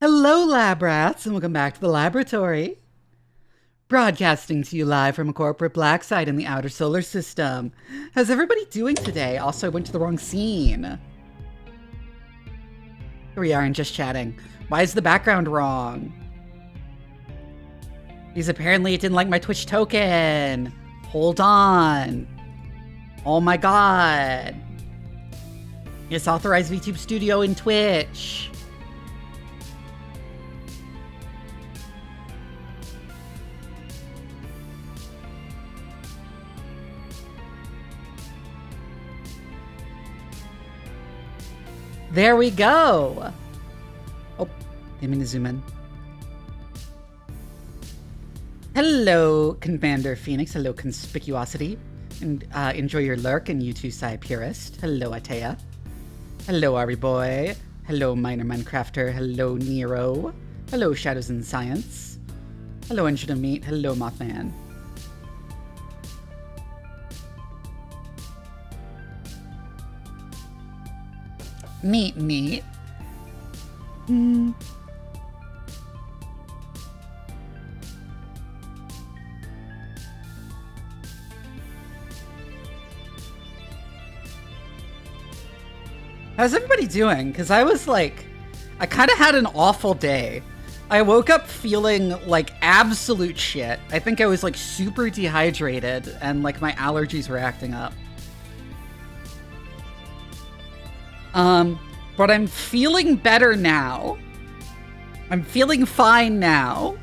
Hello, lab rats, and welcome back to the laboratory. Broadcasting to you live from a corporate black site in the outer solar system. How's everybody doing today? Also, I went to the wrong scene. Here we are and just chatting. Why is the background wrong? Because apparently it didn't like my Twitch token. Hold on. Oh my god. It's authorized VTube Studio in Twitch. There we go. Oh, I'm going to zoom in. Hello, Commander Phoenix. Hello, Conspicuosity. And enjoy your lurk, and you too, Psy Purist. Hello, Atea. Hello, Ari Boy. Hello, Minor Minecrafter. Hello, Nero. Hello, Shadows in Science. Hello, Engine of Meat. Hello, Mothman. Neat. How's everybody doing? Because I was like, I kind of had an awful day. I woke up feeling like absolute shit. I think I was like super dehydrated and like my allergies were acting up. But I'm feeling better now. I'm feeling fine now.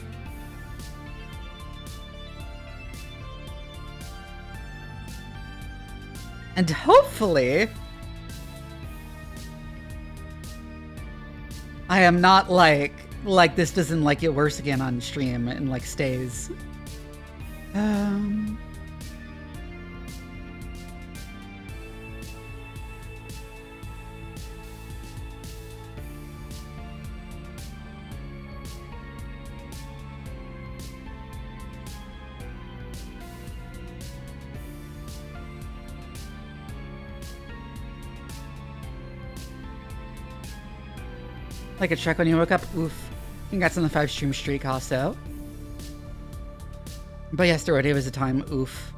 And hopefully, I am not like this doesn't like get worse again on stream and like stays. Like a check when you woke up. Oof. Congrats on the 5 stream streak also. But yesterday was a time. Oof.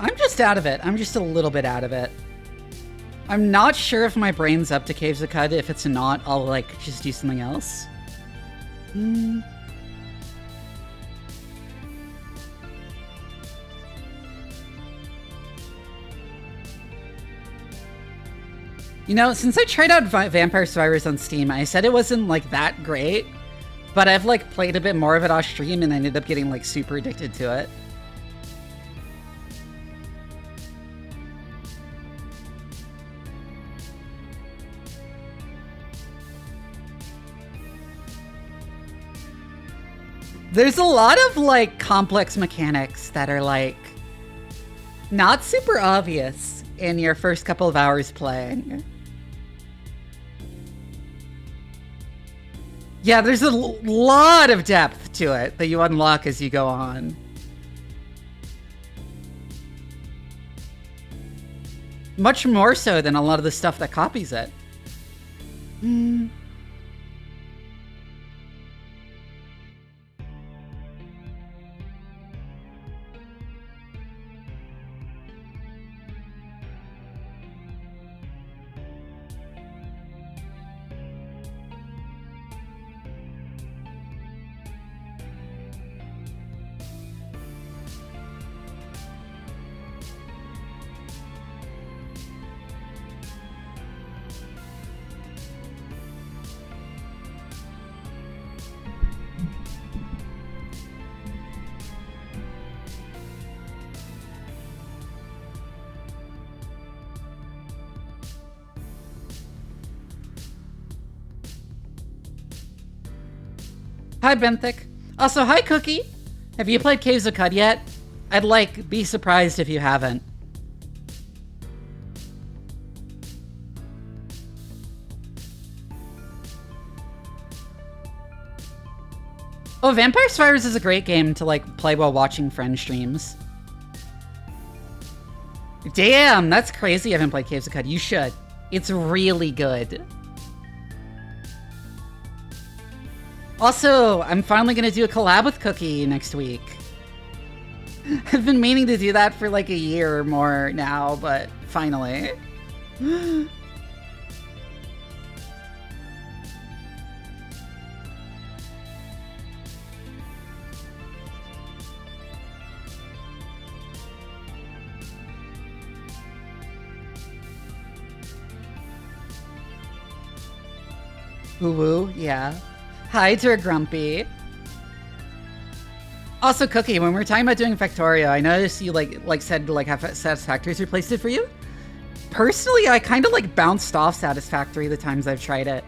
I'm just out of it. I'm just a little bit out of it. I'm not sure if my brain's up to Caves of Qud. If it's not, I'll like just do something else. You know, since I tried out Vampire Survivors on Steam, I said it wasn't like that great, but I've like played a bit more of it off stream and I ended up getting like super addicted to it. There's a lot of like complex mechanics that are like not super obvious in your first couple of hours playing. Yeah, there's a lot of depth to it that you unlock as you go on. Much more so than a lot of the stuff that copies it. Hi, Benthic. Also, hi, Cookie. Have you played Caves of Qud yet? I'd be surprised if you haven't. Oh, Vampire Survivors is a great game to play while watching friend streams. Damn, that's crazy. I haven't played Caves of Qud. You should. It's really good. Also, I'm finally gonna do a collab with Cookie next week. I've been meaning to do that for like a year or more now, but finally. Woo-woo, yeah. Hides are grumpy. Also, Cookie, when we were talking about doing Factorio, I noticed you said have Satisfactory's replaced it for you. Personally, I kind of bounced off Satisfactory the times I've tried it.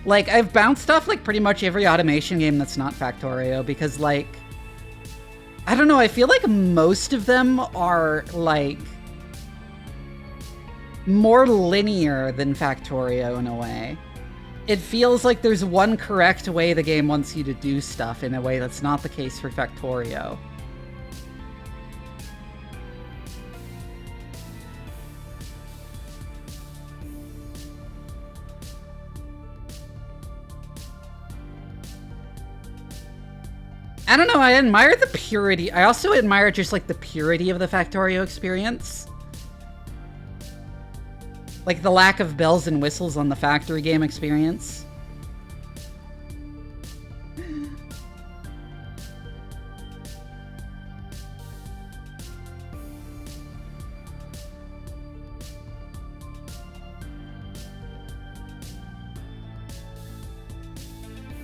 I've bounced off pretty much every automation game that's not Factorio because I don't know, I feel like most of them are more linear than Factorio in a way. It feels like there's one correct way the game wants you to do stuff in a way that's not the case for Factorio. I don't know, I admire the purity. I also admire just the purity of the Factorio experience. The lack of bells and whistles on the factory game experience.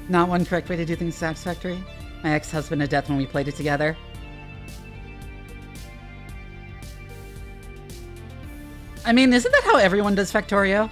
Not one correct way to do things Satisfactory. My ex-husband to death when we played it together. I mean, isn't that how everyone does Factorio?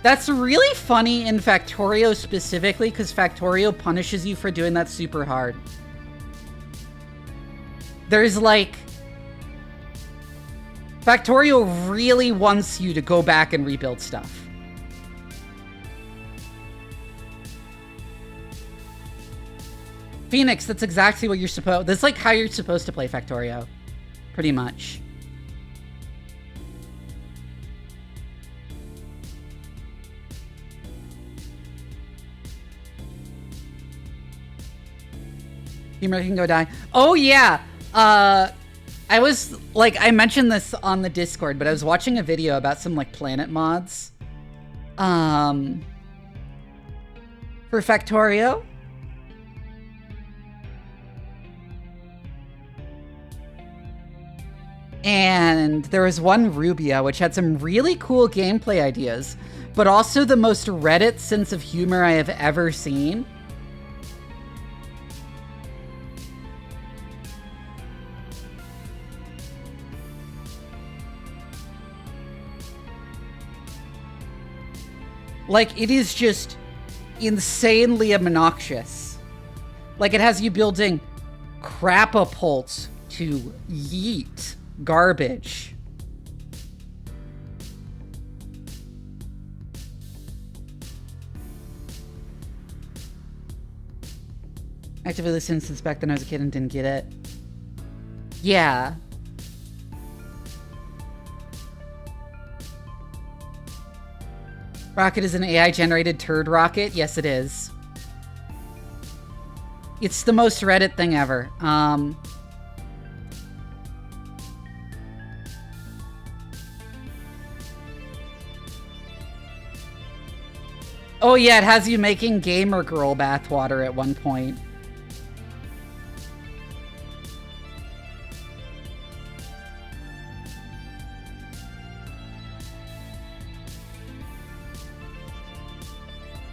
That's really funny in Factorio specifically, because Factorio punishes you for doing that super hard. There's Factorio really wants you to go back and rebuild stuff. Phoenix, that's exactly what you're supposed... That's how you're supposed to play Factorio. Pretty much. Humor can go die. Oh, yeah! I was, I mentioned this on the Discord, but I was watching a video about some, planet mods. For Factorio. And there was one Rubia, which had some really cool gameplay ideas, but also the most Reddit sense of humor I have ever seen. It is just insanely obnoxious. It has you building crapapults to yeet garbage. Actively listened since back then I was a kid and didn't get it. Yeah. Rocket is an AI-generated turd rocket? Yes, it is. It's the most Reddit thing ever. Oh yeah, it has you making gamer girl bathwater at one point.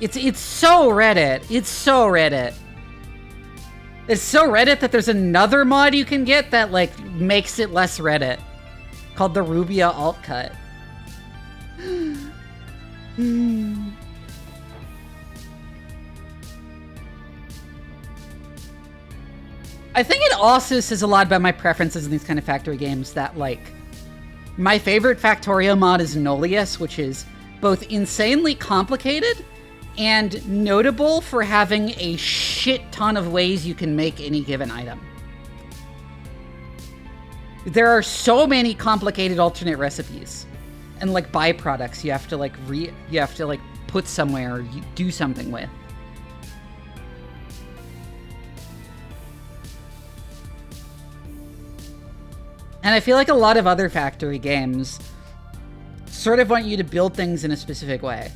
It's so Reddit. It's so Reddit. It's so Reddit that there's another mod you can get that, like, makes it less Reddit. Called the Rubia alt cut. I think it also says a lot about my preferences in these kind of factory games that, like, my favorite Factorio mod is Nolius, which is both insanely complicated and notable for having a shit ton of ways you can make any given item. There are so many complicated alternate recipes and, like, byproducts you have to, like, put somewhere or do something with. And I feel like a lot of other factory games sort of want you to build things in a specific way.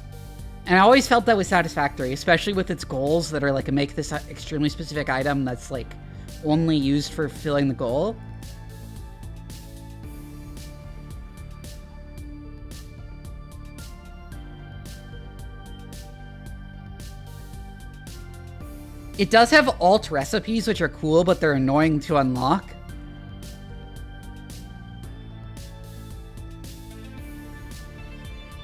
And I always felt that was Satisfactory, especially with its goals that are like, make this extremely specific item that's like only used for fulfilling the goal. It does have alt recipes, which are cool, but they're annoying to unlock.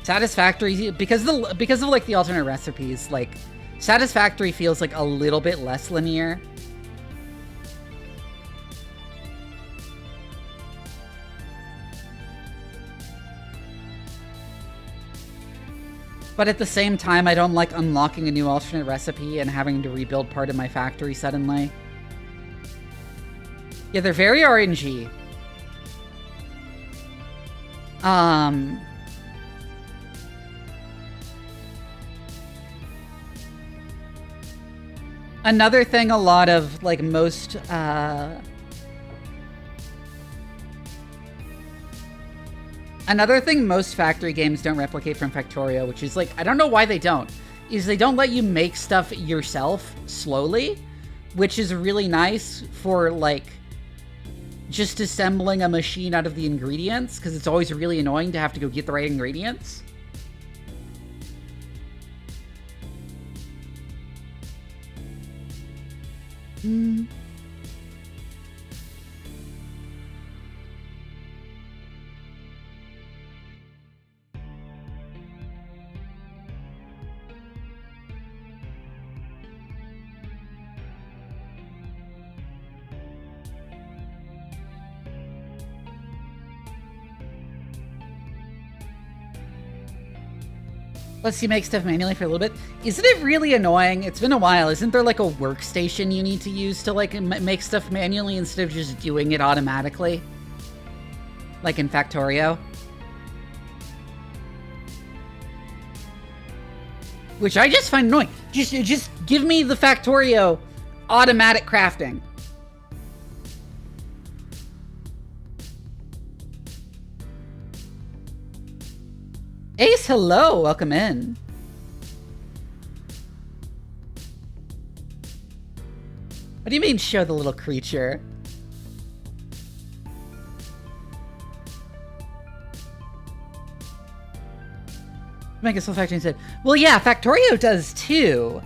Satisfactory, because of like the alternate recipes, like Satisfactory feels like a little bit less linear. But at the same time, I don't like unlocking a new alternate recipe and having to rebuild part of my factory suddenly. Yeah, they're very RNG. Another thing a lot of, like, most, another thing most factory games don't replicate from Factorio, which is, like, I don't know why they don't, is they don't let you make stuff yourself slowly, which is really nice for, like, just assembling a machine out of the ingredients, because it's always really annoying to have to go get the right ingredients. Let's you make stuff manually for a little bit. Isn't it really annoying? It's been a while. Isn't there like a workstation you need to use to like make stuff manually instead of just doing it automatically? Like in Factorio? Which I just find annoying. Just give me the Factorio automatic crafting. Ace, hello! Welcome in. What do you mean, show the little creature? Mega Soul Factory said, well, yeah, Factorio does too.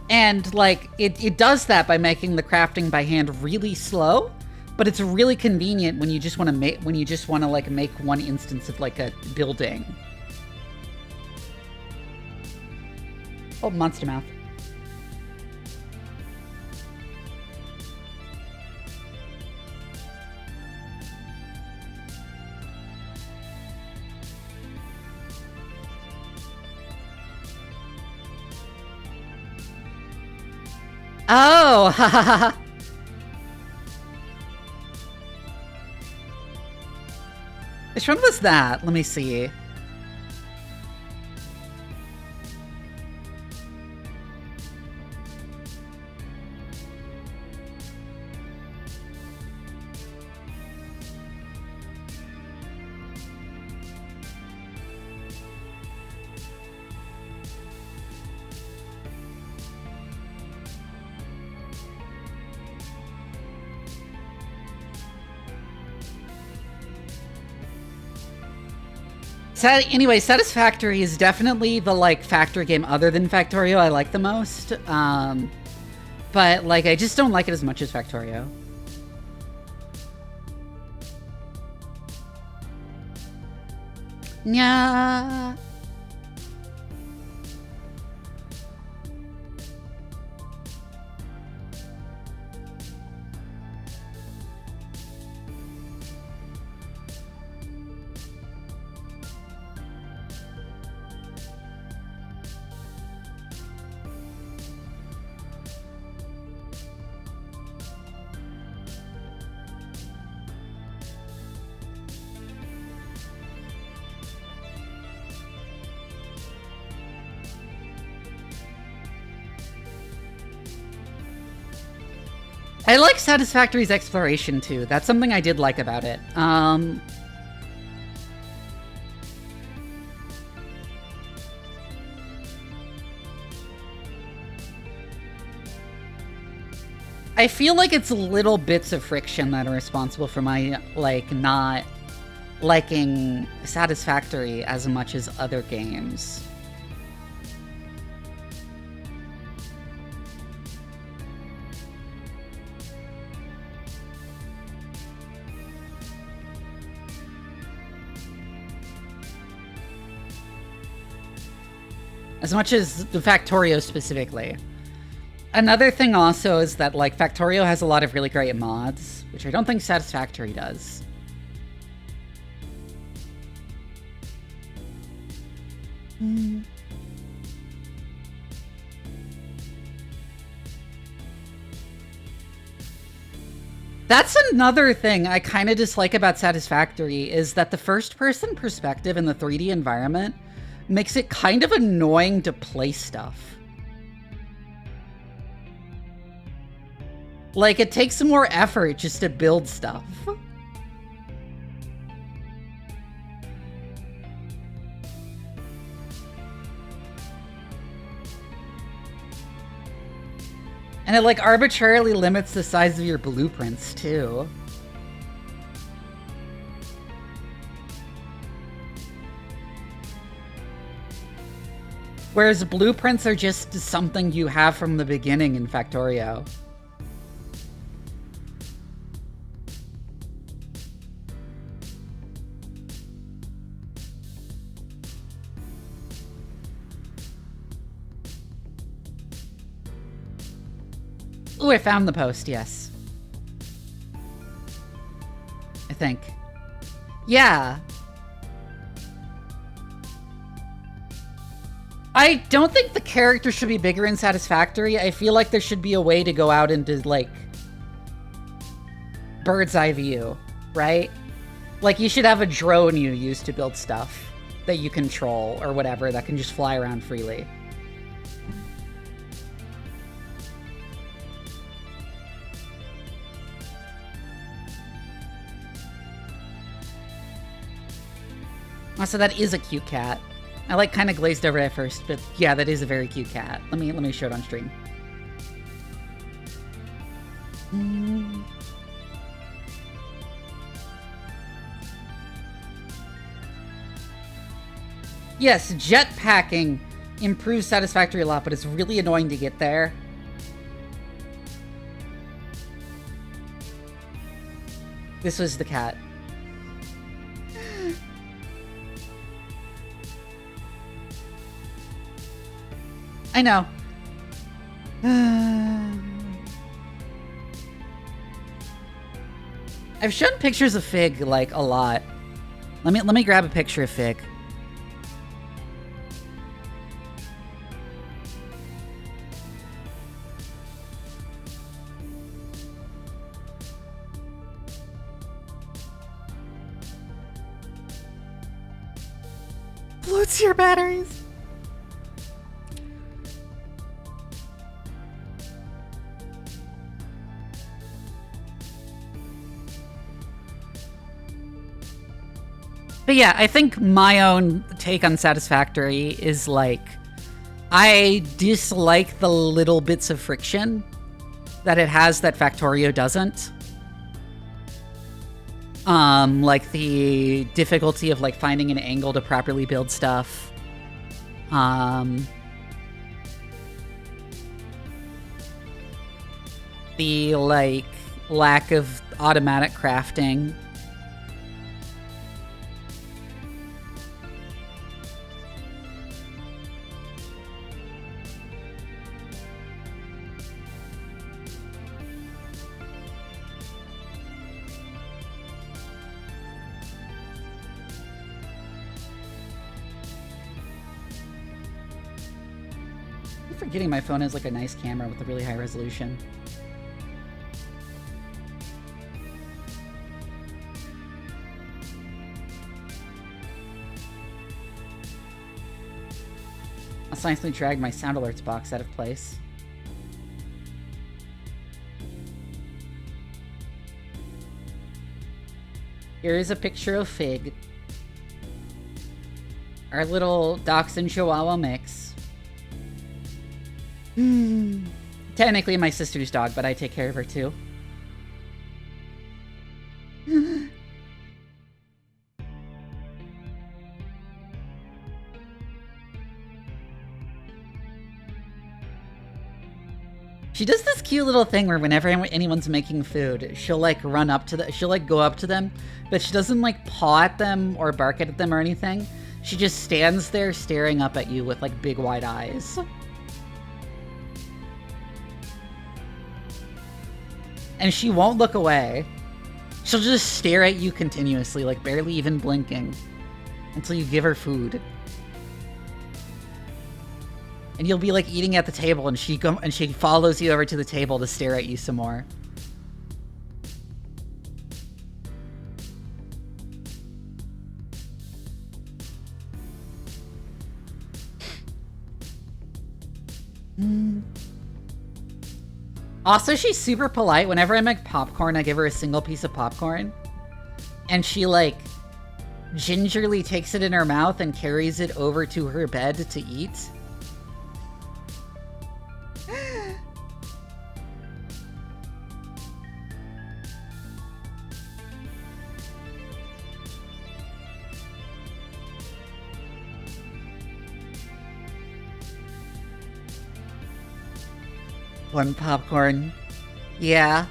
And, like, it does that by making the crafting by hand really slow. But it's really convenient when you just want to like make one instance of like a building. Oh, Monster Mouth. Oh, ha ha ha. Which one was that? Let me see. Anyway, Satisfactory is definitely the, like, Factor game other than Factorio I like the most. But, like, I just don't like it as much as Factorio. Yeah. I like Satisfactory's exploration, too. That's something I did like about it. I feel like it's little bits of friction that are responsible for my, like, not liking Satisfactory as much as other games. As much as the Factorio specifically. Another thing also is that, like, Factorio has a lot of really great mods, which I don't think Satisfactory does. That's another thing I kind of dislike about Satisfactory, is that the first-person perspective in the 3D environment makes it kind of annoying to play stuff. Like, it takes some more effort just to build stuff. And it, like, arbitrarily limits the size of your blueprints, too. Whereas blueprints are just something you have from the beginning in Factorio. Ooh, I found the post, yes. I think. Yeah. I don't think the character should be bigger in Satisfactory. I feel like there should be a way to go out into, like, bird's eye view, right? Like, you should have a drone you use to build stuff that you control or whatever that can just fly around freely. Also, that is a cute cat. I, like, kind of glazed over it at first, but yeah, that is a very cute cat. Let me show it on stream. Yes, jetpacking improves Satisfactory a lot, but it's really annoying to get there. This was the cat. I know. I've shown pictures of Fig, like, a lot. Let me grab a picture of Fig. Bloats your batteries. But yeah, I think my own take on Satisfactory is, like, I dislike the little bits of friction that it has that Factorio doesn't. Like the difficulty of like finding an angle to properly build stuff. The like lack of automatic crafting. I'm forgetting my phone has like a nice camera with a really high resolution. I'll silently drag my sound alerts box out of place. Here is a picture of Fig. Our little Dachshund Chihuahua mix. Technically my sister's dog, but I take care of her too. She does this cute little thing where whenever anyone's making food, she'll like run up to she'll like go up to them, but she doesn't like paw at them or bark at them or anything. She just stands there staring up at you with like big wide eyes. And she won't look away. She'll just stare at you continuously, like barely even blinking, until you give her food. And you'll be like eating at the table, and she follows you over to the table to stare at you some more. Also, she's super polite. Whenever I make popcorn, I give her a single piece of popcorn. And she, like, gingerly takes it in her mouth and carries it over to her bed to eat. One popcorn. Yeah.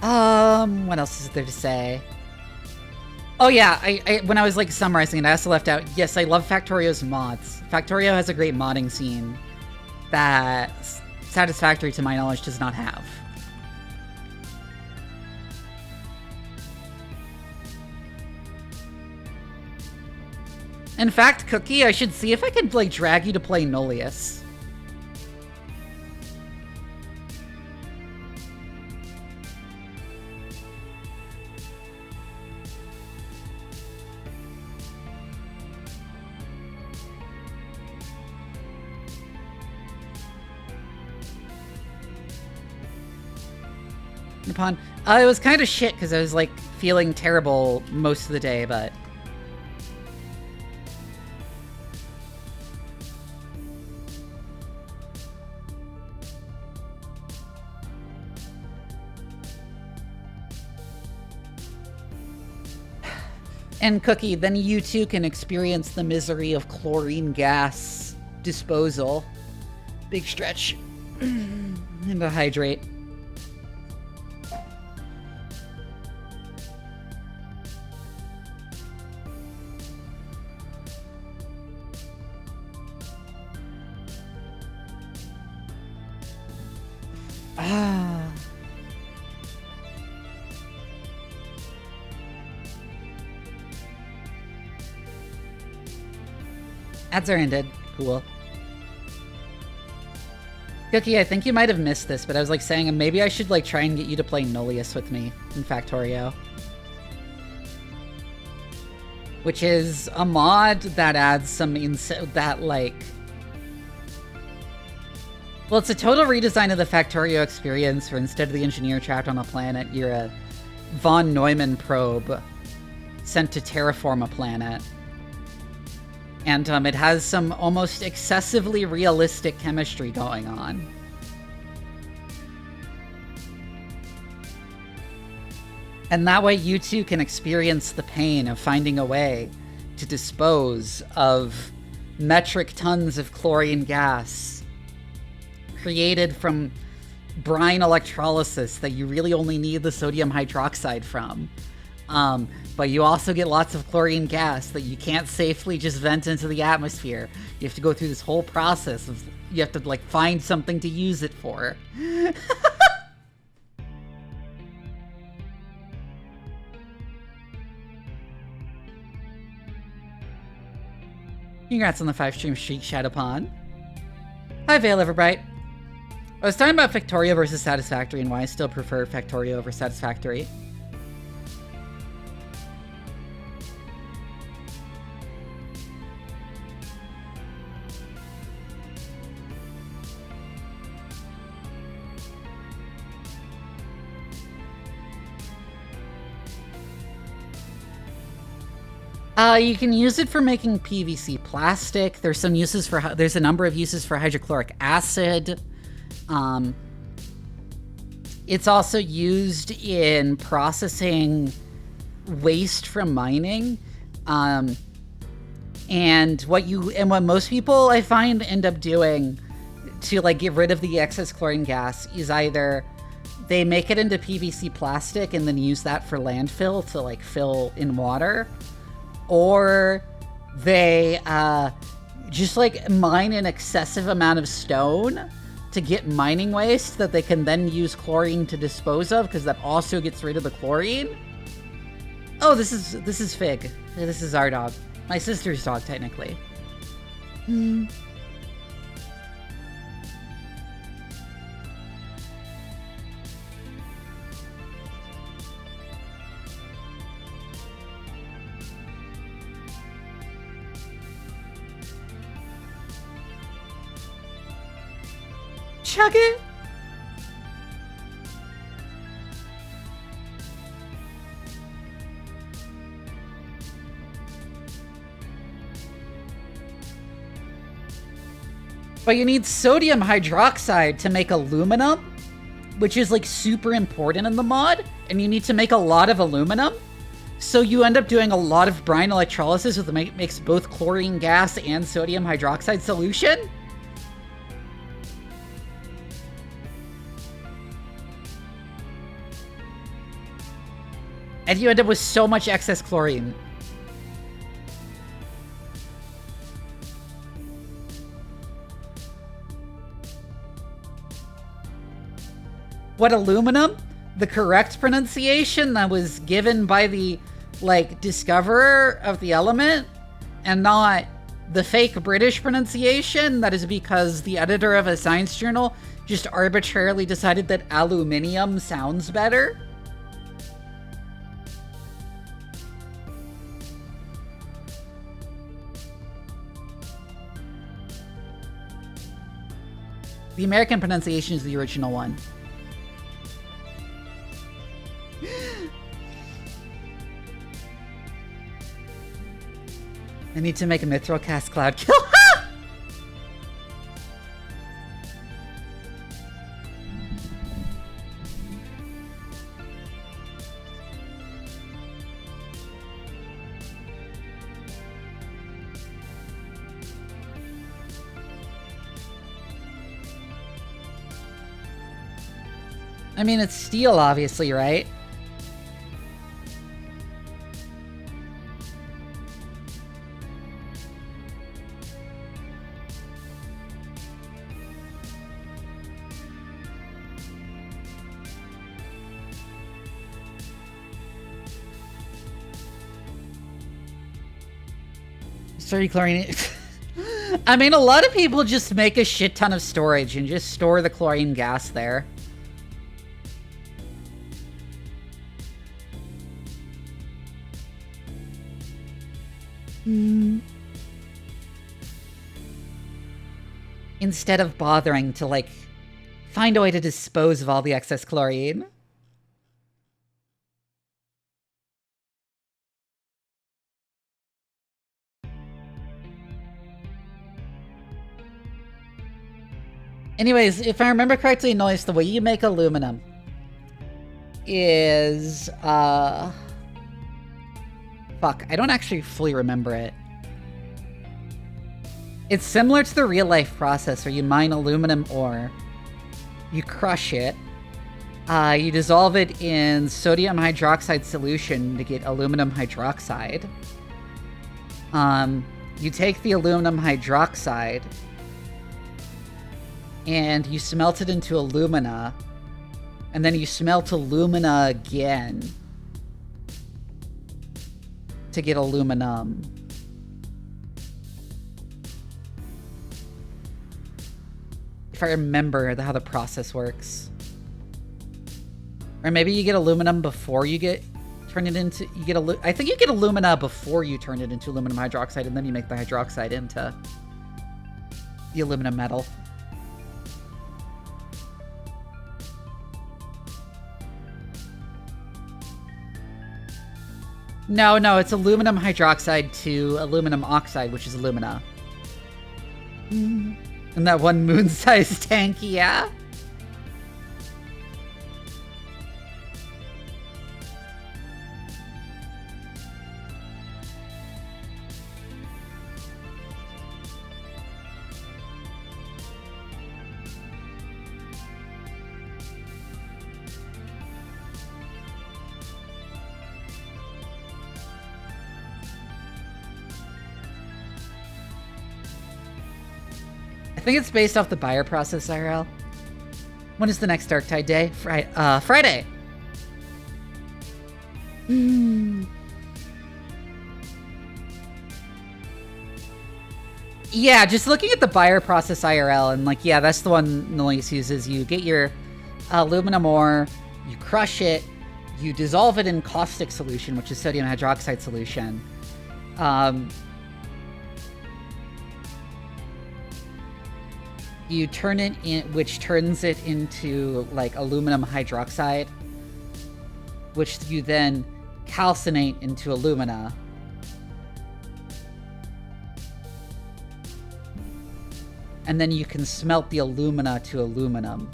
What else is there to say? Oh yeah, I when I was like summarizing it, I also left out, yes, I love Factorio's mods. Factorio has a great modding scene that Satisfactory, to my knowledge, does not have. In fact, Cookie, I should see if I could, like, drag you to play Nullius. Upon, it was kind of shit, because I was, like, feeling terrible most of the day, but... And Cookie, then you too can experience the misery of chlorine gas disposal. Big stretch. And to hydrate. Ads are ended. Cool. Cookie, I think you might have missed this, but I was like saying maybe I should like try and get you to play Nullius with me in Factorio. Which is a mod that adds some that like... Well, it's a total redesign of the Factorio experience, where instead of the engineer trapped on a planet, you're a von Neumann probe sent to terraform a planet. And it has some almost excessively realistic chemistry going on. And that way you too can experience the pain of finding a way to dispose of metric tons of chlorine gas created from brine electrolysis that you really only need the sodium hydroxide from. But you also get lots of chlorine gas that you can't safely just vent into the atmosphere. You have to go through this whole process of, you have to like find something to use it for. Congrats on the 5-stream streak, Shadowpawn. Hi, Veil Everbright. I was talking about Factorio versus Satisfactory and why I still prefer Factorio over Satisfactory. You can use it for making PVC plastic. There's some uses for, there's a number of uses for hydrochloric acid. It's also used in processing waste from mining. And what most people I find end up doing to like get rid of the excess chlorine gas is either they make it into PVC plastic and then use that for landfill to like fill in water, or they just like mine an excessive amount of stone to get mining waste that they can then use chlorine to dispose of, because that also gets rid of the chlorine. Oh, this is Fig. This is our dog. My sister's dog, technically. Chug it. But you need sodium hydroxide to make aluminum, which is like super important in the mod, and you need to make a lot of aluminum. So you end up doing a lot of brine electrolysis, which makes both chlorine gas and sodium hydroxide solution. And you end up with so much excess chlorine. What aluminum? The correct pronunciation that was given by the, like, discoverer of the element, and not the fake British pronunciation. That is because the editor of a science journal just arbitrarily decided that aluminium sounds better. The American pronunciation is the original one. I need to make a mithril cast cloud kill. I mean, it's steel, obviously, right? Sorry, chlorine. I mean, a lot of people just make a shit ton of storage and just store the chlorine gas there. Instead of bothering to, like, find a way to dispose of all the excess chlorine. Anyways, if I remember correctly, Noise, the way you make aluminum is, fuck, I don't actually fully remember it. It's similar to the real-life process where you mine aluminum ore, you crush it, you dissolve it in sodium hydroxide solution to get aluminum hydroxide. You take the aluminum hydroxide and you smelt it into alumina, and then you smelt alumina again to get aluminum. If I remember how the process works. Or maybe you get aluminum before you turn it into, I think you get alumina before you turn it into aluminum hydroxide, and then you make the hydroxide into the aluminum metal. No, it's aluminum hydroxide to aluminum oxide, which is alumina. In that one moon-sized tank, yeah? I think it's based off the buyer process IRL. When is the next Dark Tide day? Friday. Yeah, just looking at the buyer process IRL, and like, yeah, that's the one Noise uses. You get your aluminum ore, you crush it, you dissolve it in caustic solution, which is sodium hydroxide solution. You turn it in, which turns it into like aluminum hydroxide, which you then calcinate into alumina. And then you can smelt the alumina to aluminum.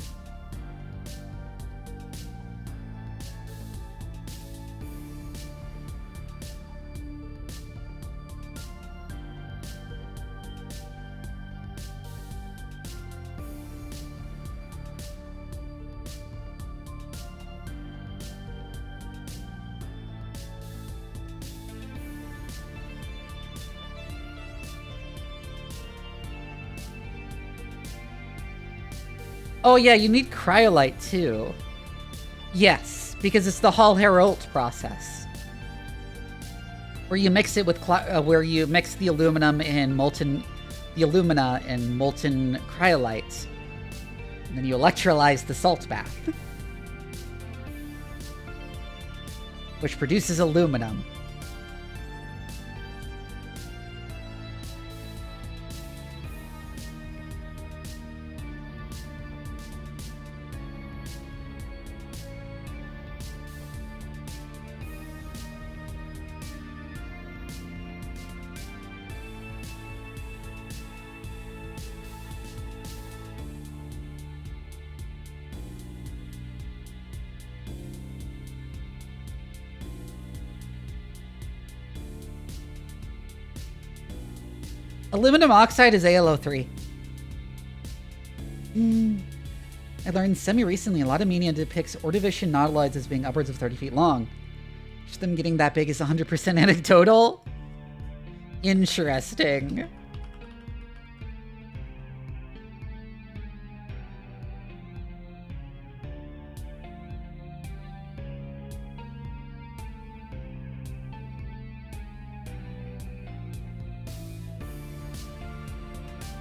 Oh yeah, you need cryolite too. Yes, because it's the Hall-Héroult process, where you mix it with where you mix the alumina in molten cryolite, and then you electrolyze the salt bath, which produces aluminum. Aluminum oxide is ALO3. I learned semi-recently a lot of media depicts Ordovician nautiloids as being upwards of 30 feet long. Just them getting that big is 100% anecdotal? Interesting.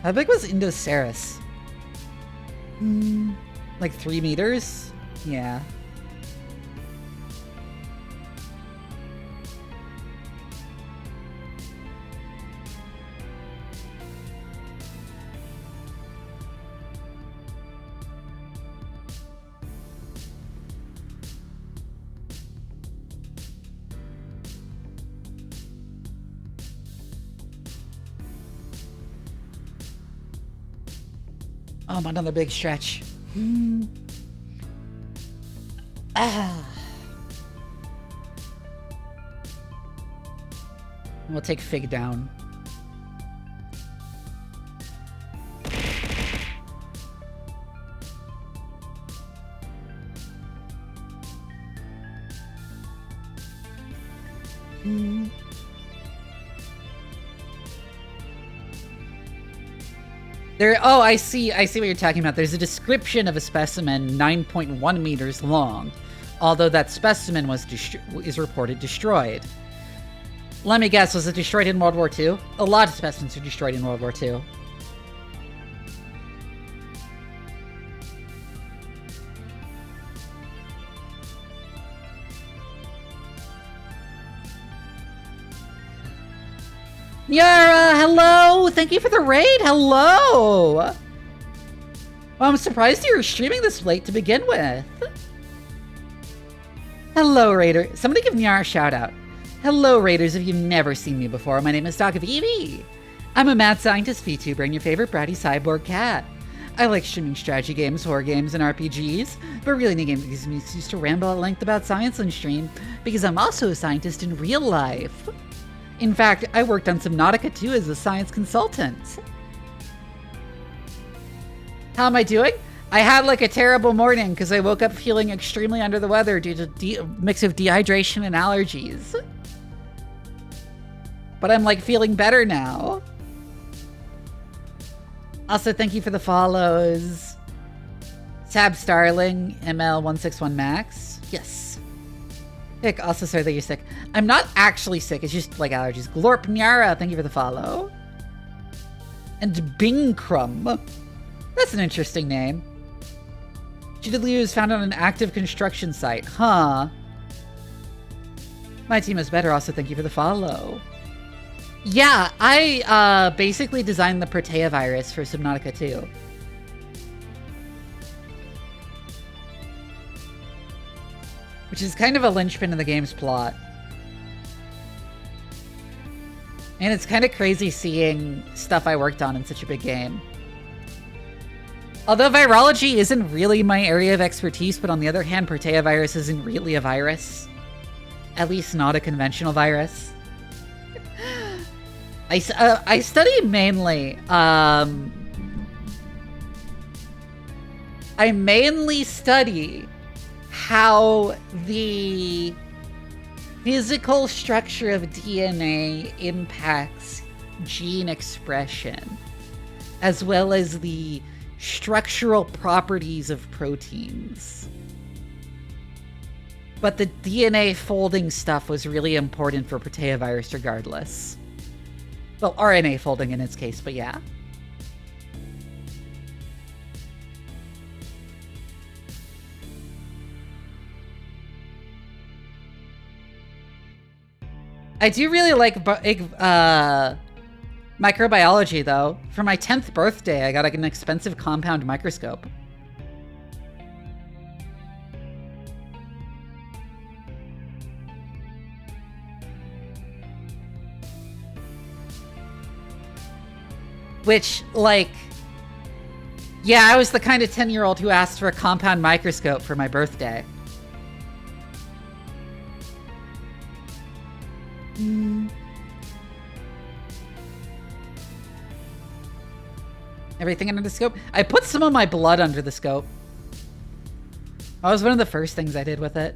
How big was Indoceras? Like 3 meters? Yeah. Oh, another big stretch. We'll take Fig down. Oh, I see what you're talking about. There's a description of a specimen 9.1 meters long, although that specimen is reported destroyed. Let me guess, was it destroyed in World War II? A lot of specimens were destroyed in World War II. Yara, hello! Thank you for the raid! Hello! Well, I'm surprised you were streaming this late to begin with. Hello, Raider. Somebody give Nyara a shout out. Hello, Raiders, if you've never seen me before. My name is Dr. Vivi. I'm a mad scientist VTuber and your favorite bratty cyborg cat. I like streaming strategy games, horror games, and RPGs, but really the game gives me an excuse to ramble at length about science on stream, because I'm also a scientist in real life. In fact, I worked on Subnautica 2 as a science consultant. How am I doing? I had like a terrible morning because I woke up feeling extremely under the weather due to a mix of dehydration and allergies. But I'm like feeling better now. Also, thank you for the follows. Sab Starling, ML161Max. Yes. Hick, also sorry that you're sick. I'm not actually sick, it's just like allergies. Glorp Nyara, thank you for the follow. And Bingcrum. That's an interesting name. Cheetah is found on an active construction site. Huh. My team is better, also thank you for the follow. Yeah, I basically designed the Protea virus for Subnautica 2. Which is kind of a linchpin in the game's plot. And it's kind of crazy seeing stuff I worked on in such a big game. Although virology isn't really my area of expertise, but on the other hand, Protea virus isn't really a virus. At least not a conventional virus. I study mainly, I mainly study how the physical structure of DNA impacts gene expression, as well as the structural properties of proteins. But the DNA folding stuff was really important for Protea virus regardless. Well, RNA folding in its case, but yeah. I do really like microbiology, though. For my 10th birthday, I got like, an expensive compound microscope. Which, like... Yeah, I was the kind of 10-year-old who asked for a compound microscope for my birthday. Everything under the scope? I put some of my blood under the scope. That was one of the first things I did with it.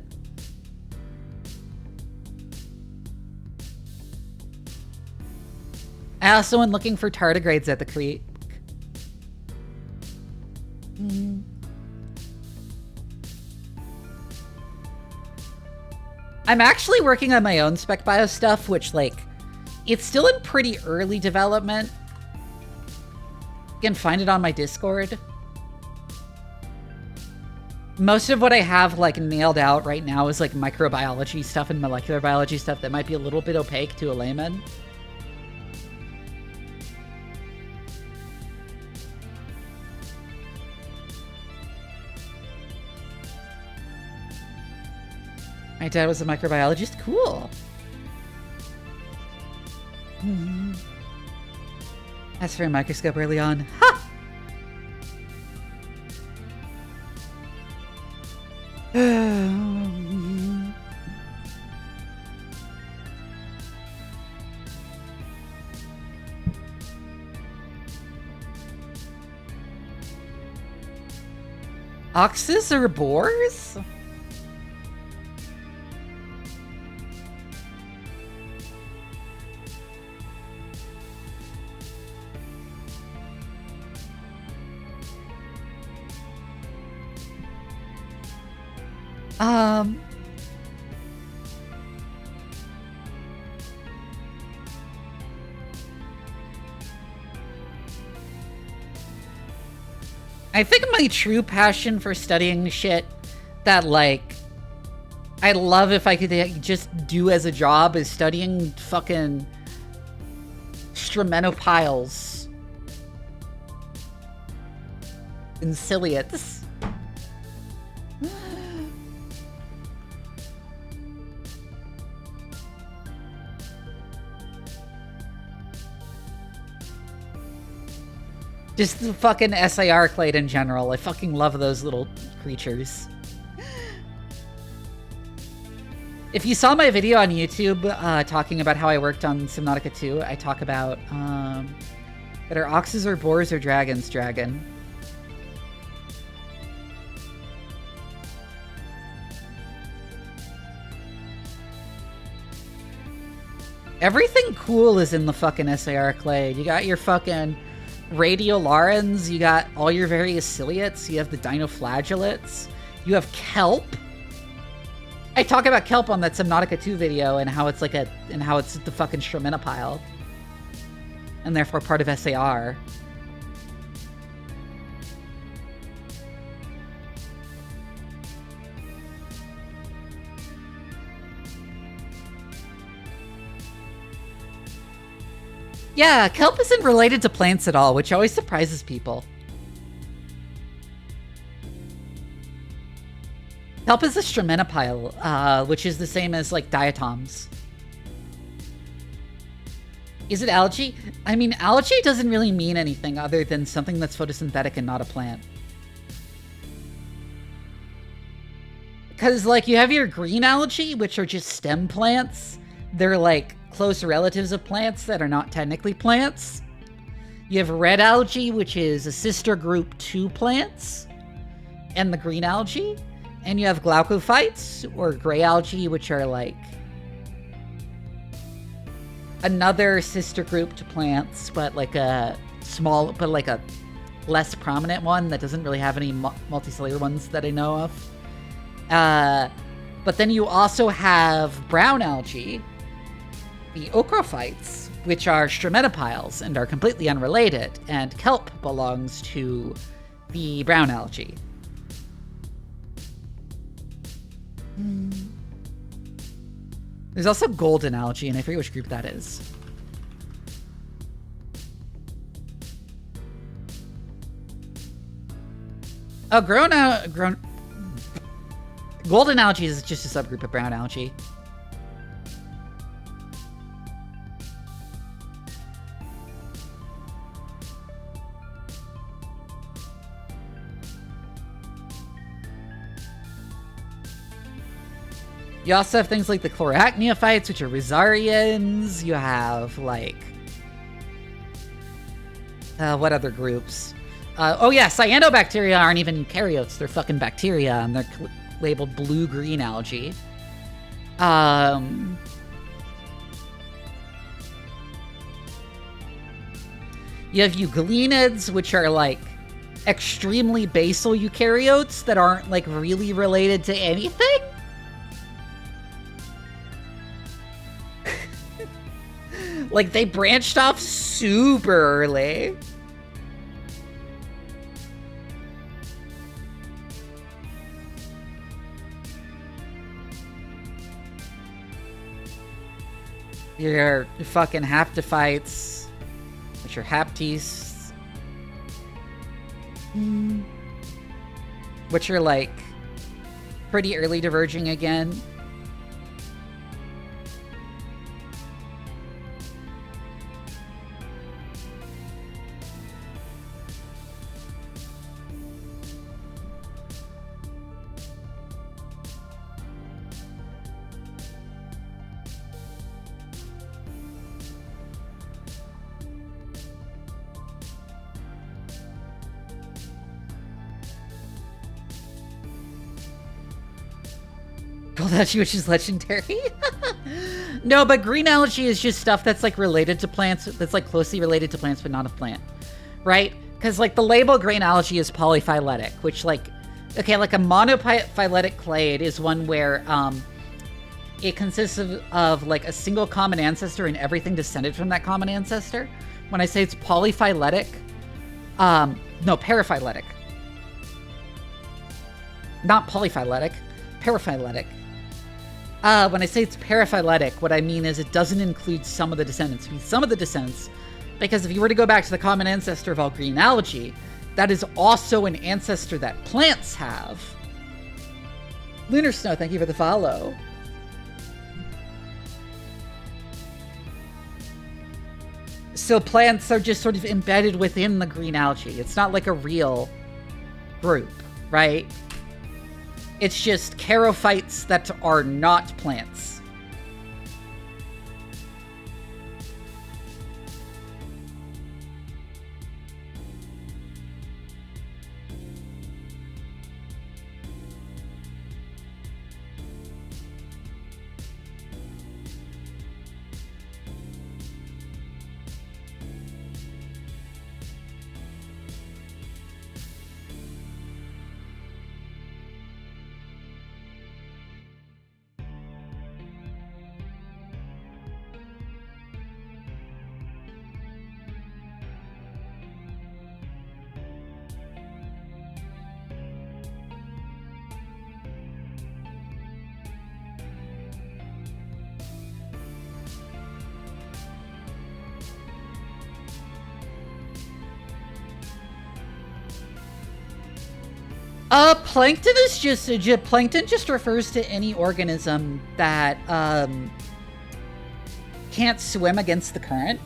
I also went looking for tardigrades at the creek. I'm actually working on my own spec bio stuff, which, like, it's still in pretty early development. You can find it on my Discord. Most of what I have, like, nailed out right now is, like, microbiology stuff and molecular biology stuff that might be a little bit opaque to a layman. My dad was a microbiologist? Cool. Asked for a microscope early on. Ha! Oxes or boars? I think my true passion for studying shit that, like, I'd love if I could just do as a job is studying fucking stramentopiles and ciliates. Just the fucking SIR clade in general. I fucking love those little creatures. If you saw my video on YouTube talking about how I worked on Subnautica 2, I talk about that are oxes or boars or dragons, dragon. Everything cool is in the fucking SIR clade. You got your fucking Radiolarans, you got all your various ciliates, you have the dinoflagellates, you have kelp. I talk about kelp on that Subnautica 2 video and how it's like how it's the fucking Straminopile. And therefore part of SAR. Yeah, kelp isn't related to plants at all, which always surprises people. Kelp is a Straminopile, which is the same as, like, diatoms. Is it algae? I mean, algae doesn't really mean anything other than something that's photosynthetic and not a plant. Because, like, you have your green algae, which are just stem plants. They're, like, close relatives of plants that are not technically plants. You have red algae, which is a sister group to plants, and the green algae. And you have glaucophytes, or gray algae, which are like another sister group to plants, but like a small, but like a less prominent one that doesn't really have any multicellular ones that I know of. But then you also have brown algae, the ochrophytes, which are Stramatopiles and are completely unrelated, and kelp belongs to the brown algae. There's also golden algae, and I forget which group that is. Oh, golden algae is just a subgroup of brown algae. You also have things like the chloracneophytes, which are rhizarians. You have, like... what other groups? Oh yeah, cyanobacteria aren't even eukaryotes. They're fucking bacteria, and they're labeled blue-green algae. You have euglenids, which are, like, extremely basal eukaryotes that aren't, like, really related to anything? Like, they branched off super early. Your fucking haptophytes, which are haptes. Which are, like, pretty early diverging again. Gold algae, which is legendary. No, but green algae is just stuff that's like related to plants, that's like closely related to plants, but not a plant, right? Because like the label green algae is polyphyletic, which like, okay, like a monophyletic clade is one where it consists of like a single common ancestor and everything descended from that common ancestor. When I say it's polyphyletic, no, paraphyletic. Not polyphyletic, paraphyletic. When I say it's paraphyletic, what I mean is it doesn't include some of the descendants. I mean, some of the descendants, because if you were to go back to the common ancestor of all green algae, that is also an ancestor that plants have. Lunar Snow, thank you for the follow. So plants are just sort of embedded within the green algae. It's not like a real group, right? It's just charophytes that are not plants. Plankton is plankton just refers to any organism that can't swim against the current.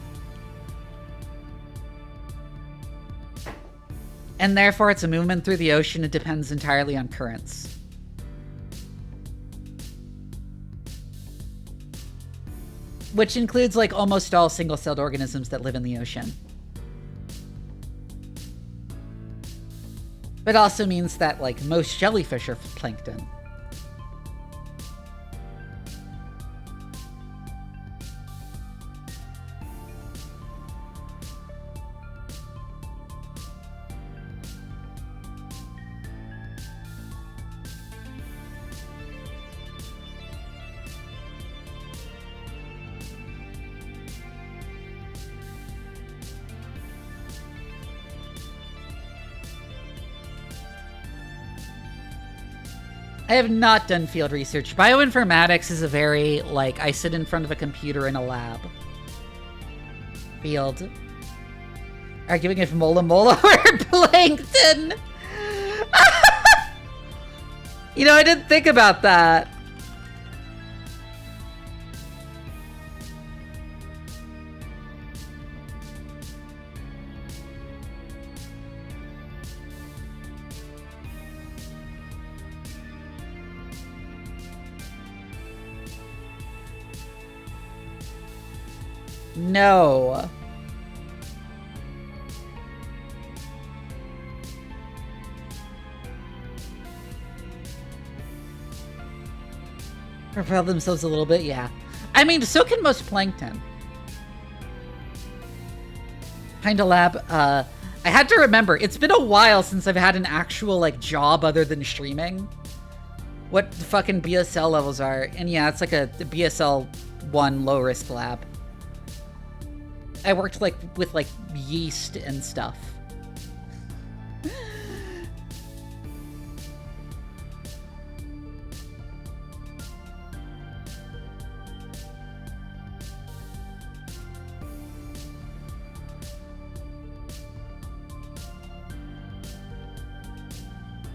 And therefore its movement through the ocean, it depends entirely on currents. Which includes like almost all single-celled organisms that live in the ocean. But also means that, like, most jellyfish are plankton. I have not done field research. Bioinformatics is a very, like, I sit in front of a computer in a lab. Field. Arguing if Mola Mola were plankton. You know, I didn't think about that. No. Propel themselves a little bit, yeah. I mean, so can most plankton. Kinda lab, I had to remember, it's been a while since I've had an actual, like, job other than streaming. What the fucking BSL levels are. And yeah, it's like a BSL 1 low-risk lab. I worked, like, with, like, yeast and stuff.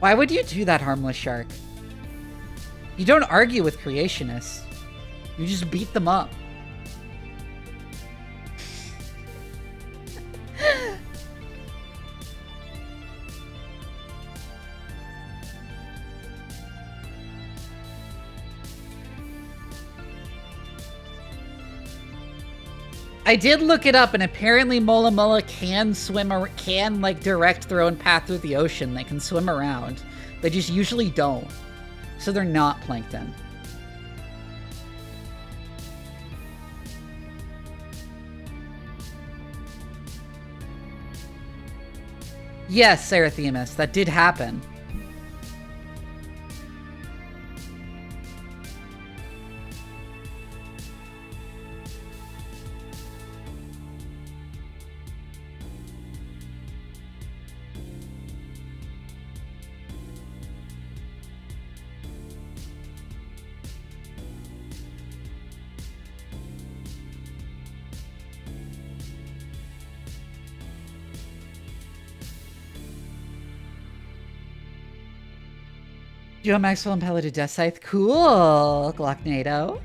Why would you do that, Harmless Shark? You don't argue with creationists. You just beat them up. I did look it up, and apparently Mola Mola can swim, or can, like, direct their own path through the ocean. They can swim around. They just usually don't. So they're not plankton. Yes, Serathemus, that did happen. You have Maxwell and Paladin Death Scythe? Cool, Glocknado.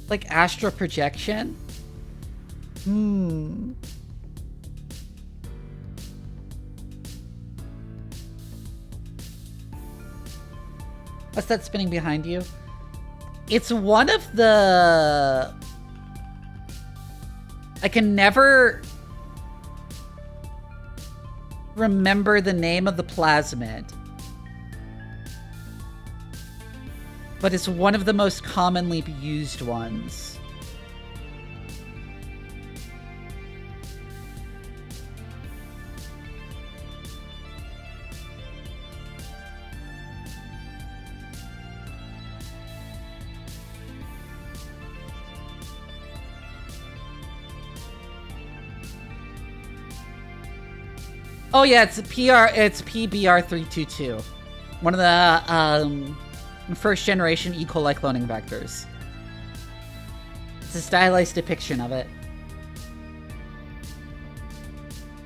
Like astral projection? What's that spinning behind you? It's one of the... I can never remember the name of the plasmid. But it's one of the most commonly used ones. Oh yeah, it's PBR322. One of the first generation E. coli cloning vectors. It's a stylized depiction of it.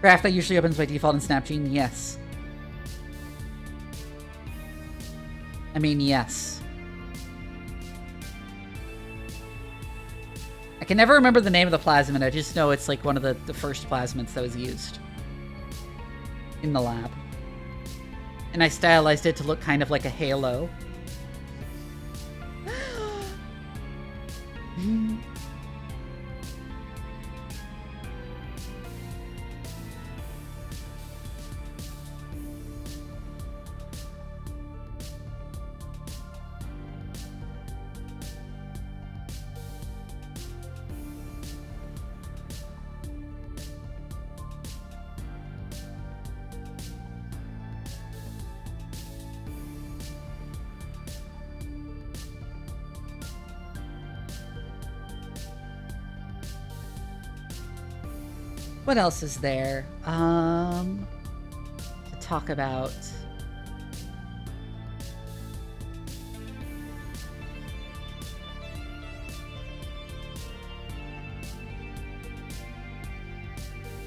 Craft that usually opens by default in Snapgene? Yes. I mean, yes. I can never remember the name of the plasmid, I just know it's like one of the first plasmids that was used in the lab. And I stylized it to look kind of like a halo. What else is there to talk about?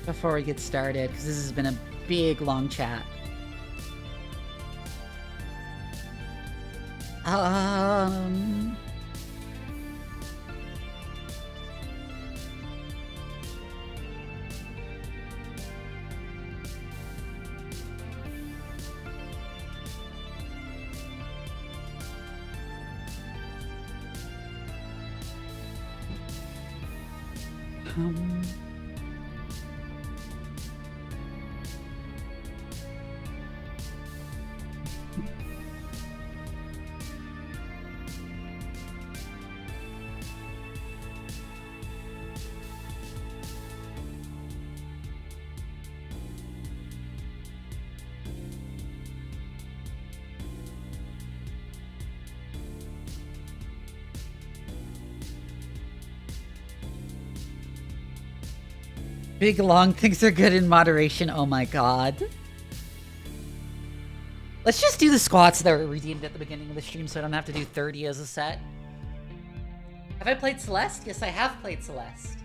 Before we get started, because this has been a big, long chat. Big long things are good in moderation. Oh my god. Let's just do the squats that were redeemed at the beginning of the stream so I don't have to do 30 as a set. Have I played Celeste? Yes, I have played Celeste.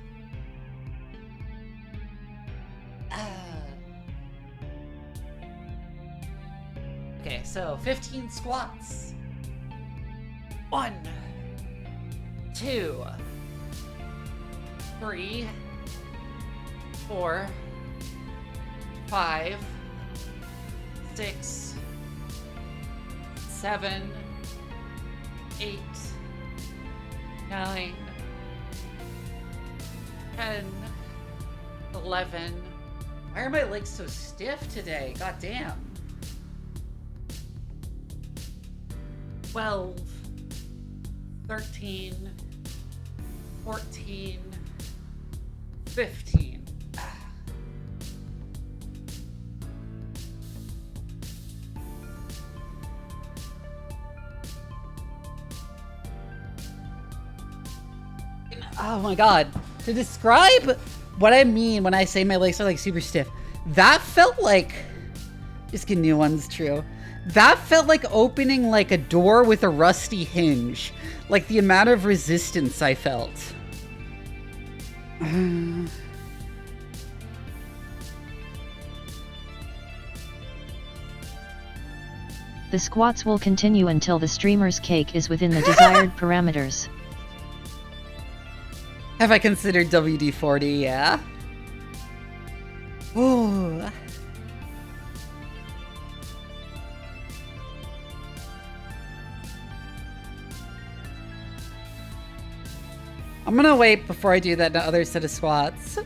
Okay, so 15 squats. 1, 2, 3, 4, 5, 6, 7, 8, 9, 10, 11. Why are my legs so stiff today? God damn. 12, 13, 14, 15. Oh my god. To describe what I mean when I say my legs are like super stiff, that felt like, just kidding, new one's true. That felt like opening like a door with a rusty hinge. Like the amount of resistance I felt. The squats will continue until the streamer's cake is within the desired parameters. Have I considered WD-40? Yeah. Ooh. I'm gonna wait before I do that other set of squats.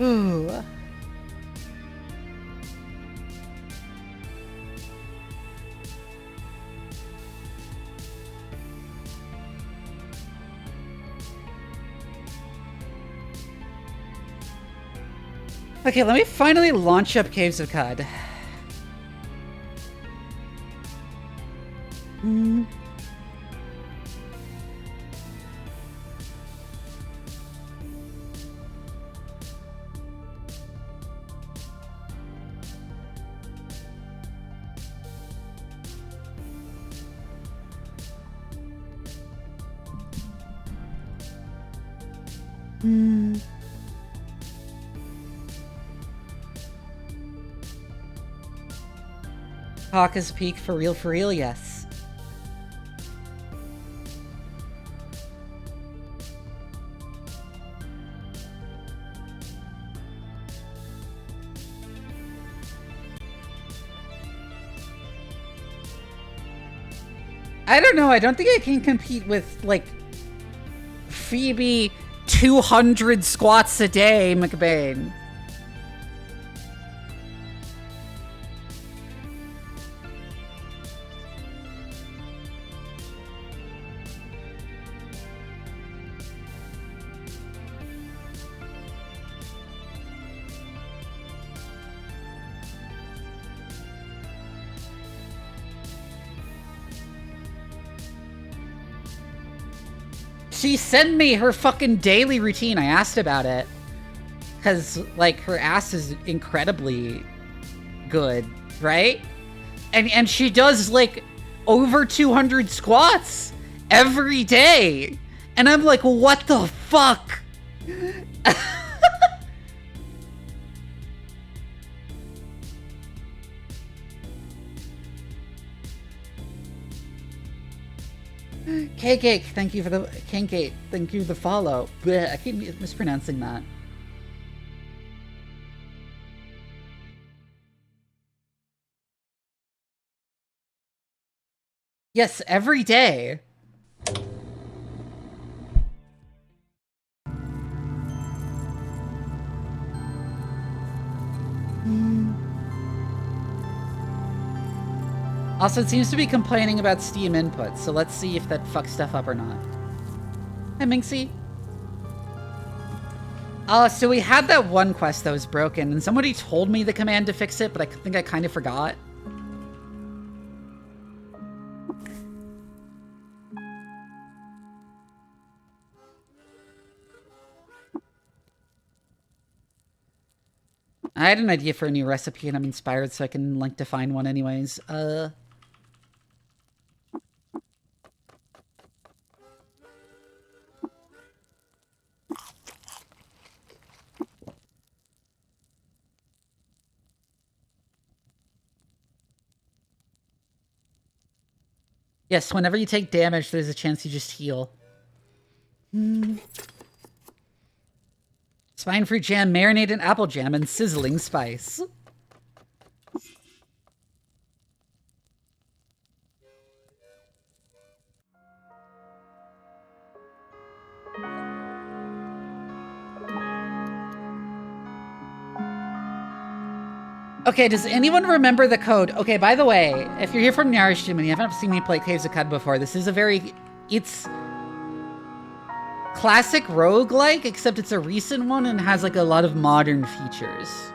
Ooh. Okay, let me finally launch up Caves of Qud. Hawk's Peak for real, yes. I don't know, I don't think I can compete with, like, Phoebe 200 squats a day, McBain. She sent me her fucking daily routine. I asked about it. Because, like, her ass is incredibly good, right? And she does, like, over 200 squats every day. And I'm like, what the fuck? Cake, thank you for the Cake, thank you for the follow. Blech, I keep mispronouncing that. Yes, every day. Also, it seems to be complaining about Steam input, so let's see if that fucks stuff up or not. Hi, Minxie. So we had that one quest that was broken, and somebody told me the command to fix it, but I think I kind of forgot. I had an idea for a new recipe, and I'm inspired, so I can, like, define one anyways. Yes, whenever you take damage, there's a chance you just heal. Spine fruit jam, marinated apple jam, and sizzling spice. Okay, does anyone remember the code? Okay, by the way, if you're here from Nyarishim and you haven't seen me play Caves of Qud before, this is a very... It's... classic rogue-like, except it's a recent one and has like a lot of modern features.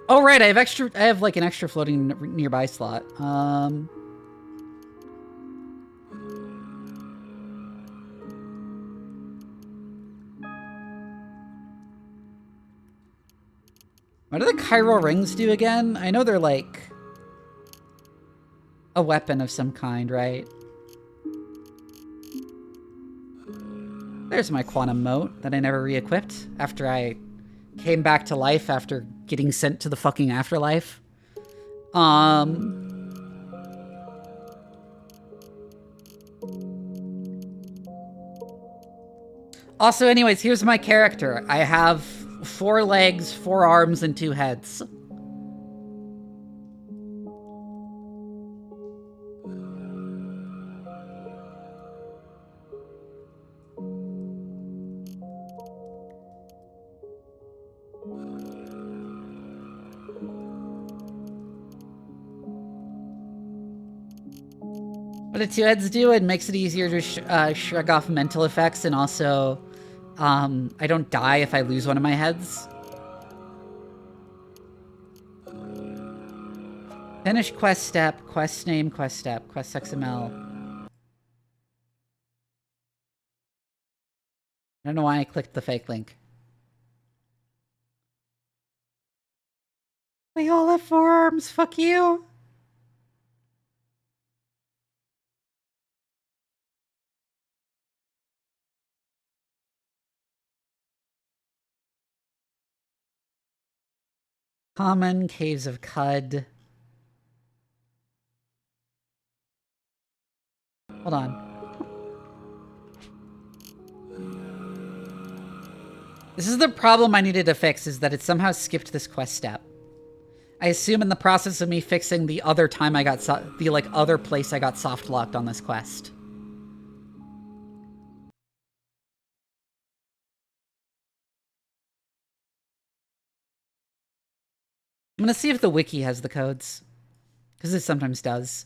Oh right, I have like an extra floating nearby slot. What do the chiral rings do again? I know they're like a weapon of some kind, right? There's my quantum mote that I never re-equipped after I came back to life after getting sent to the fucking afterlife. Also, anyways, here's my character. I have 4 legs, 4 arms, and 2 heads. What do 2 heads do? It makes it easier to shrug off mental effects, and also, I don't die if I lose one of my heads. Finish quest step, quest name, quest step, quest XML. I don't know why I clicked the fake link. We all have 4 arms, fuck you! Common, Caves of Qud. Hold on. This is the problem I needed to fix, is that it somehow skipped this quest step. I assume in the process of me fixing the other time I got the like other place I got soft locked on this quest. I'm gonna see if the wiki has the codes, because it sometimes does.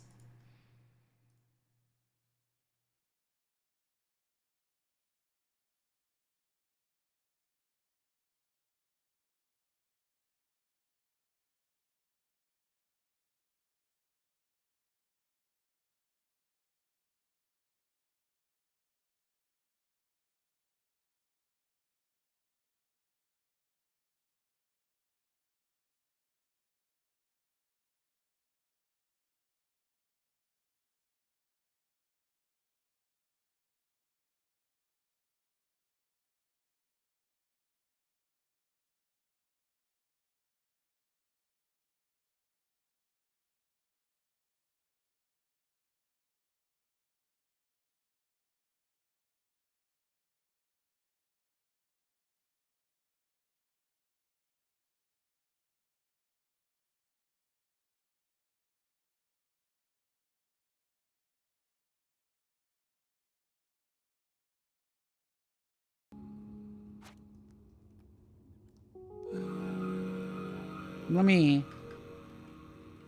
Let me...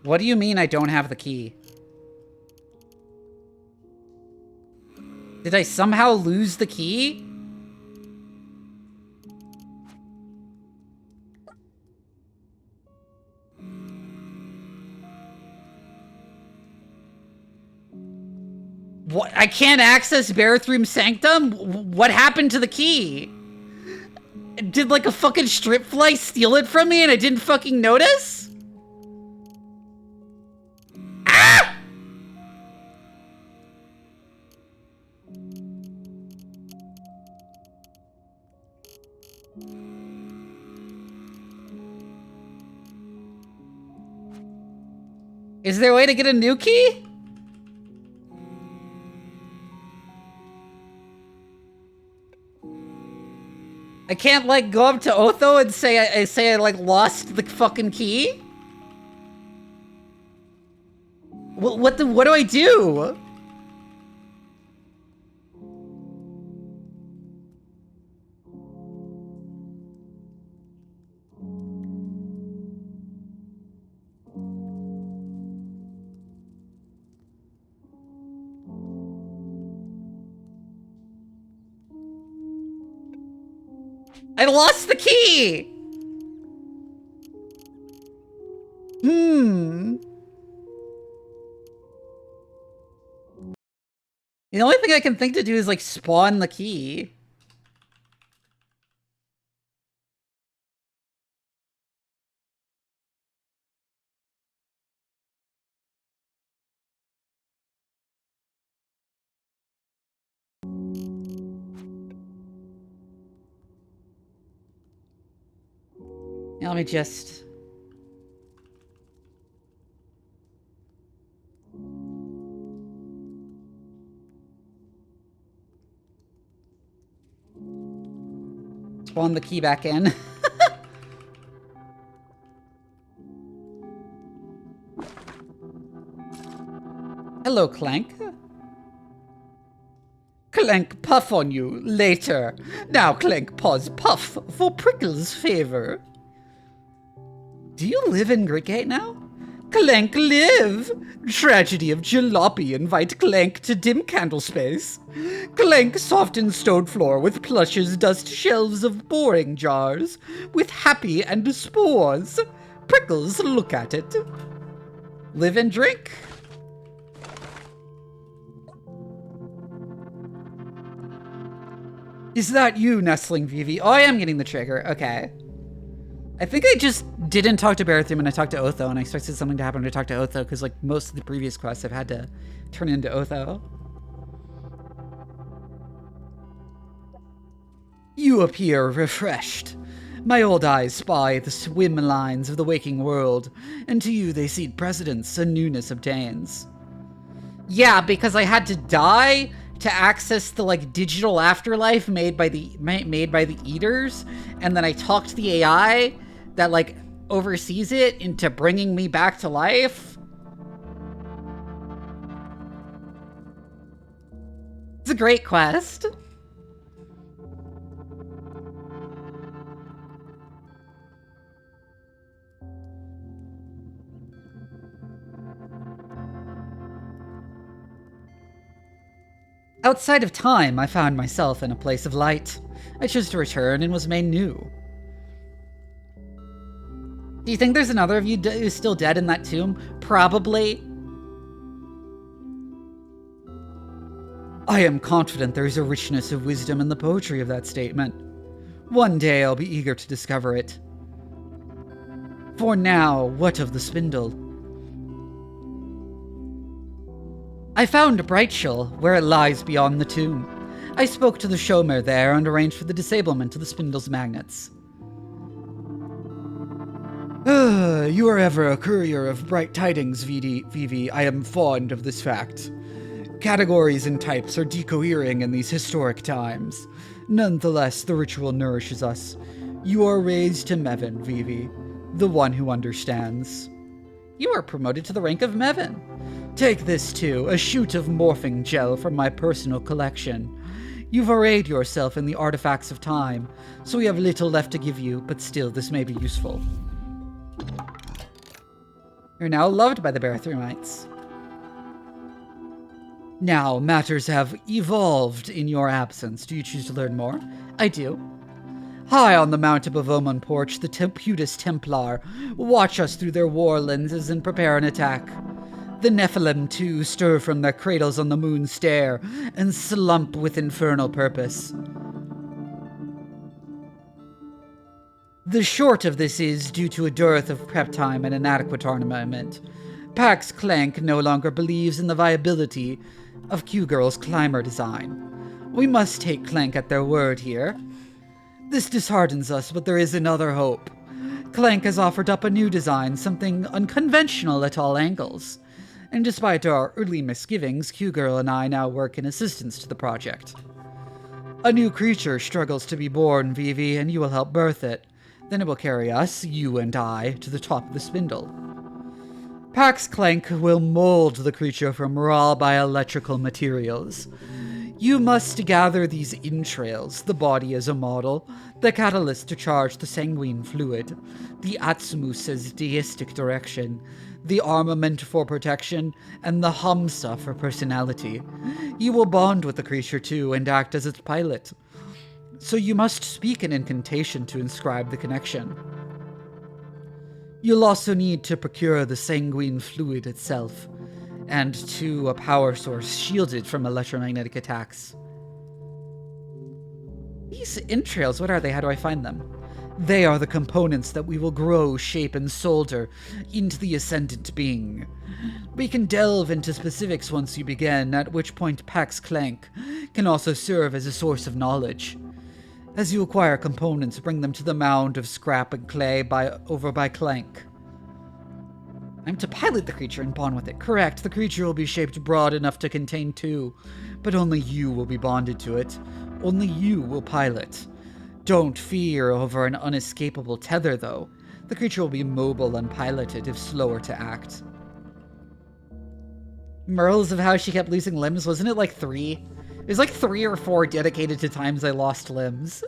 What do you mean I don't have the key? Did I somehow lose the key? What? I can't access Barathroom Sanctum? What happened to the key? Did like a fucking strip fly steal it from me and I didn't fucking notice? Ah! Is there a way to get a new key? I can't, like, go up to Otho and say I like, lost the fucking key? What do I do? I lost the key! The only thing I can think to do is, like, spawn the key. Now let me just... spawn the key back in. Hello, Clank. Clank, puff on you, later. Now Clank paws puff for Prickle's favor. Do you live in Gritgate now? Clank live! Tragedy of Jalopy invite Clank to dim candle space. Clank soften stone floor with plushes dust shelves of boring jars with happy and spores. Prickles look at it. Live and drink. Is that you, Nestling Vivi? Oh, I am getting the trigger. Okay. I think I just didn't talk to Barathum and I talked to Otho, and I expected something to happen when I talked to Otho, because like most of the previous quests I've had to turn into Otho. You appear refreshed. My old eyes spy the swim lines of the waking world, and to you they cede precedence, a newness obtains. Yeah, because I had to die to access the like digital afterlife made by the eaters, and then I talked to the AI that like oversees it into bringing me back to life. It's a great quest. Outside of time, I found myself in a place of light. I chose to return and was made new. Do you think there's another of you who's still dead in that tomb? Probably. I am confident there is a richness of wisdom in the poetry of that statement. One day I'll be eager to discover it. For now, what of the spindle? I found Brightshell, where it lies beyond the tomb. I spoke to the Shomer there and arranged for the disablement of the spindle's magnets. You are ever a courier of bright tidings, Vivi. I am fond of this fact. Categories and types are decohering in these historic times. Nonetheless, the ritual nourishes us. You are raised to Mevin, Vivi, the one who understands. You are promoted to the rank of Mevin. Take this too, a shoot of morphing gel from my personal collection. You've arrayed yourself in the artifacts of time, so we have little left to give you, but still this may be useful. You're now loved by the Barathumites. Now, matters have evolved in your absence. Do you choose to learn more? I do. High on the Mount above Oman Porch, the Temputus Templar watch us through their war lenses and prepare an attack. The Nephilim, too, stir from their cradles on the moon's stair and slump with infernal purpose. The short of this is due to a dearth of prep time and inadequate armament. Pax Clank no longer believes in the viability of Q-Girl's climber design. We must take Clank at their word here. This disheartens us, but there is another hope. Clank has offered up a new design, something unconventional at all angles. And despite our early misgivings, Q-Girl and I now work in assistance to the project. A new creature struggles to be born, Vivi, and you will help birth it. Then it will carry us, you and I, to the top of the spindle. Pax Clank will mold the creature from raw bioelectrical materials. You must gather these entrails, the body as a model, the catalyst to charge the sanguine fluid, the Atsumus as deistic direction, the armament for protection, and the Hamsa for personality. You will bond with the creature too and act as its pilot. So you must speak an incantation to inscribe the connection. You'll also need to procure the sanguine fluid itself, and a power source shielded from electromagnetic attacks. These entrails, what are they? How do I find them? They are the components that we will grow, shape, and solder into the ascendant being. We can delve into specifics once you begin, at which point Pax Clank can also serve as a source of knowledge. As you acquire components, bring them to the mound of scrap and clay over by Clank. I'm to pilot the creature and bond with it. Correct, the creature will be shaped broad enough to contain two, but only you will be bonded to it. Only you will pilot. Don't fear over an unescapable tether, though. The creature will be mobile and piloted, if slower to act. Merles of how she kept losing limbs, wasn't it like 3? It was like 3 or 4 dedicated to times I lost limbs.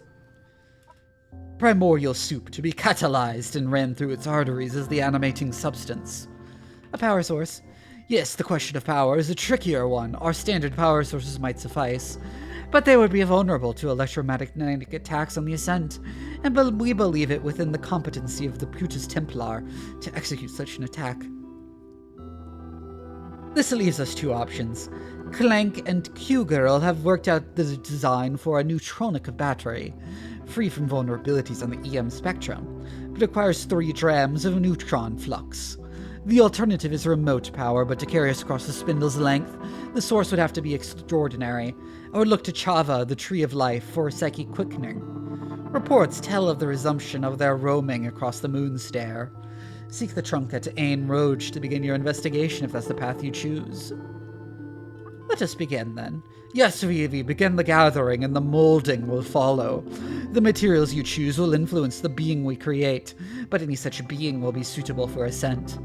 Primordial soup to be catalyzed and ran through its arteries as the animating substance. A power source. Yes, the question of power is a trickier one. Our standard power sources might suffice, but they would be vulnerable to electromagnetic attacks on the ascent, and we believe it within the competency of the Brutus Templar to execute such an attack. This leaves us 2 options. Clank and Q-Girl have worked out the design for a neutronic battery, free from vulnerabilities on the EM spectrum, but requires 3 drams of neutron flux. The alternative is remote power, but to carry us across the spindle's length, the source would have to be extraordinary. I would look to Chava, the Tree of Life, for psychic quickening. Reports tell of the resumption of their roaming across the moon stair. Seek the trunk at Ain Roge to begin your investigation if that's the path you choose. Let us begin, then. Yes, Vivi, begin the gathering, and the molding will follow. The materials you choose will influence the being we create, but any such being will be suitable for ascent.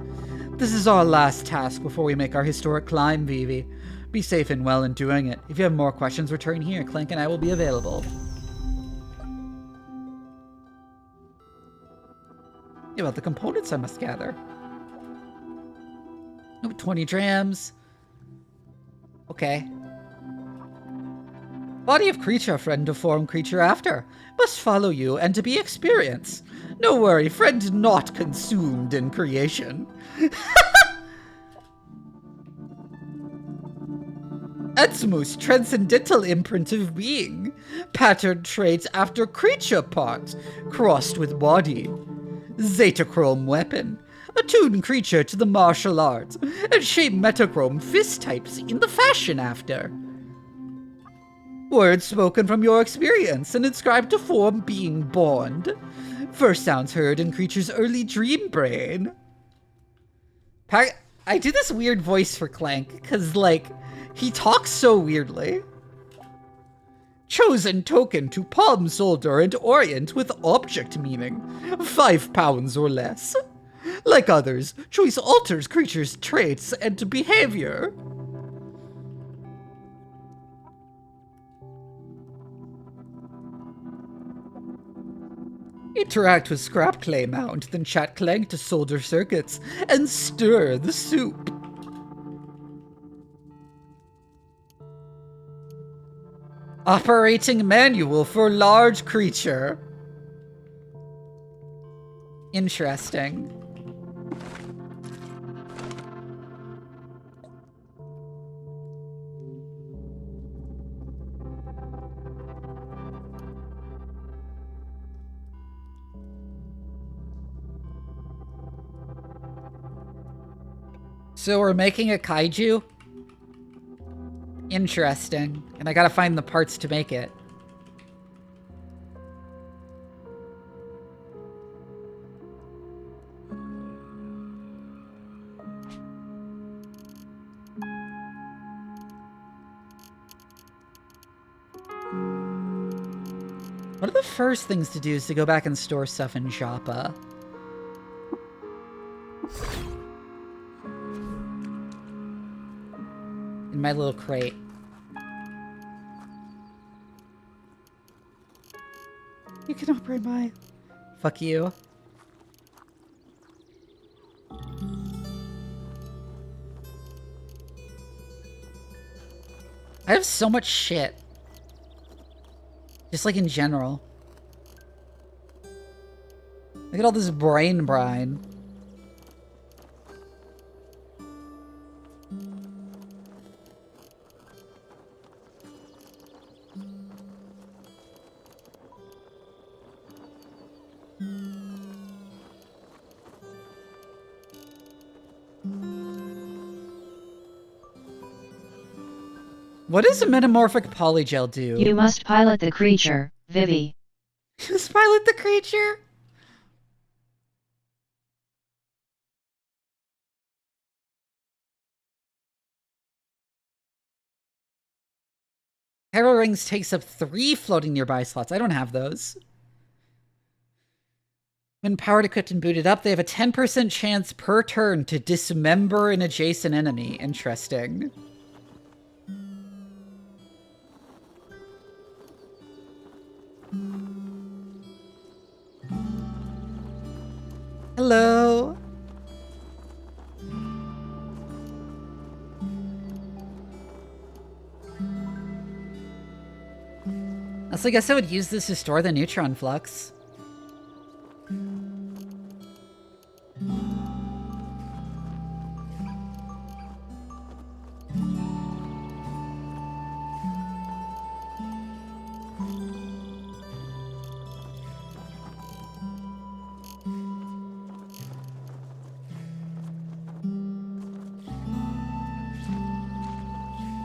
This is our last task before we make our historic climb, Vivi. Be safe and well in doing it. If you have more questions, return here. Clank and I will be available. Yeah, about the components I must gather. Oh, 20 drams. Okay. Body of creature, friend to form creature after. Must follow you and to be experienced. No worry, friend not consumed in creation. Etzmus, transcendental imprint of being. Patterned traits after creature part, crossed with body. Zetachrome weapon. Attune creature to the martial arts, and shape metachrome fist types in the fashion after. Words spoken from your experience and inscribed to form being bond. First sounds heard in creature's early dream brain. I do this weird voice for Clank, because, like, he talks so weirdly. Chosen token to palm solder and orient with object meaning. 5 pounds or less. Like others, choice alters creature's traits and behavior. Interact with scrap clay mound, then chat Clank to solder circuits, and stir the soup. Operating manual for large creature. Interesting. So we're making a kaiju? Interesting. And I gotta find the parts to make it. the first things to do is to go back and store stuff in Joppa. In my little crate. You can operate my... Fuck you. I have so much shit. Just like in general. Look at all this brain brine. What does a metamorphic polygel do? You must pilot the creature, Vivi. Just pilot the creature? Hero Rings takes up 3 floating nearby slots. I don't have those. When powered, equipped, and booted up, they have a 10% chance per turn to dismember an adjacent enemy. Interesting. Hello. Also, I guess I would use this to store the neutron flux.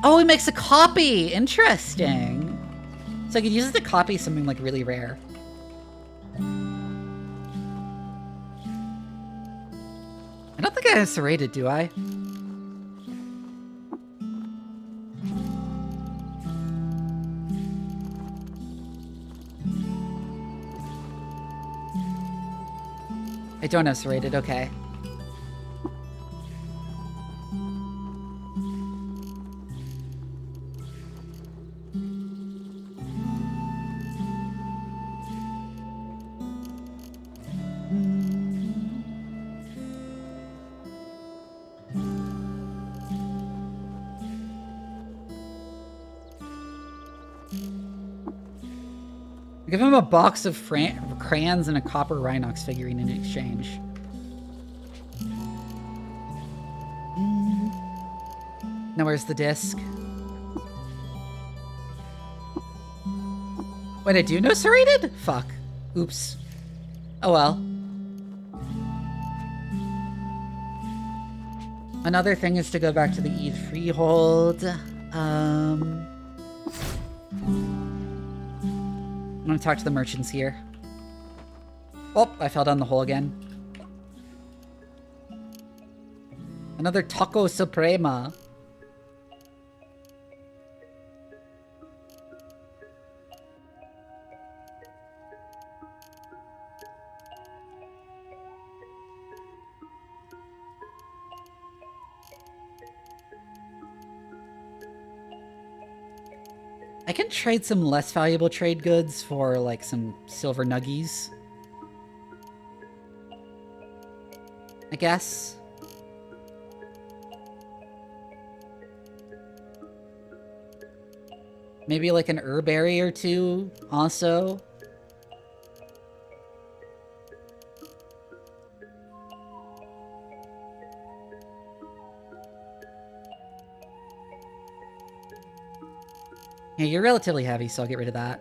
Oh, it makes a copy! Interesting. So I could use it to copy something like really rare. I don't think I have serrated, do I? I don't have serrated, okay. Give him a box of crayons and a copper Rhinox figurine in exchange. Now where's the disc? Wait, I do know serrated? Fuck. Oops. Oh well. Another thing is to go back to the Eid Freehold. I'm gonna talk to the merchants here. Oh, I fell down the hole again. Another Taco Suprema. I can trade some less valuable trade goods for, like, some silver nuggies. I guess. Maybe, like, an herberry or two, also. Yeah, you're relatively heavy, so I'll get rid of that.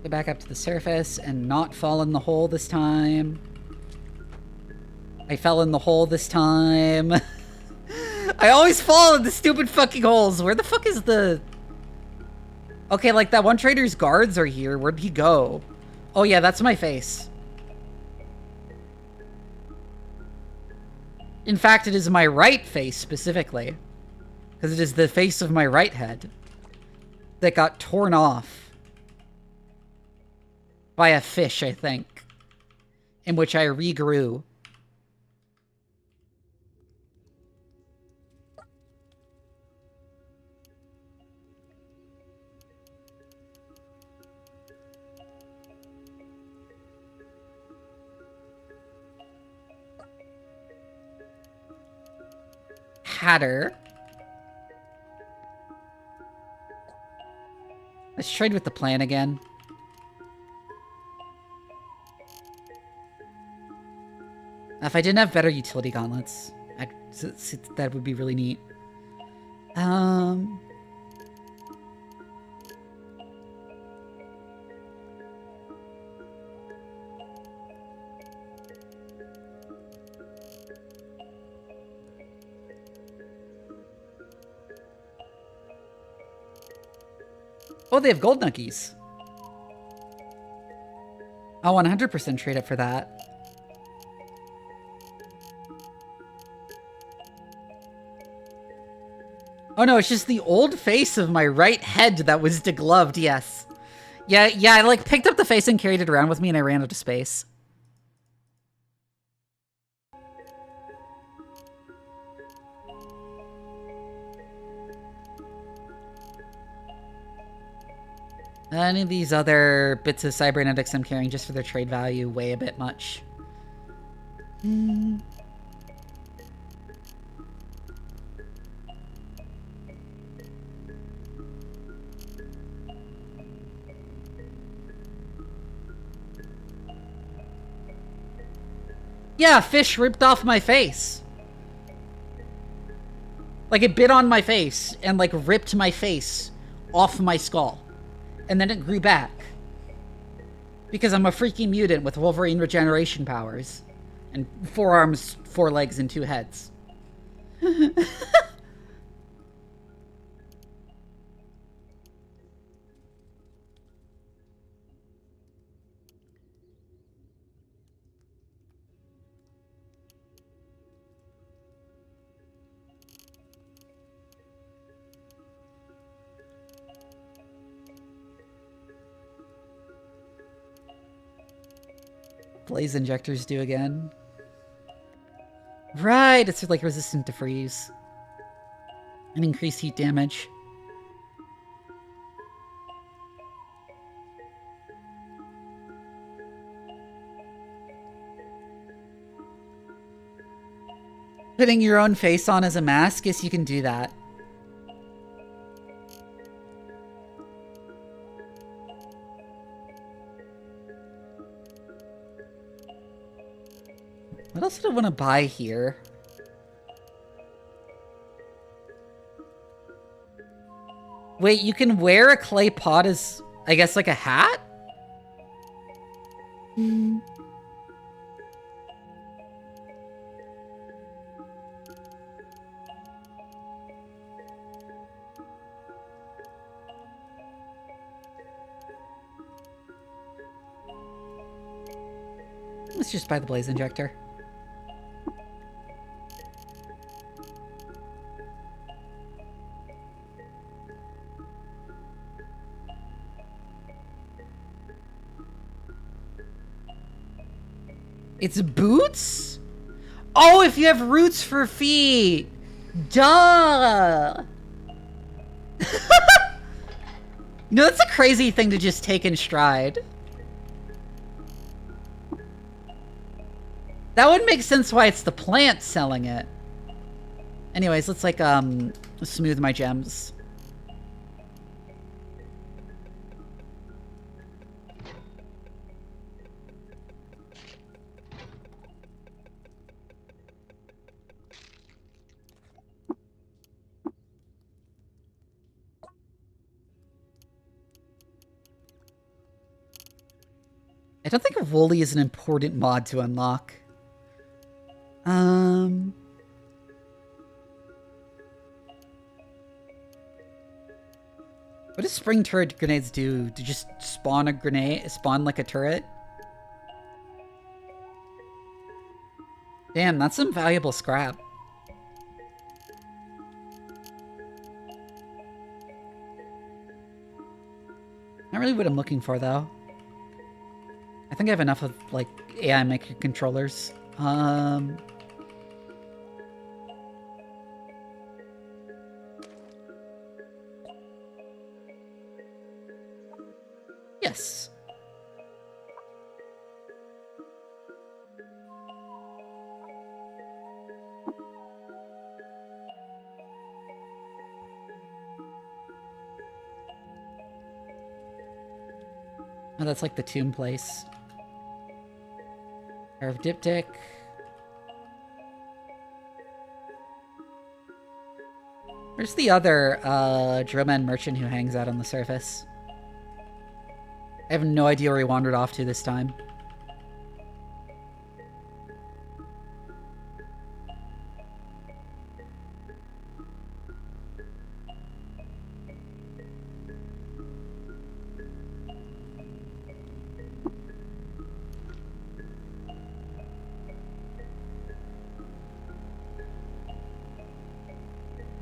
Go back up to the surface and not fall in the hole this time. I fell in the hole this time. I always fall in the stupid fucking holes. Where the fuck is the... Okay, like that one trader's guards are here. Where'd he go? Oh yeah, that's my face. In fact, it is my right face specifically. Because it is the face of my right head that got torn off by a fish, I think, in which I regrew. Hatter. Let's trade with the plan again. If I didn't have better utility gauntlets, that would be really neat. Oh, they have gold nuggies. I'll 100% trade up for that. Oh no, it's just the old face of my right head that was degloved, yes. Yeah, I like picked up the face and carried it around with me and I ran out of space. Any of these other bits of cybernetics I'm carrying just for their trade value weigh a bit much. Yeah, a fish ripped off my face. Like, it bit on my face and, like, ripped my face off my skull. And then it grew back. Because I'm a freaking mutant with Wolverine regeneration powers. And 4 arms, 4 legs, and 2 heads. Blaze injectors do again. Right, it's like resistant to freeze. And increased heat damage. Putting your own face on as a mask? Yes, you can do that. What else do I want to buy here? Wait, you can wear a clay pot as, I guess, like a hat? Let's just buy the blaze injector. It's boots? Oh, if you have roots for feet. Duh. You know, that's a crazy thing to just take in stride. That would make sense why it's the plant selling it. Anyways, let's like, smooth my gems. I don't think Wooly is an important mod to unlock. What does spring turret grenades do? To just spawn a grenade? Spawn like a turret? Damn, that's some valuable scrap. Not really what I'm looking for, though. I think I have enough of, like, AI microcontrollers. Yes. Oh, that's like the tomb place. Pair of diptych. Where's the other drillman merchant who hangs out on the surface? I have no idea where he wandered off to this time.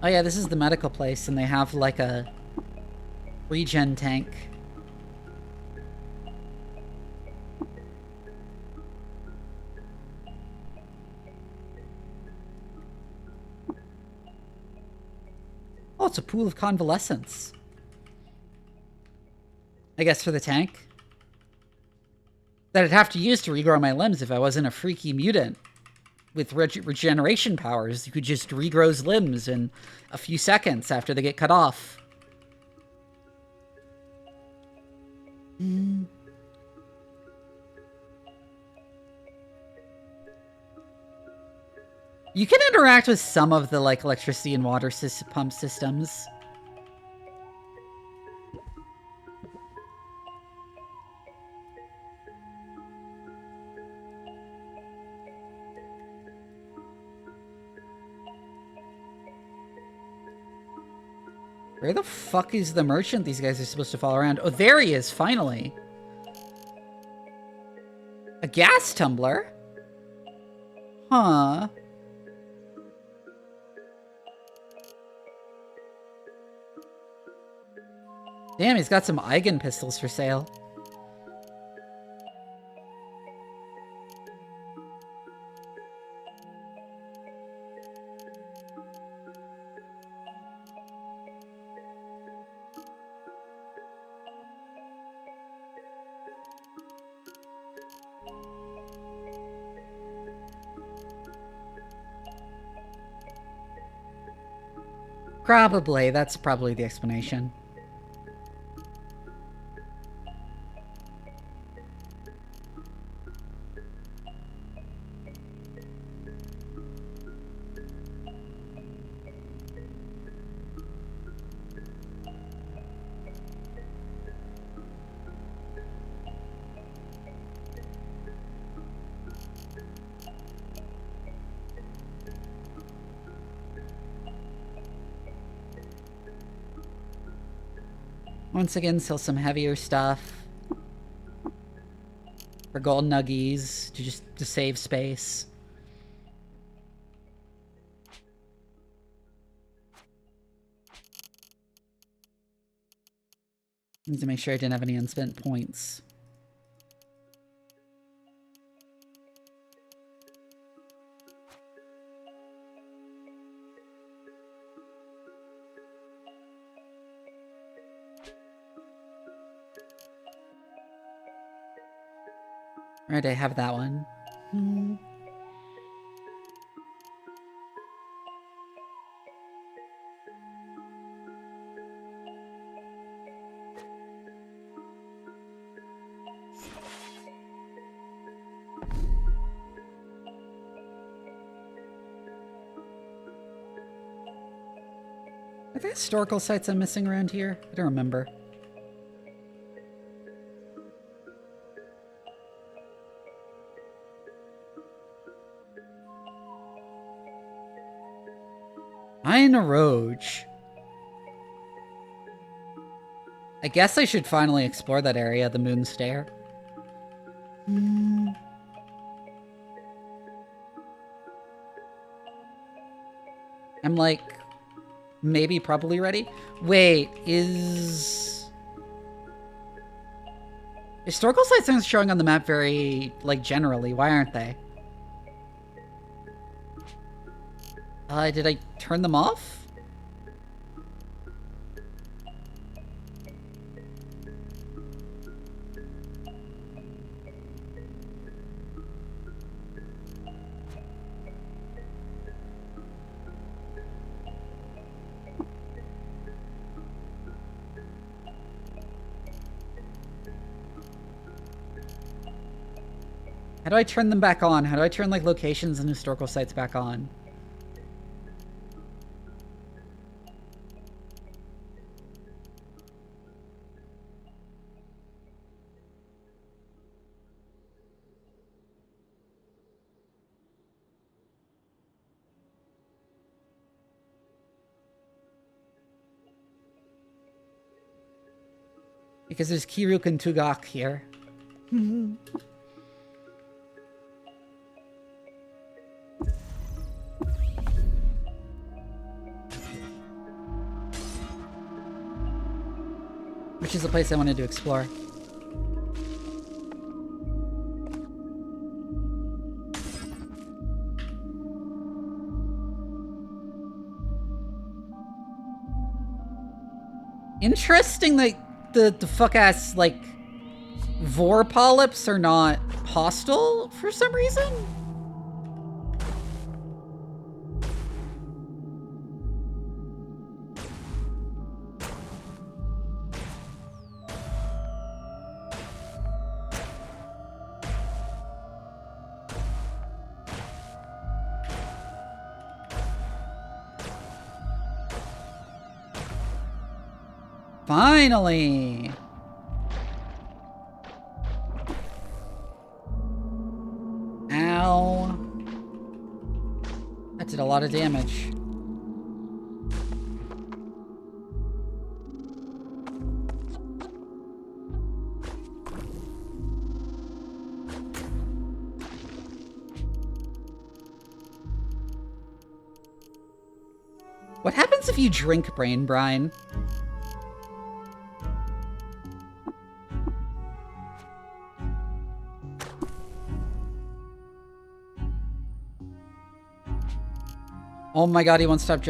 Oh yeah, this is the medical place, and they have like a regen tank. Oh, it's a pool of convalescence. I guess for the tank. That I'd have to use to regrow my limbs if I wasn't a freaky mutant. With regeneration powers, you could just regrow limbs in a few seconds after they get cut off. You can interact with some of the, like, electricity and water pump systems. Where the fuck is the merchant these guys are supposed to follow around? Oh, there he is, finally. A gas tumbler? Huh. Damn, he's got some Eigen pistols for sale. Probably. That's probably the explanation. Once again, sell some heavier stuff. For gold nuggies, to save space. Need to make sure I didn't have any unspent points. Alright, I have that one. Are there historical sites I'm missing around here? I don't remember. Ein Roge. I guess I should finally explore that area, the Moon Stair. I'm like, maybe probably ready. Wait, is... Historical sites aren't showing on the map very, like, generally. Why aren't they? Did I turn them off? How do I turn them back on? How do I turn, like, locations and historical sites back on? Because there's Kiruk and Tugak here. Which is the place I wanted to explore. Interesting that the fuck-ass, like, Vor polyps are not hostile for some reason? Finally! Ow. That did a lot of damage. What happens if you drink brain brine? Oh my god, he won't stop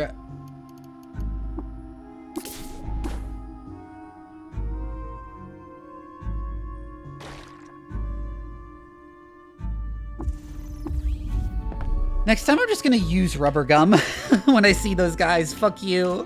Next time I'm just gonna use rubber gum when I see those guys. Fuck you.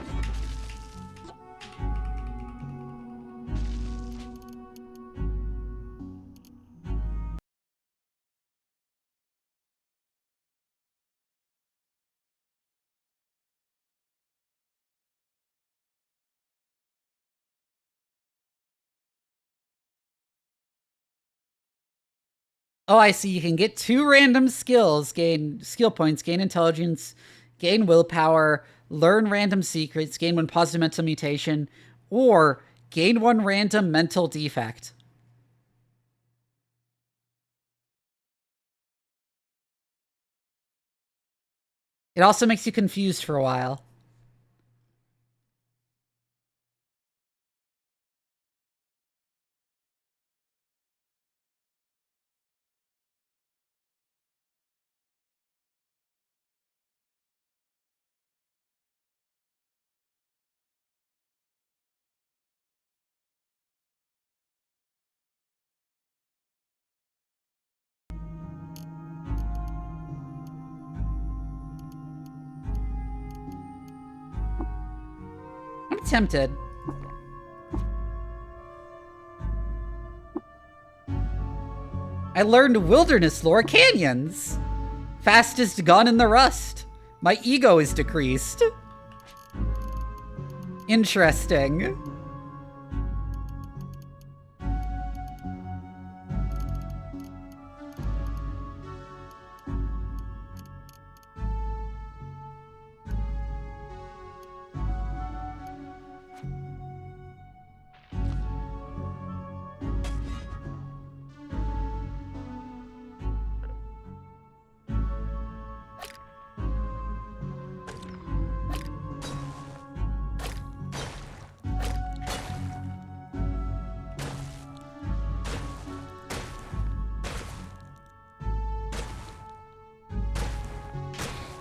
Oh, I see. You can get 2 random skills, gain skill points, gain intelligence, gain willpower, learn random secrets, gain 1 positive mental mutation, or gain 1 random mental defect. It also makes you confused for a while. I'm tempted. I learned wilderness lore canyons. Fastest gun in the rust. My ego is decreased. Interesting.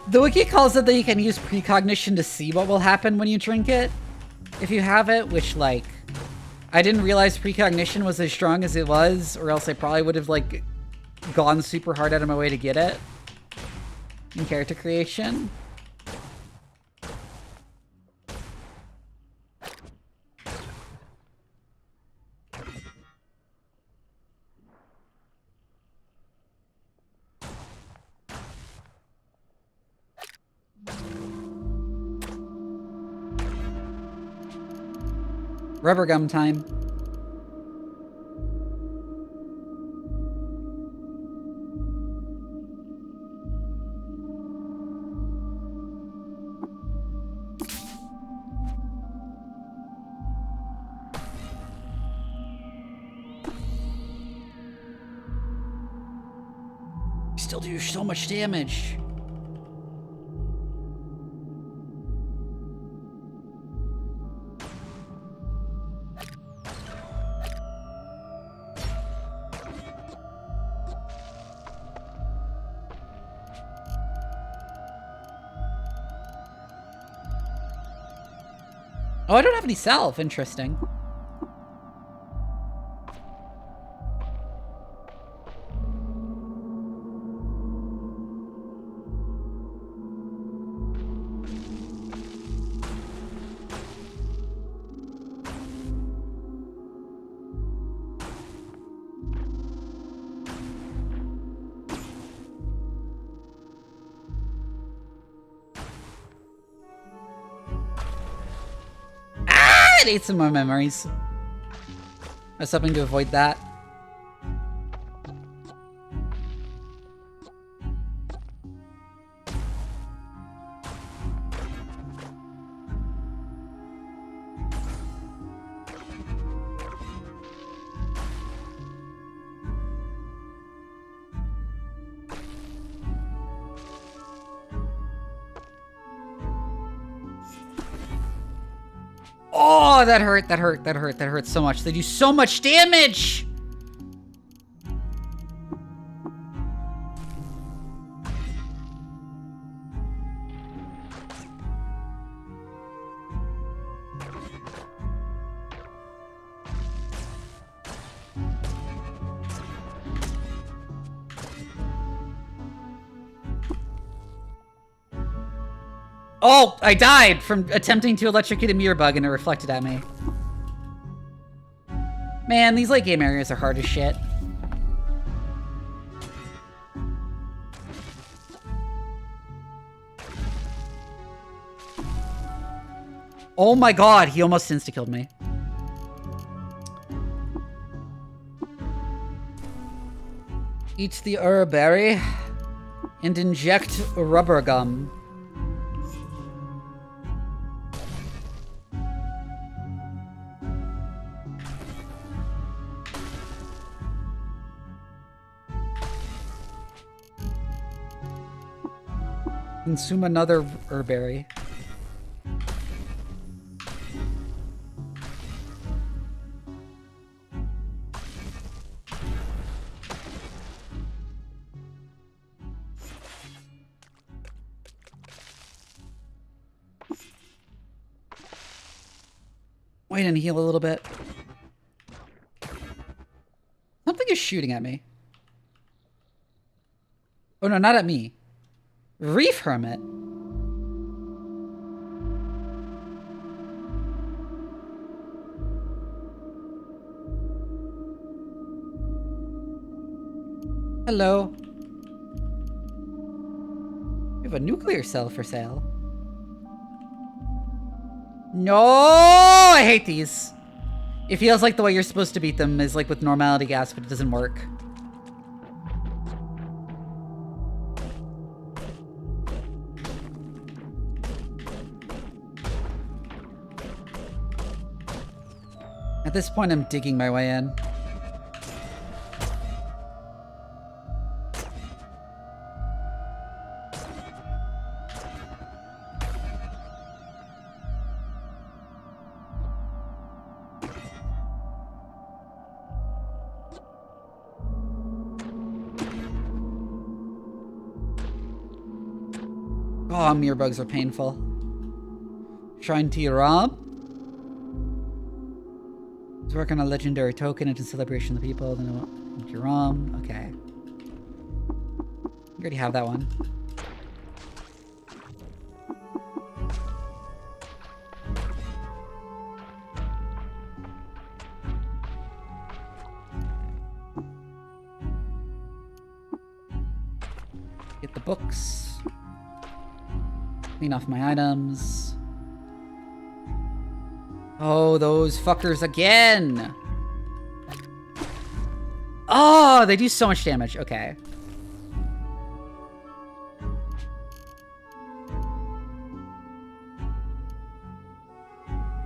The wiki calls it that you can use precognition to see what will happen when you drink it. If you have it, which, like, I didn't realize precognition was as strong as it was, or else I probably would have, like, gone super hard out of my way to get it in character creation. Rubber gum time. You still do so much damage. Oh, I don't have any self. Interesting. I need some more memories. I was hoping to avoid that. Oh, that hurt, that hurt, that hurt, that hurt so much. They do so much damage! Oh, I died from attempting to electrocute a mirror bug and it reflected at me. Man, these late game areas are hard as shit. Oh my god, he almost insta-killed me. Eat the berry and inject rubber gum. Consume another berry. Wait and heal a little bit. Something is shooting at me. Oh no, not at me. Reef Hermit. Hello. We have a nuclear cell for sale. No, I hate these. It feels like the way you're supposed to beat them is like with normality gas, but it doesn't work. At this point, I'm digging my way in. Oh, mirror bugs are painful. Shrine to Ram. Let's work on a legendary token into celebration of the people. Then Ram. Okay. You already have that one. Get the books. Clean off my items. Oh, those fuckers again! Oh, they do so much damage. Okay.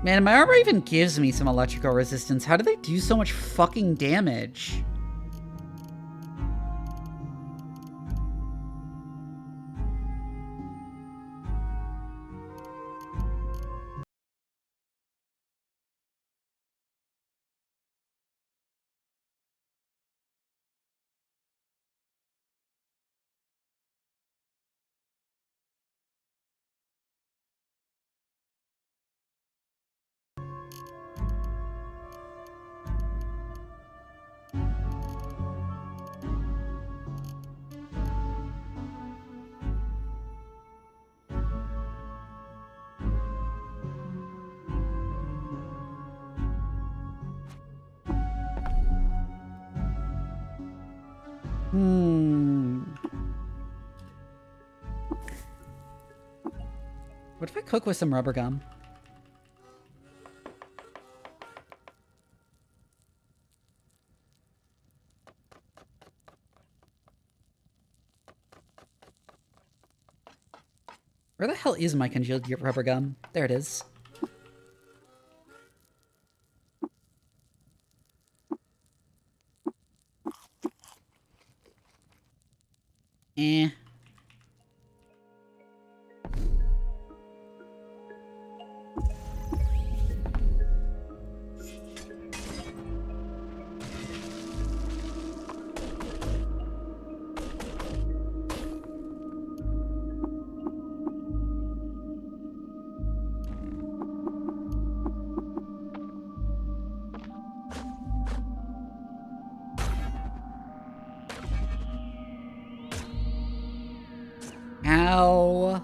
Man, my armor even gives me some electrical resistance. How do they do so much fucking damage? What if I cook with some rubber gum? Where the hell is my congealed rubber gum? There it is. Eh. Ow.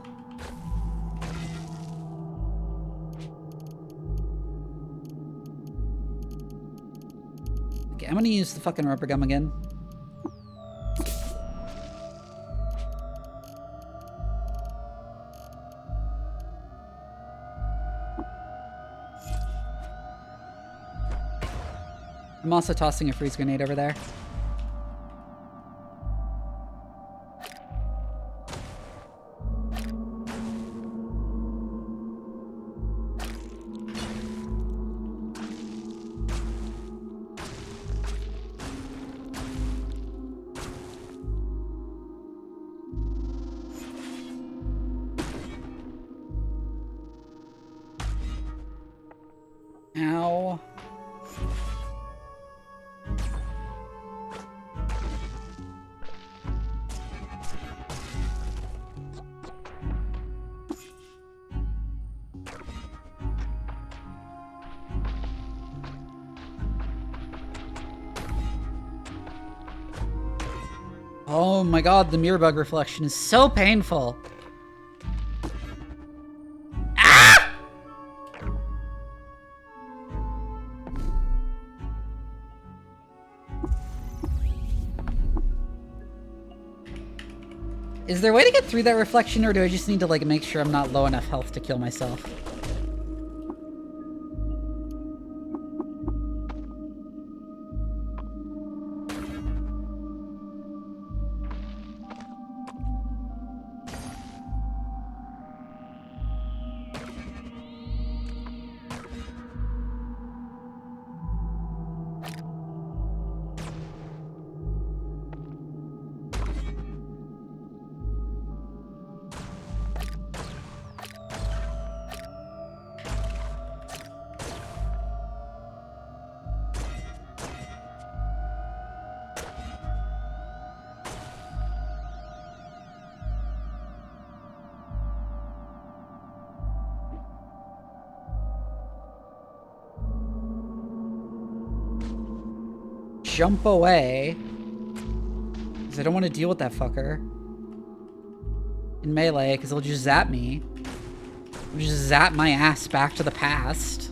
Okay, I'm gonna use the fucking rubber gum again. I'm also tossing a freeze grenade over there. Ow. Oh my god, the mirror bug reflection is so painful. Ah! Is there a way to get through that reflection, or do I just need to, like, make sure I'm not low enough health to kill myself? jump away. Because I don't want to deal with that fucker. In melee, because he'll just zap me. He'll just zap my ass back to the past.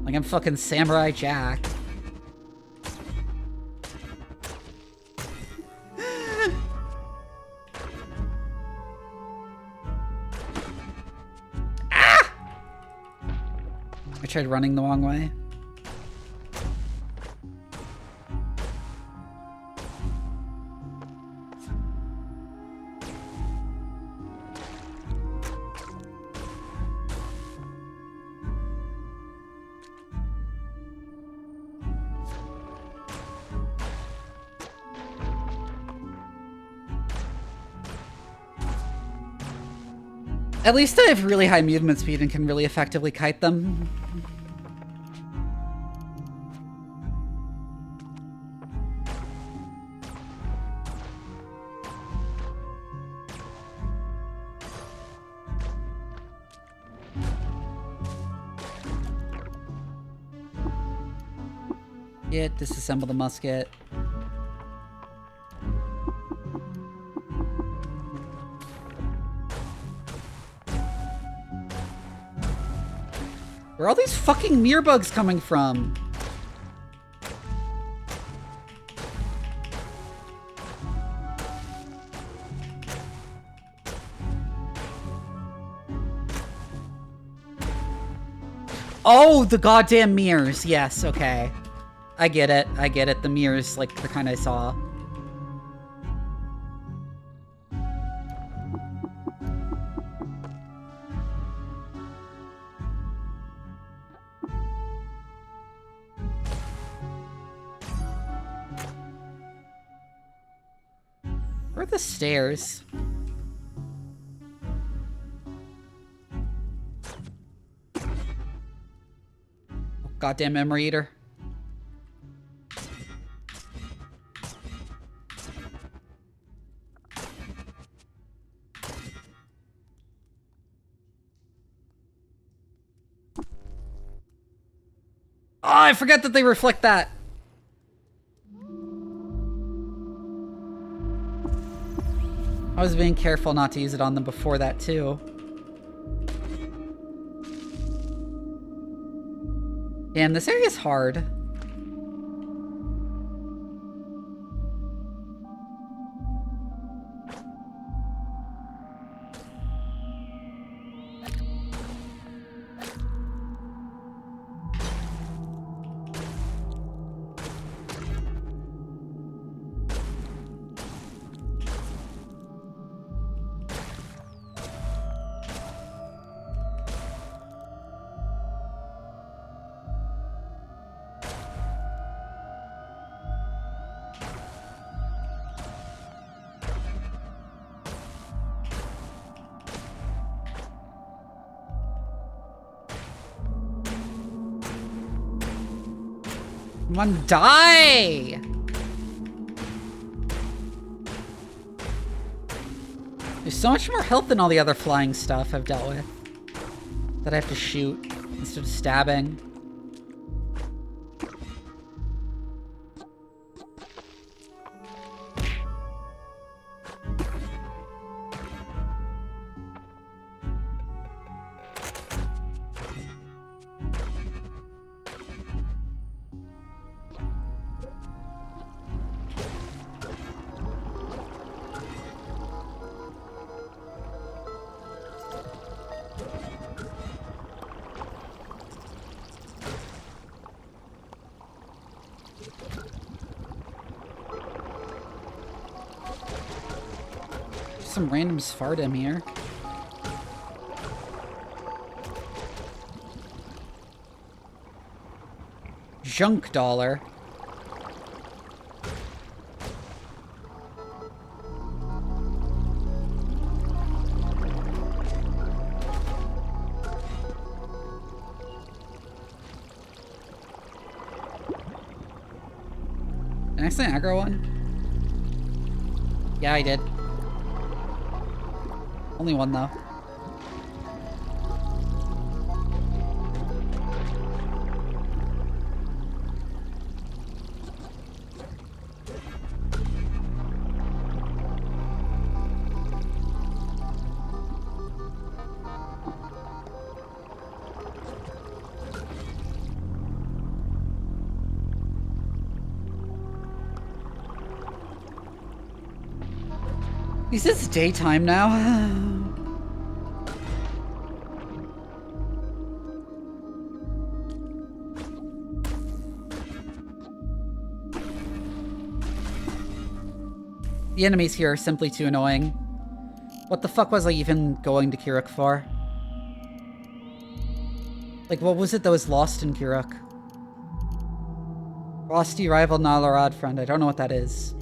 Like I'm fucking Samurai Jack. Ah! I tried running the wrong way. At least I have really high movement speed and can really effectively kite them. Disassemble the musket. Where are all these fucking mirror bugs coming from? Oh, the goddamn mirrors. Yes, okay. I get it. I get it. The mirrors, like, the kind I saw. Where are the stairs? Oh, goddamn memory eater. Oh, I forgot that they reflect that. I was being careful not to use it on them before that, too. Damn, this area's hard. Come on, die! There's so much more health than all the other flying stuff I've dealt with that I have to shoot instead of stabbing. Some random Svardim here. Junk dollar. Did I accidentally aggro one? Yeah, I did. Only one, though. At least it's daytime now. The enemies here are simply too annoying. What the fuck was I even going to Kiruk for? Like, what was it that was lost in Kiruk? Frosty rival Nalarad friend. I don't know what that is.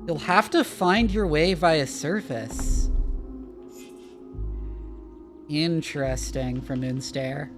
You'll have to find your way via surface. Interesting for Moonstare.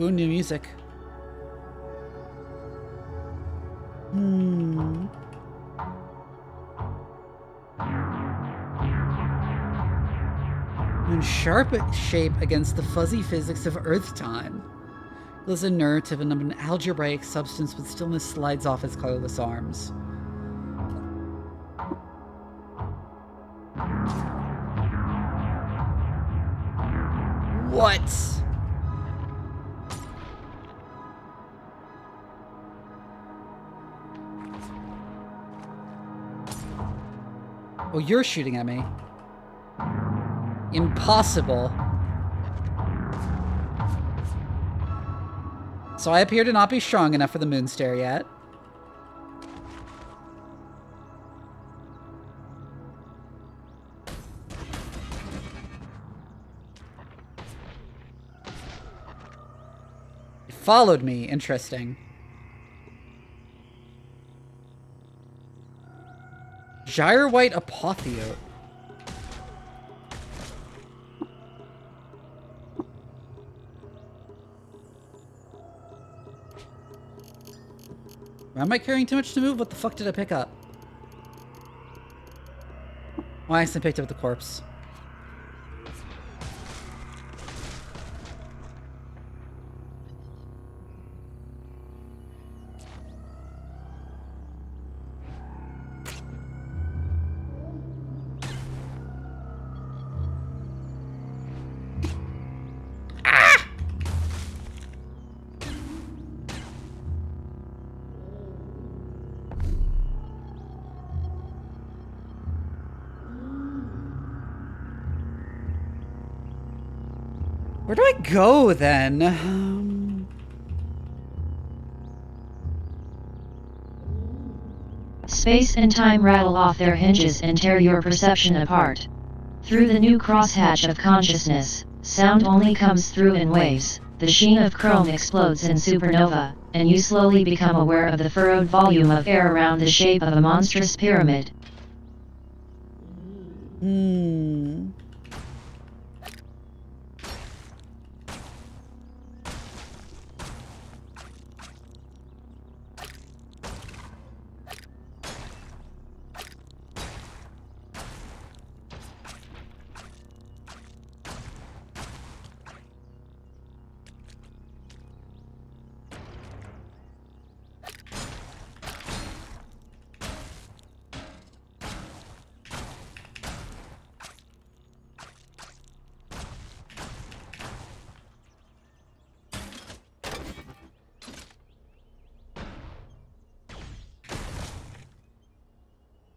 Ooh, new music. In sharp shape against the fuzzy physics of Earth time. It is inert of an algebraic substance, but stillness slides off its colorless arms. What? Oh, you're shooting at me. Impossible. So I appear to not be strong enough for the Moonstare yet. It followed me. Interesting. Gyrowhite Apotheote. Am I carrying too much to move? What the fuck did I pick up? Oh, I accidentally picked up the corpse. Where do I go, then? Space and time rattle off their hinges and tear your perception apart. Through the new crosshatch of consciousness, sound only comes through in waves. The sheen of chrome explodes in supernova, and you slowly become aware of the furrowed volume of air around the shape of a monstrous pyramid.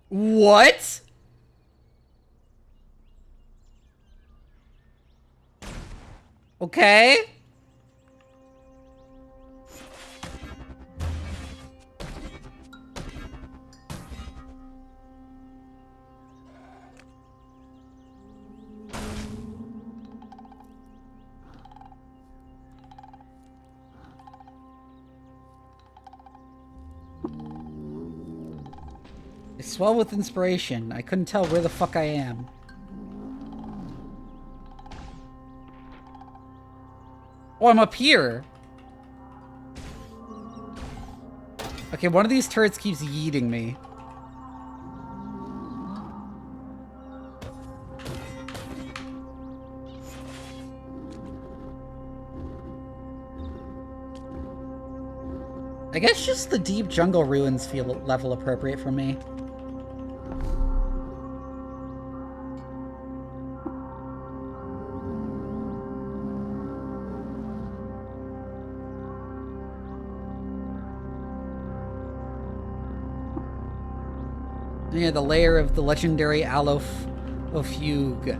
What? Okay. I swell with inspiration. I couldn't tell where the fuck I am. Oh, I'm up here. Okay, one of these turrets keeps yeeting me. I guess just the deep jungle ruins feel level appropriate for me. Yeah, the lair of the legendary Alof Fugue.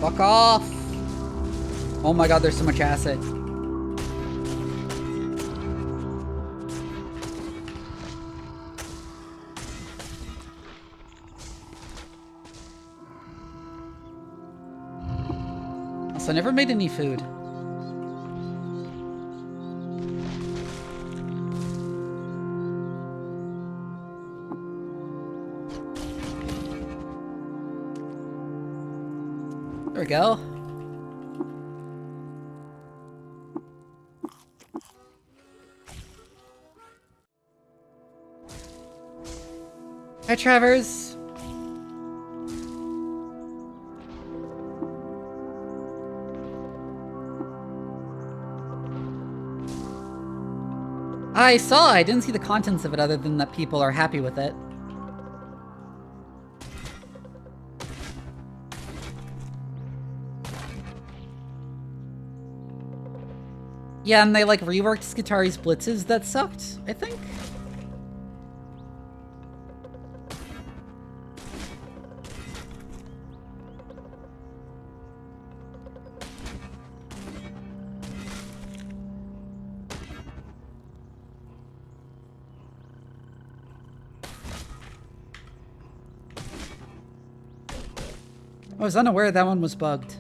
Fuck off! Oh my god, there's so much acid. Also, I never made any food. There we go. Hi, Travers. I saw. I didn't see the contents of it other than that people are happy with it. Yeah, and they like reworked Skitari's blitzes that sucked, I think. I was unaware that one was bugged.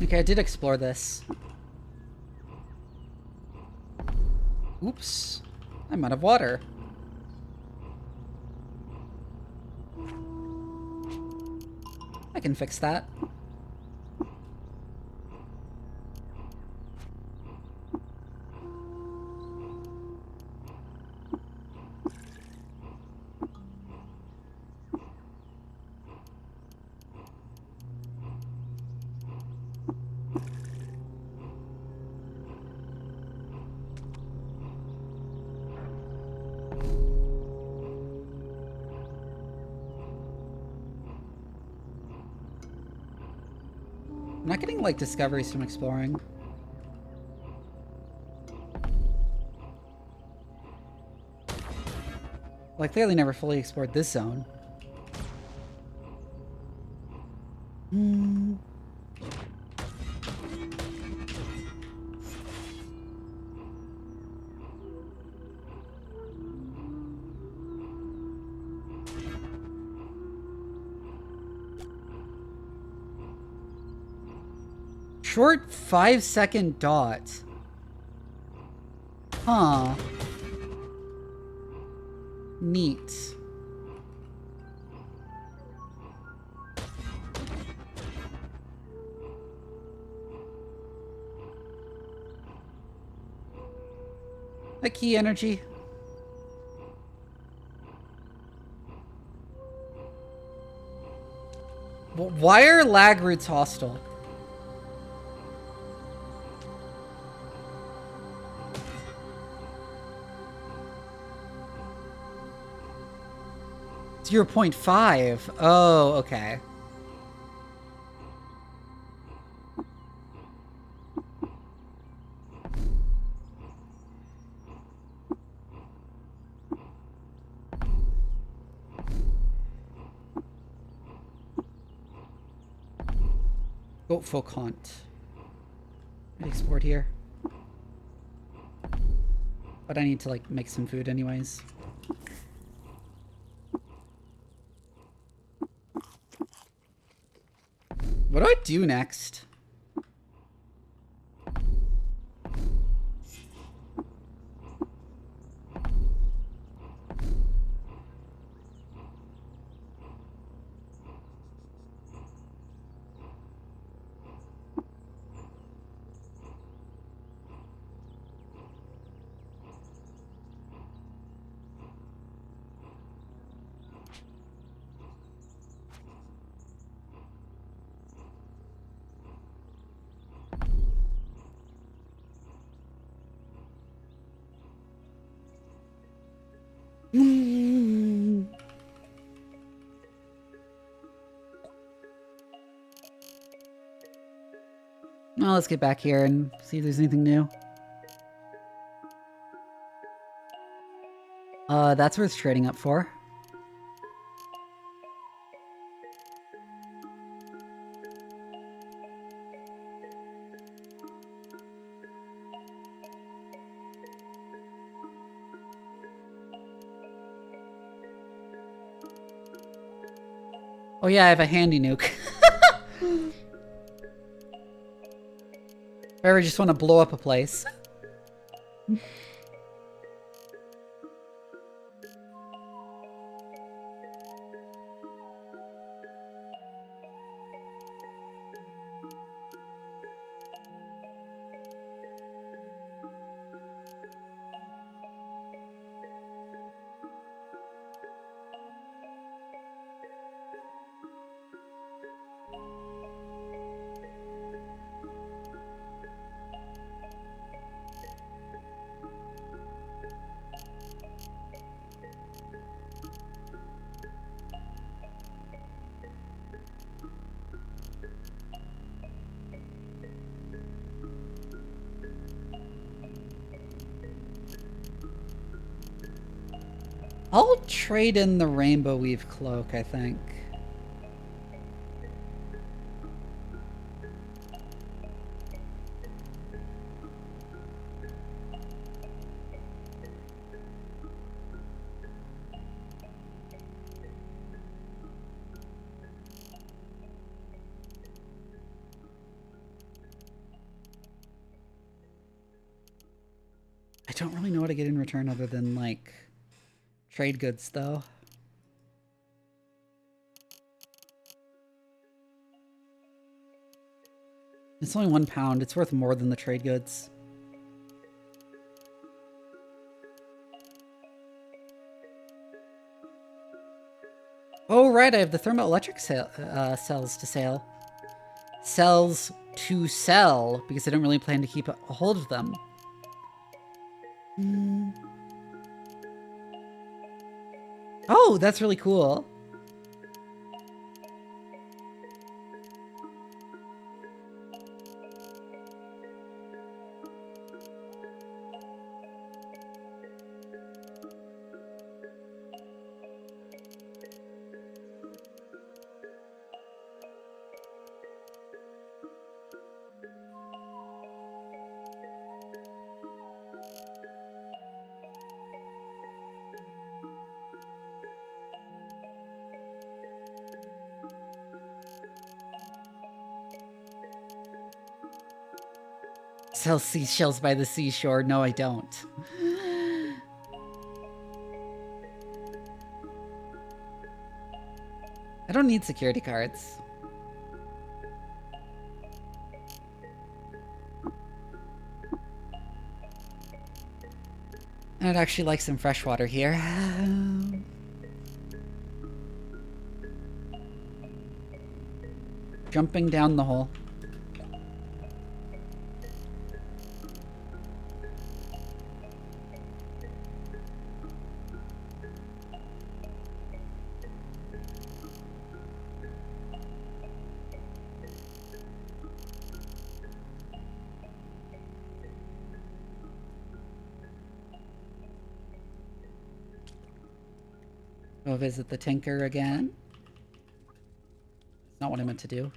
Okay, I did explore this. Oops. I'm out of water. I can fix that. I'm not getting, like, discoveries from exploring. Well, I clearly never fully explored this zone. Short 5-second dot. Huh. Neat. A key energy. Why are lag roots hostile? It's 0.5. Oh, okay. Goat folk hunt. Export here. But I need to like make some food anyways. What do I do next? Well, let's get back here and see if there's anything new. That's worth trading up for. Oh yeah, I have a handy nuke. If I ever just want to blow up a place. I'll trade in the rainbow weave cloak, I think. I don't really know what to get in return other than, like, trade goods, though. It's only £1. It's worth more than the trade goods. Oh, right, I have the thermoelectric cells to sell. Cells to sell, because I don't really plan to keep a hold of them. Oh, that's really cool. sell seashells by the seashore. No, I don't. I don't need security cards. I'd actually like some fresh water here. Jumping down the hole. Go visit the tinker again. That's not what I meant to do.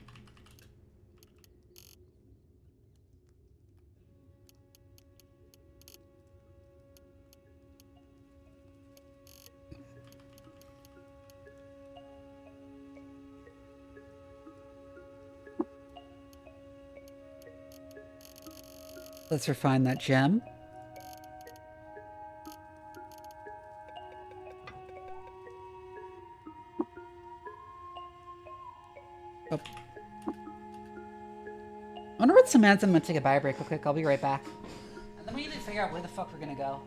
Let's refine that gem. Oh. I wonder what Samantha, I'm gonna take a bio break real quick. I'll be right back. And then we need to figure out where the fuck we're gonna go.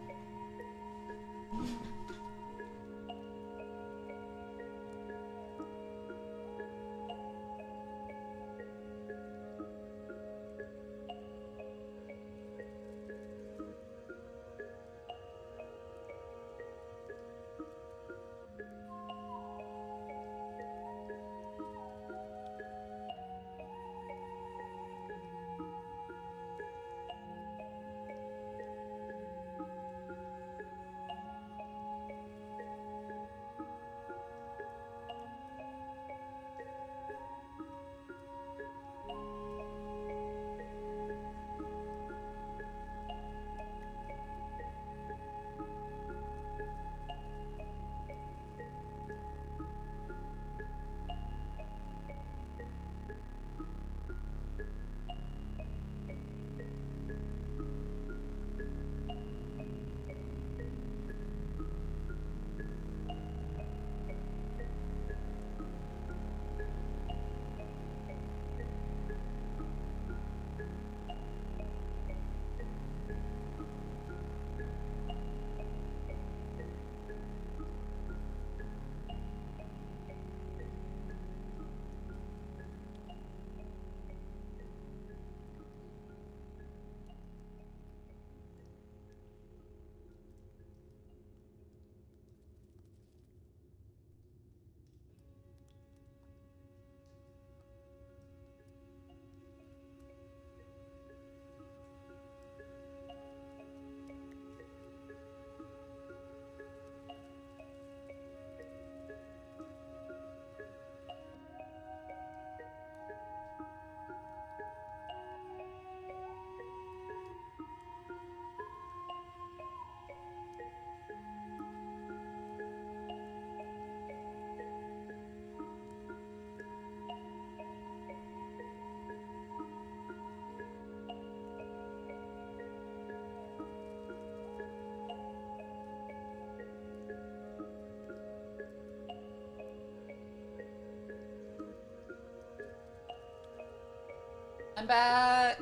I'm back.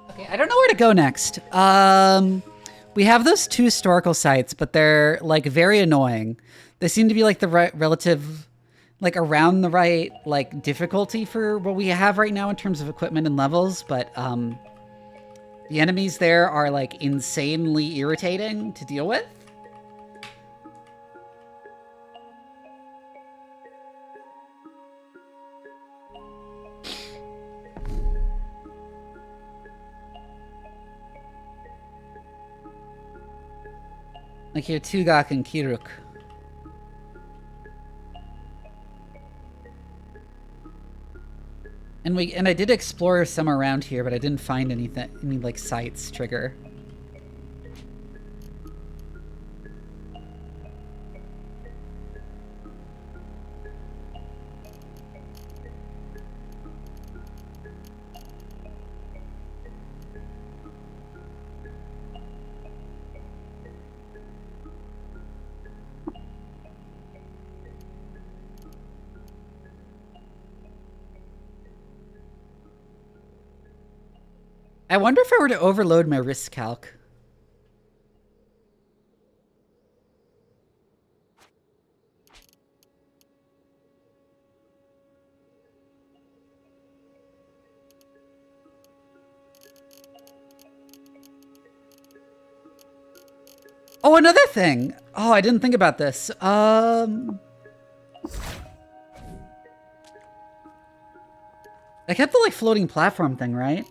Okay, I don't know where to go next. We have those two historical sites, but they're like very annoying. They seem to be like the right relative, like around the right like difficulty for what we have right now in terms of equipment and levels, but the enemies there are like insanely irritating to deal with. Like here, Tugak and Kiruk. And I did explore some around here, but I didn't find anything, any like sites trigger. I wonder if I were to overload my risk calc. Oh, another thing. Oh, I didn't think about this. I kept the like floating platform thing, right?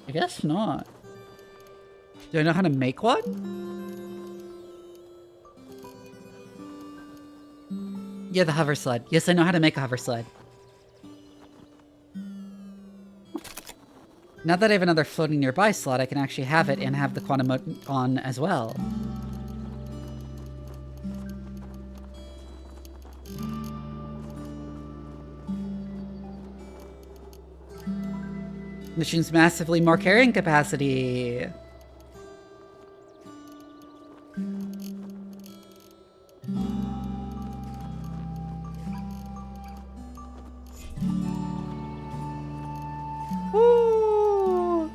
I guess not. Do I know how to make one? Yeah, the hover sled. Yes, I know how to make a hover sled. Now that I have another floating nearby slot, I can actually have it and have the quantum mode on as well. Machine's massively more carrying capacity. Woo!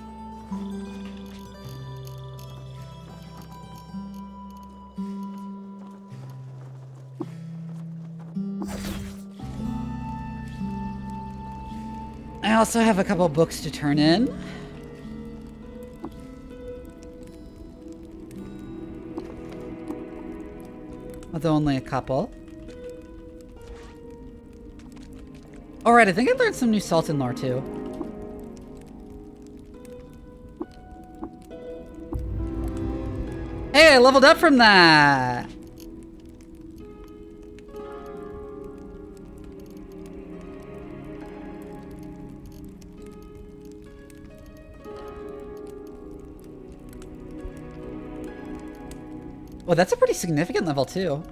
I also have a couple books to turn in. Although only a couple. Alright, I think I learned some new Sultan lore too. Hey, I leveled up from that! Well, that's a pretty significant level too.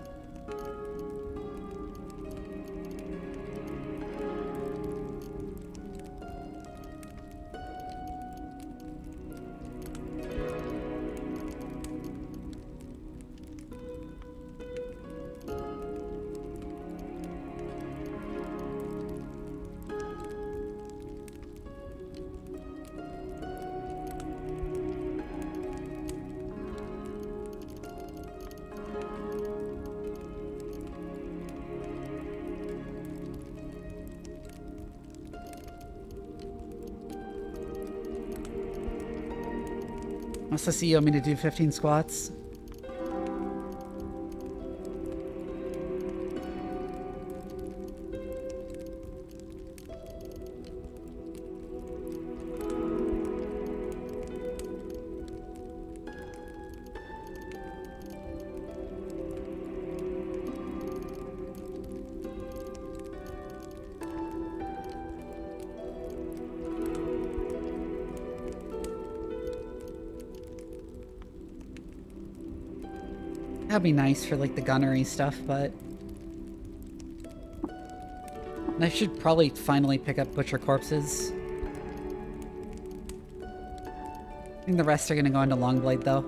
Must I see you want me to do 15 squats? That'd be nice for like the gunnery stuff, but I should probably finally pick up butcher corpses. I think the rest are gonna go into Longblade though.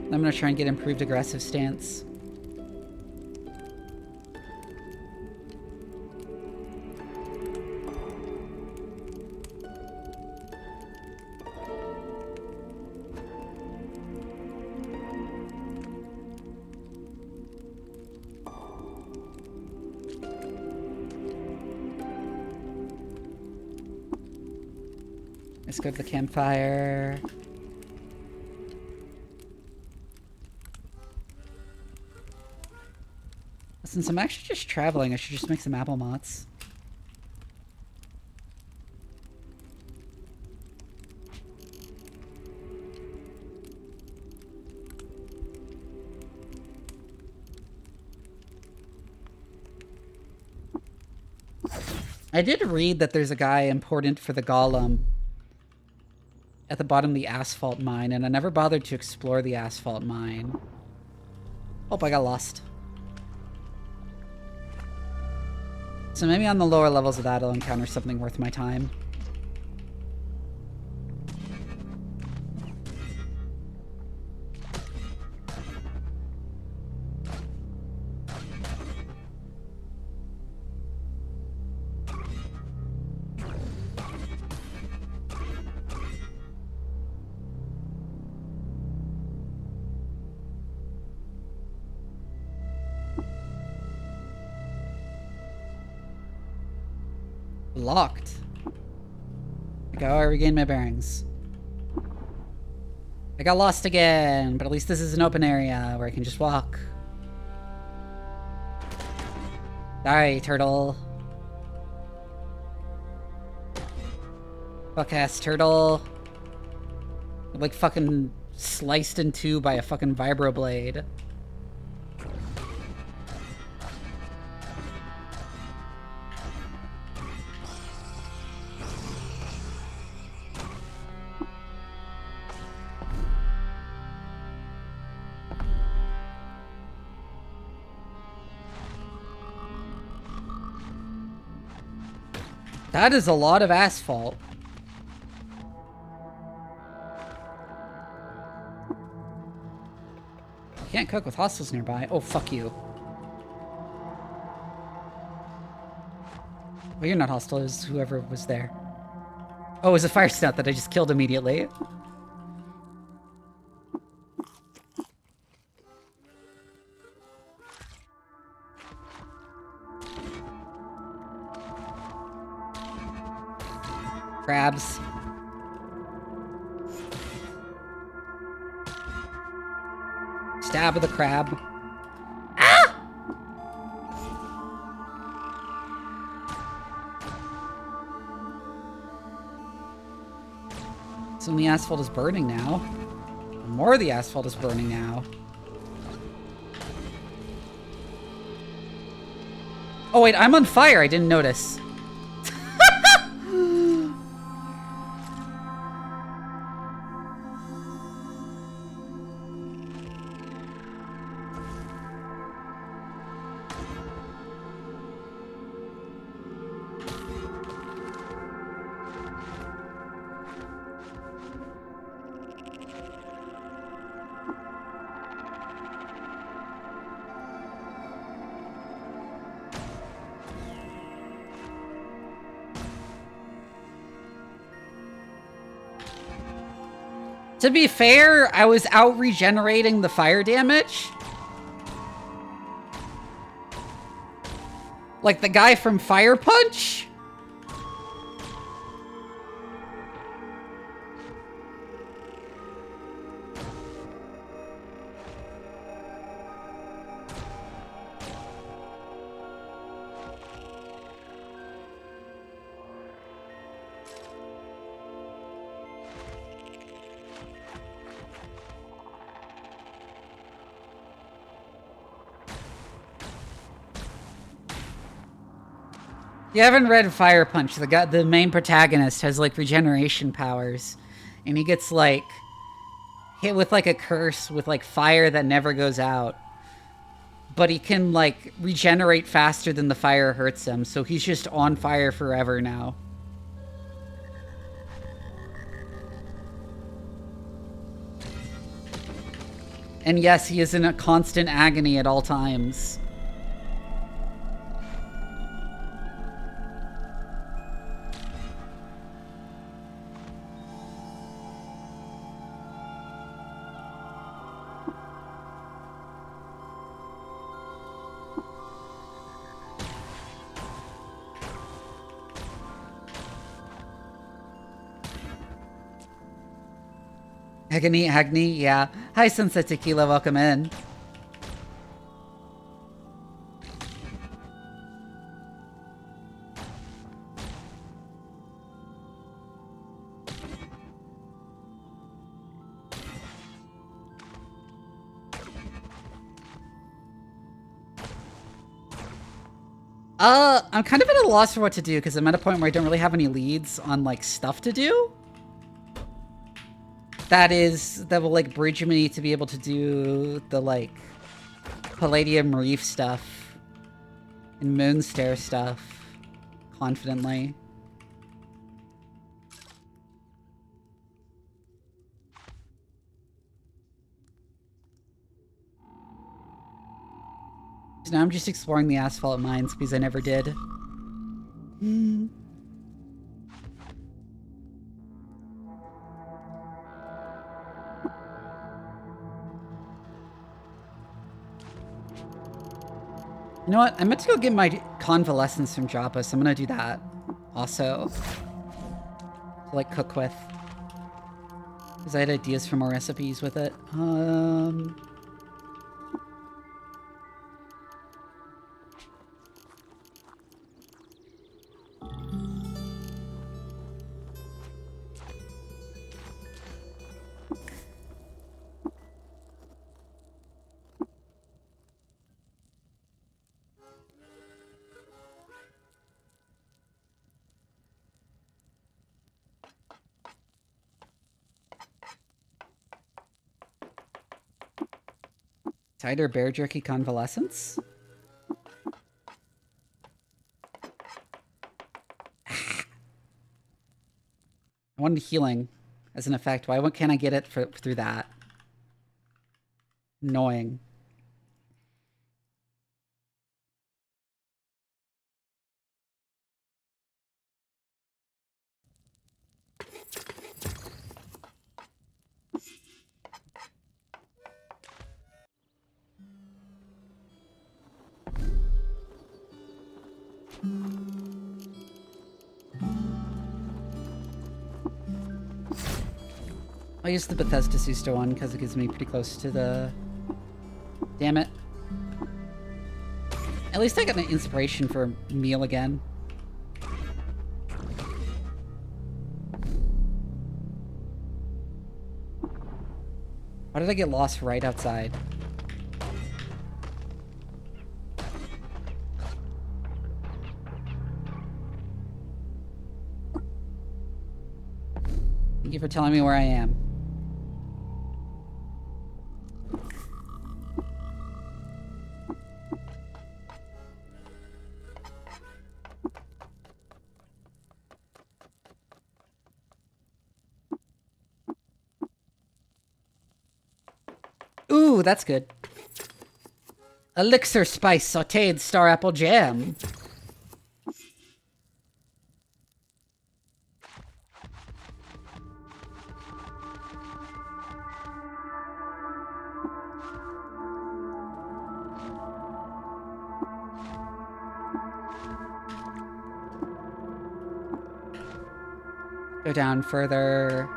I'm gonna try and get improved aggressive stance. Let's go to the campfire. Since I'm actually just traveling, I should just make some apple mots. I did read that there's a guy important for the golem at the bottom of the asphalt mine, and I never bothered to explore the asphalt mine. Oh, I got lost. So maybe on the lower levels of that I'll encounter something worth my time. Locked. Go, I regained my bearings. I got lost again, but at least this is an open area where I can just walk. Die, turtle. Fuck ass turtle. I'm like fucking sliced in two by a fucking vibroblade. That is a lot of asphalt. Can't cook with hostiles nearby. Oh, fuck you. Well, you're not hostile, it's whoever was there. Oh, it was a fire snout that I just killed immediately. Crabs. Stab with a crab. Ah! Some of the asphalt is burning now. More of the asphalt is burning now. Oh wait, I'm on fire. I didn't notice. To be fair, I was out regenerating the fire damage. Like the guy from Fire Punch. You haven't read Fire Punch. The main protagonist has like regeneration powers, and he gets like hit with like a curse with like fire that never goes out. But he can like regenerate faster than the fire hurts him, so he's just on fire forever now. And yes, he is in a constant agony at all times. Agni, yeah. Hi, Sunset Tequila, welcome in. I'm kind of at a loss for what to do because I'm at a point where I don't really have any leads on like stuff to do. That will like bridge me to be able to do the like Palladium Reef stuff and Moonstare stuff confidently. So now I'm just exploring the asphalt mines because I never did. You know what? I meant to go get my convalescence from Joppa, so I'm gonna do that also. To like cook with. Because I had ideas for more recipes with it. Cider bear jerky convalescence? I wanted healing as an effect. Why can't I get it through that? Annoying. I'll use the Bethesda Susto one because it gives me pretty close to the... Damn it. At least I got an inspiration for a meal again. Why did I get lost right outside? Thank you for telling me where I am. Ooh, that's good. Elixir spice sauteed star apple jam. Go down further.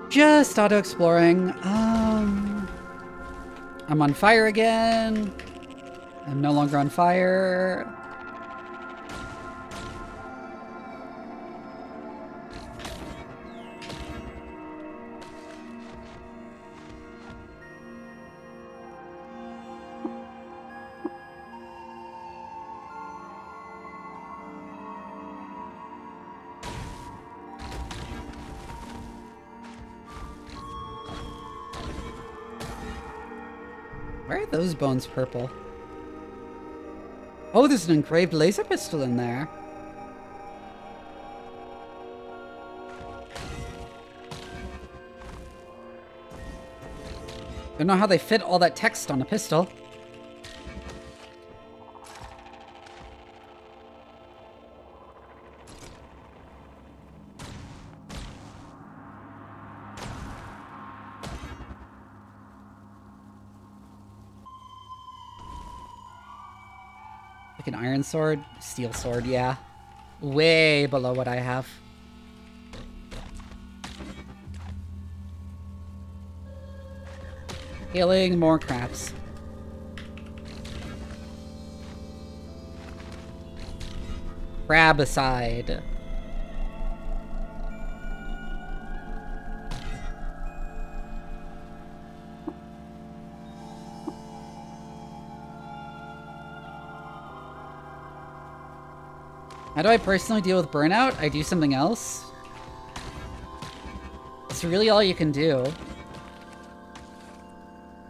Just auto-exploring. I'm on fire again. I'm no longer on fire. Why are those bones purple? Oh, there's an engraved laser pistol in there. Don't know how they fit all that text on a pistol. Like an iron sword? Steel sword, yeah. Way below what I have. Killing more crabs. Crab aside. How do I personally deal with burnout? I do something else. It's really all you can do.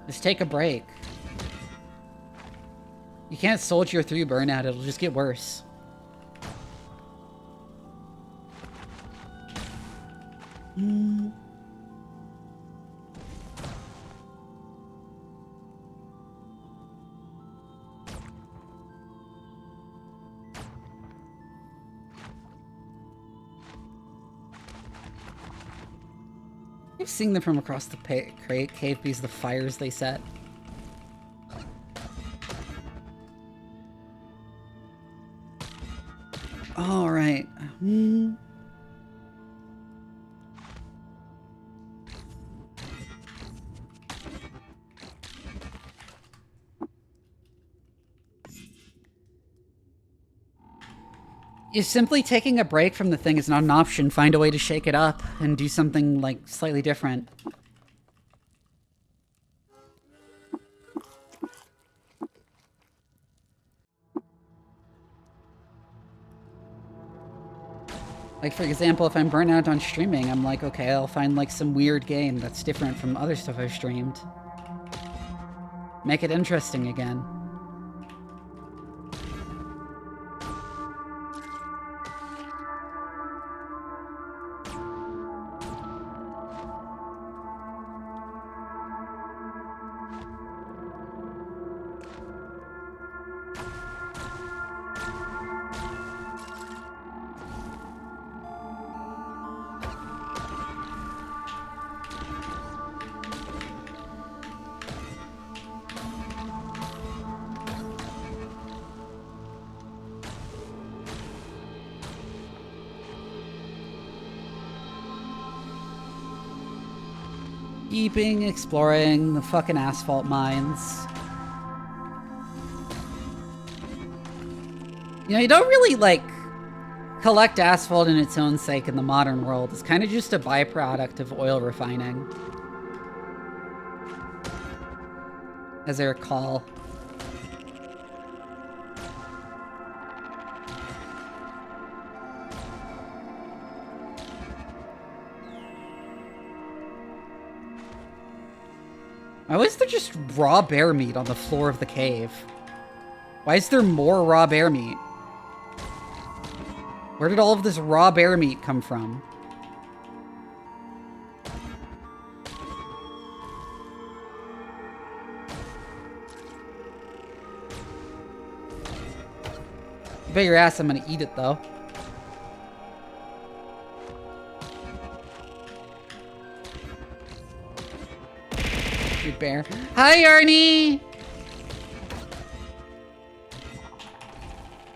Just take a break. You can't soldier through burnout, it'll just get worse. You're seeing them from across the cave because of the fires they set. All right. If simply taking a break from the thing is not an option, find a way to shake it up and do something, like, slightly different. Like, for example, if I'm burnt out on streaming, I'm like, okay, I'll find, like, some weird game that's different from other stuff I've streamed. Make it interesting again. Keeping exploring the fucking asphalt mines. You know, you don't really, like, collect asphalt in its own sake in the modern world. It's kind of just a byproduct of oil refining. As I recall. Why is there just raw bear meat on the floor of the cave? Why is there more raw bear meat? Where did all of this raw bear meat come from? You bet your ass I'm gonna eat it, though. Bear. Hi, Arnie!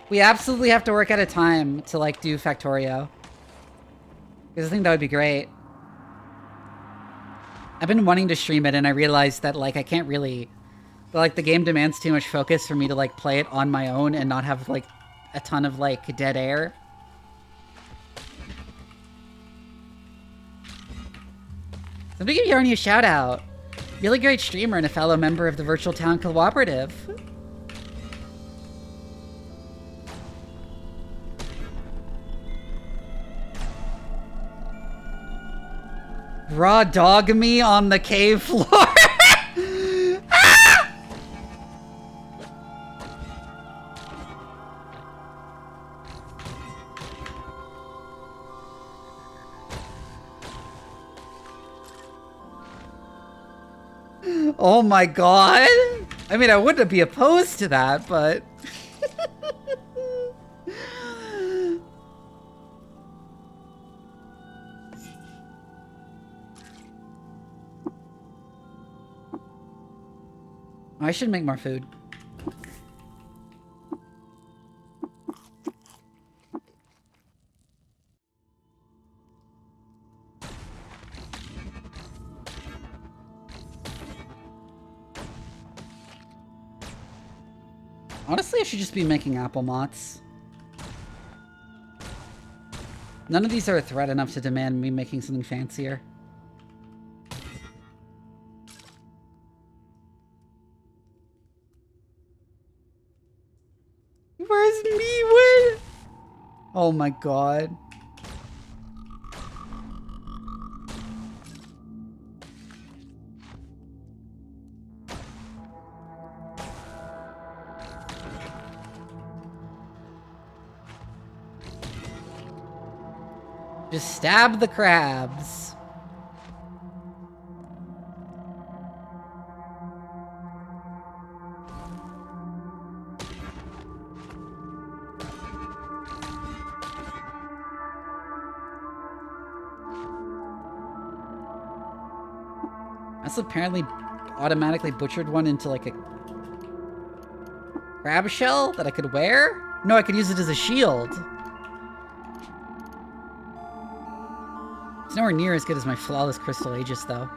We absolutely have to work at a time to, like, do Factorio. Because I think that would be great. I've been wanting to stream it, and I realized that, like, I can't really... Like, the game demands too much focus for me to, like, play it on my own and not have, like, a ton of, like, dead air. Somebody give Yarny a shout out. Really great streamer and a fellow member of the Virtual Town Cooperative. Raw dog me on the cave floor. Ah! Oh my god! I mean, I wouldn't be opposed to that, but... I should make more food. Honestly, I should just be making apple mots. None of these are a threat enough to demand me making something fancier. Where's Meewin? Oh my god. Just stab the crabs. That's apparently automatically butchered one into like a crab shell that I could wear? No, I could use it as a shield. It's nowhere near as good as my flawless Crystal Aegis, though.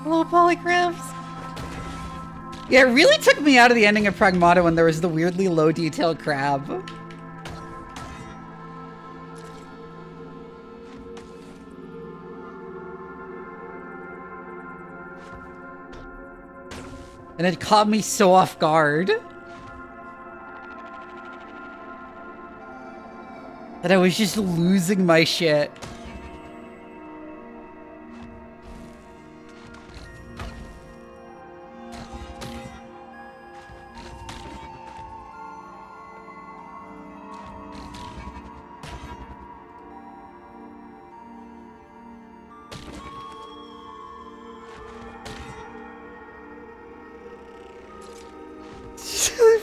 Hello, polygraphs. Yeah, it really took me out of the ending of Pragmata when there was the weirdly low detail crab. And it caught me so off guard that I was just losing my shit.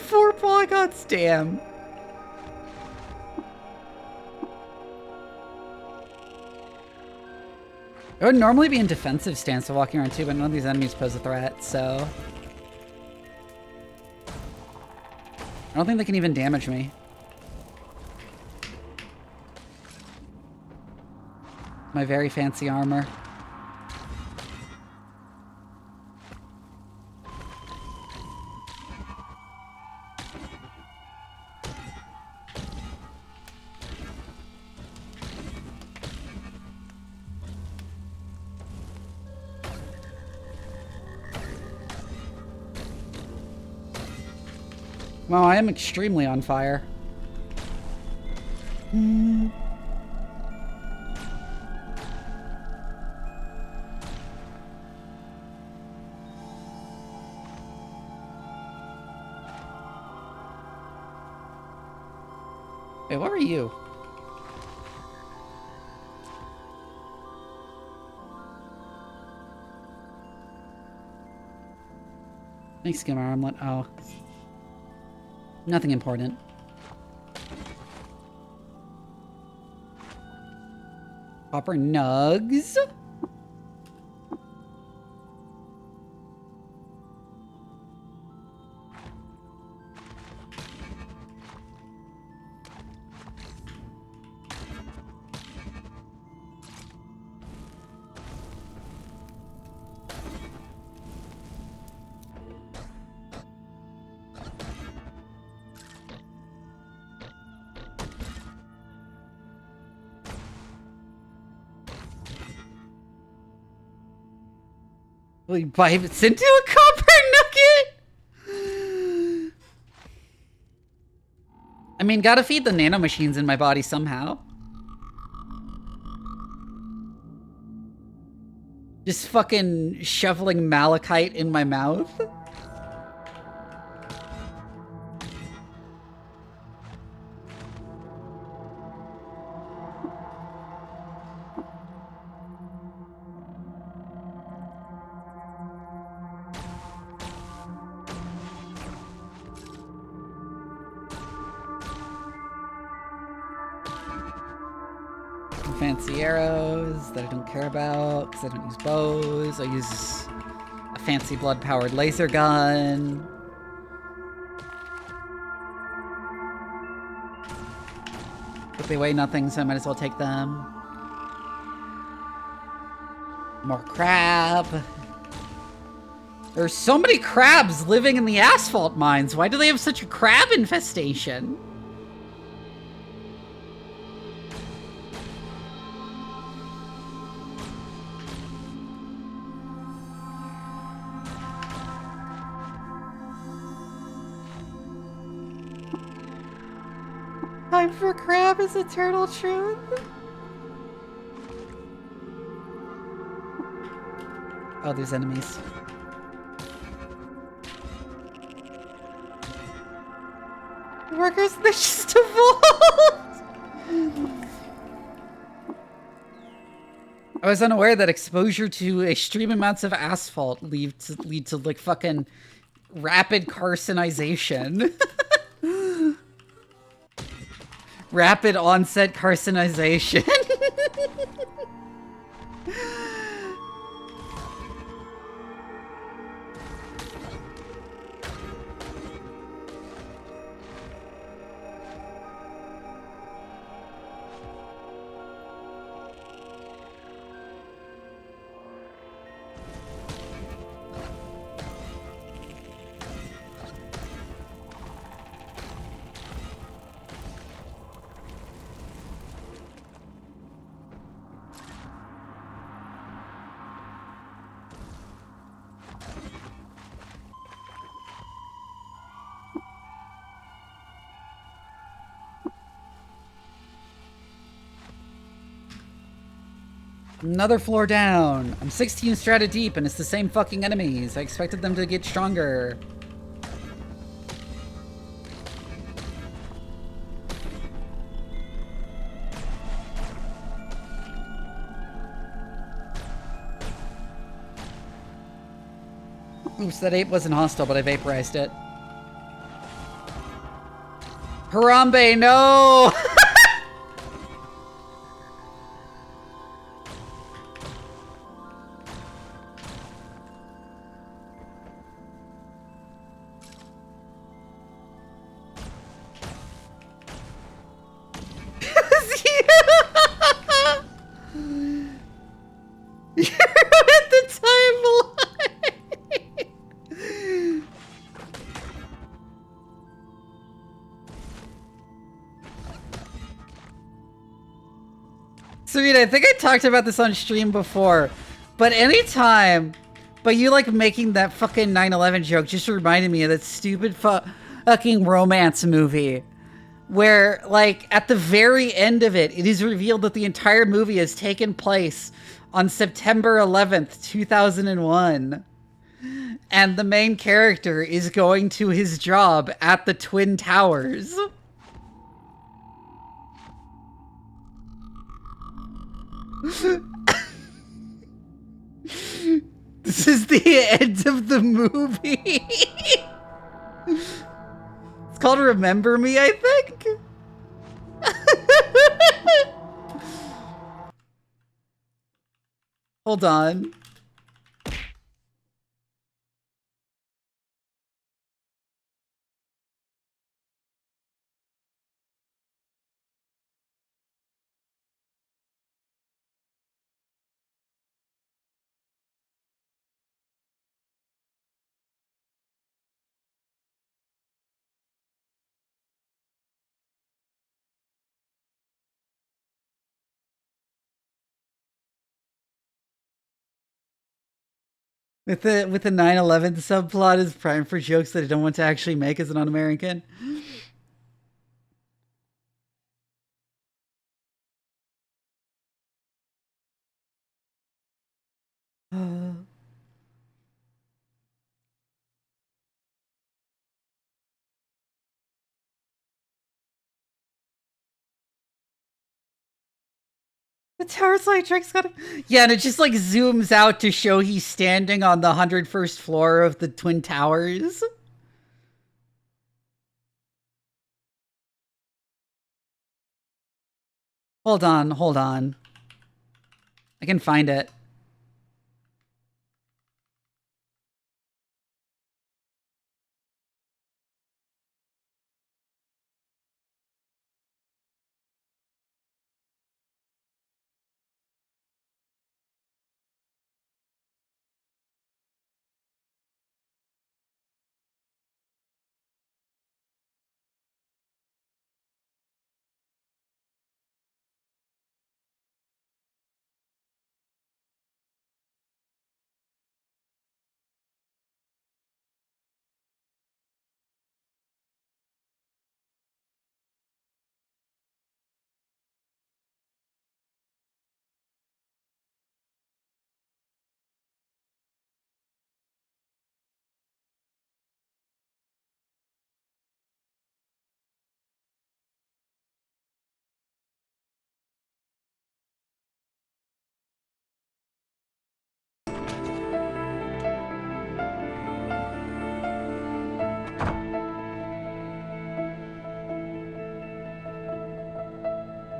Four polygons, damn. I would normally be in defensive stance of walking around too, but none of these enemies pose a threat, so... I don't think they can even damage me. My very fancy armor. Wow, I am extremely on fire. Wait, what are you? Thanks, Skimmer Armlet. Oh. Nothing important. Copper nugs. We bites into a copper nugget? I mean, gotta feed the nanomachines in my body somehow. Just fucking shoveling malachite in my mouth? Fancy arrows that I don't care about because I don't use bows. I use a fancy blood-powered laser gun. But they weigh nothing, so I might as well take them. More crab. There's so many crabs living in the asphalt mines. Why do they have such a crab infestation? Time for crab is eternal truth. Oh, there's enemies. Workers, they just evolved! I was unaware that exposure to extreme amounts of asphalt lead to like fucking rapid carcinization. Rapid onset carcinization. Another floor down. I'm 16 strata deep and it's the same fucking enemies. I expected them to get stronger. Oops, that ape wasn't hostile, but I vaporized it. Harambe, no! Sweet, I think I talked about this on stream before, but you like making that fucking 9/11 joke just reminded me of that stupid fucking romance movie where, like, at the very end of it, it is revealed that the entire movie has taken place on September 11th, 2001. And the main character is going to his job at the Twin Towers. This is the end of the movie. It's called Remember Me, I think. Hold on. With the 9/11 subplot is prime for jokes that I don't want to actually make as an un-American. The tower's like Drake's got a... Yeah, and it just like zooms out to show he's standing on the 101st floor of the Twin Towers. Hold on. I can find it.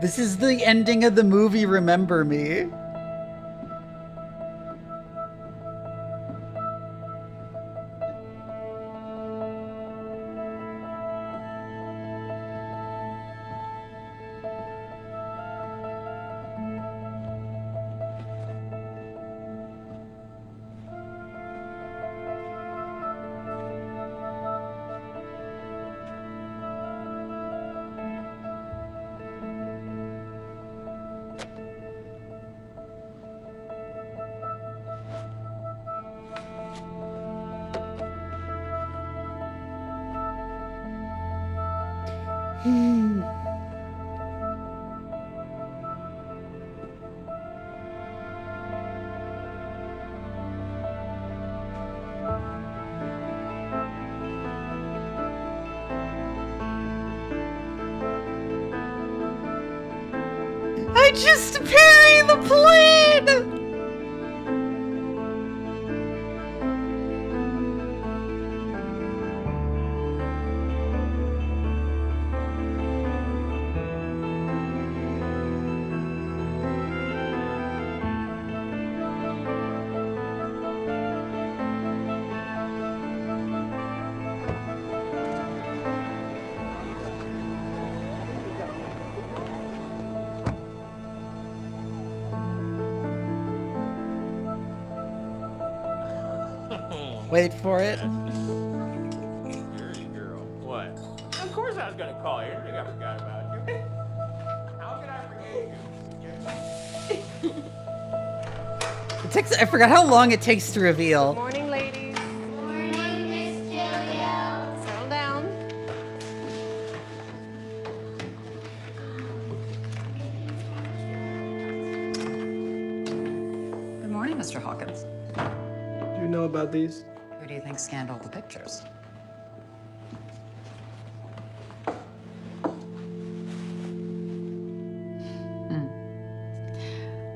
This is the ending of the movie Remember Me. I just parry the plane! Wait for it. Dirty girl. What? Of course I was gonna call you. I think I forgot about you. How could I forget you? I forgot how long it takes to reveal. Good morning, ladies. Good morning, Miss Julia. Settle down. Good morning, Mr. Hawkins. Do you know about these? Who do you think scanned all the pictures?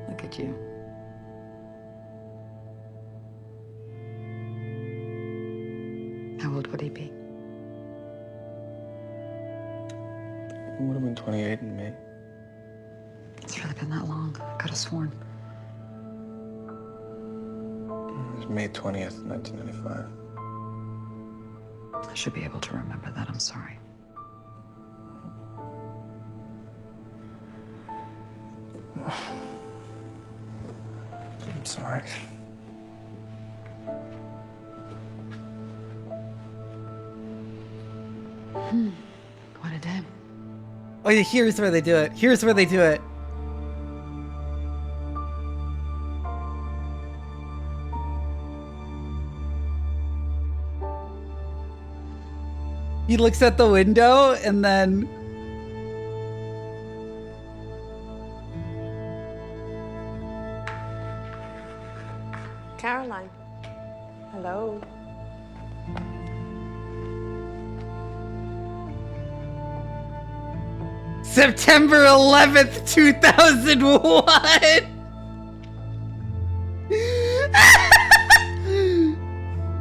Look at you. How old would he be? It would have been 28 in May. It's really been that long. I could have sworn. It was May 20th, 1995. I should be able to remember that. I'm sorry. I'm sorry. What a day. Oh, yeah, here's where they do it. Here's where they do it. He looks at the window and then... Caroline. Hello. September 11th, 2001!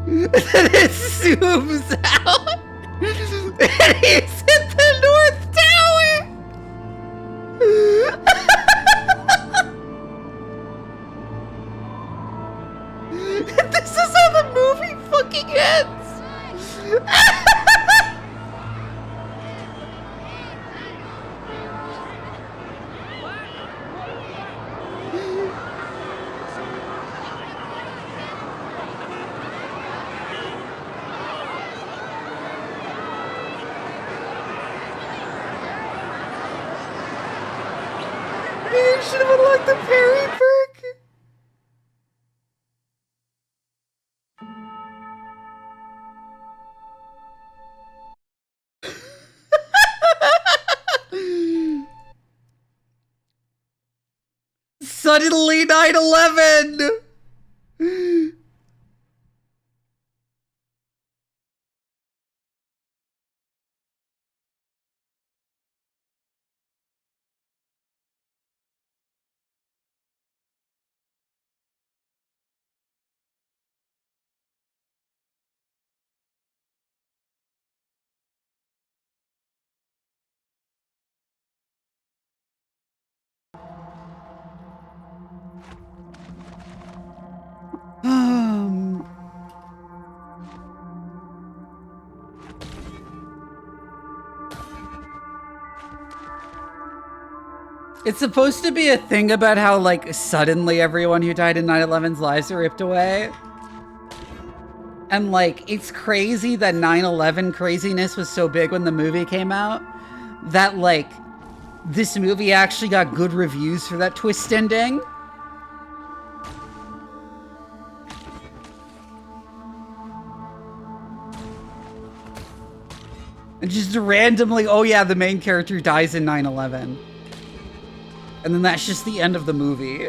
Then it zooms out! And he's at the North Tower! This is how the movie fucking ends! You should have unlocked the parry perk! Suddenly 9/11! It's supposed to be a thing about how, like, suddenly everyone who died in 9/11's lives are ripped away. And, like, it's crazy that 9/11 craziness was so big when the movie came out that, like, this movie actually got good reviews for that twist ending. And just randomly, oh yeah, the main character dies in 9/11. And then that's just the end of the movie.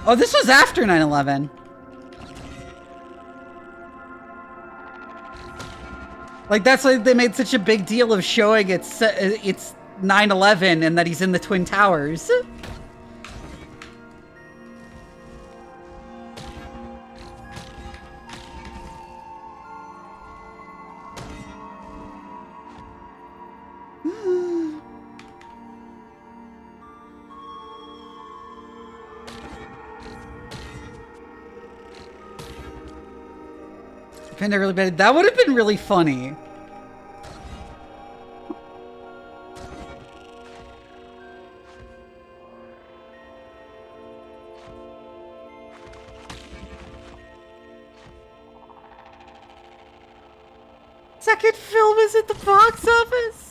Oh, this was after 9/11. Like, that's why they made such a big deal of showing it's 9/11 and that he's in the Twin Towers. That would have been really funny. Second film is at the box office.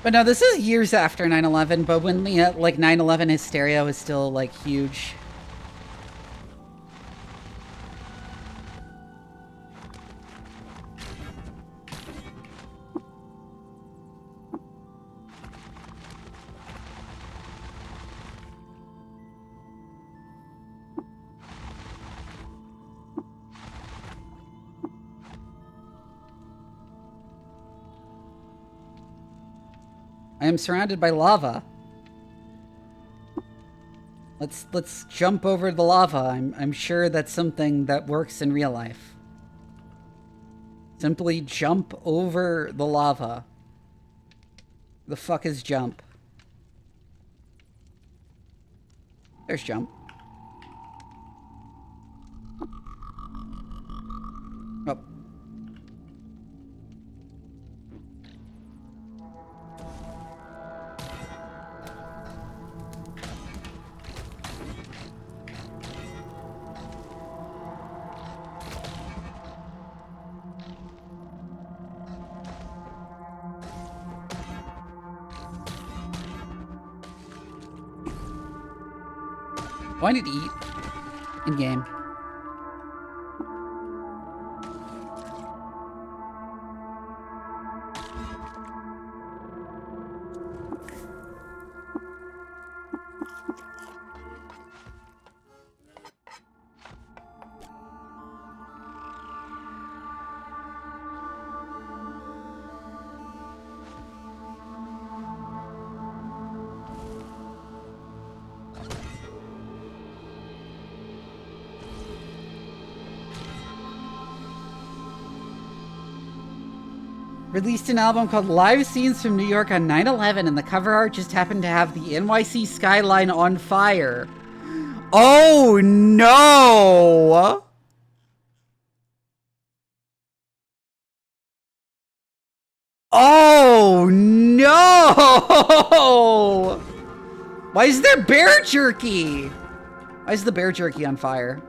But no, this is years after 9/11, but when the, like, 9/11 hysteria was still, like, huge. I am surrounded by lava. Let's jump over the lava. I'm sure that's something that works in real life. Simply jump over the lava. The fuck is jump? There's jump. Oh. Oh, I need to eat. In-game. Released an album called Live Scenes from New York on 9/11, and the cover art just happened to have the NYC skyline on fire. Oh no! Oh no! Why is there bear jerky? Why is the bear jerky on fire?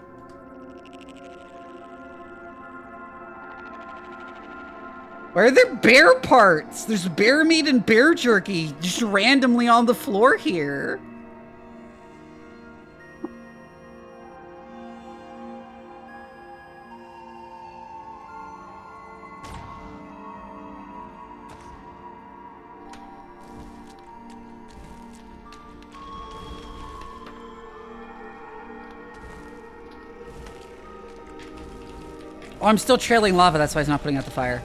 Why are there bear parts? There's bear meat and bear jerky just randomly on the floor here. Oh, I'm still trailing lava, that's why it's not putting out the fire.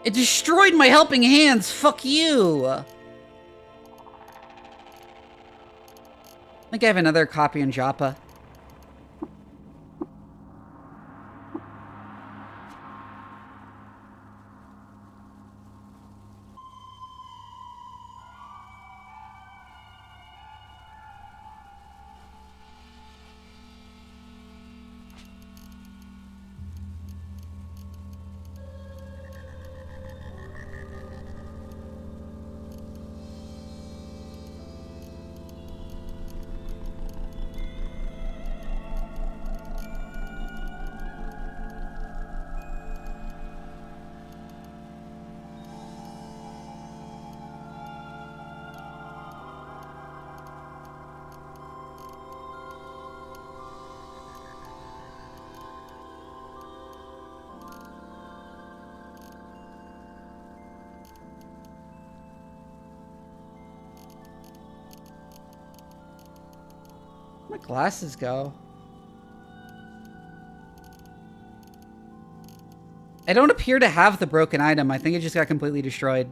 It destroyed my helping hands, fuck you! I think I have another copy in Joppa. Where'd my glasses go? I don't appear to have the broken item. I think it just got completely destroyed.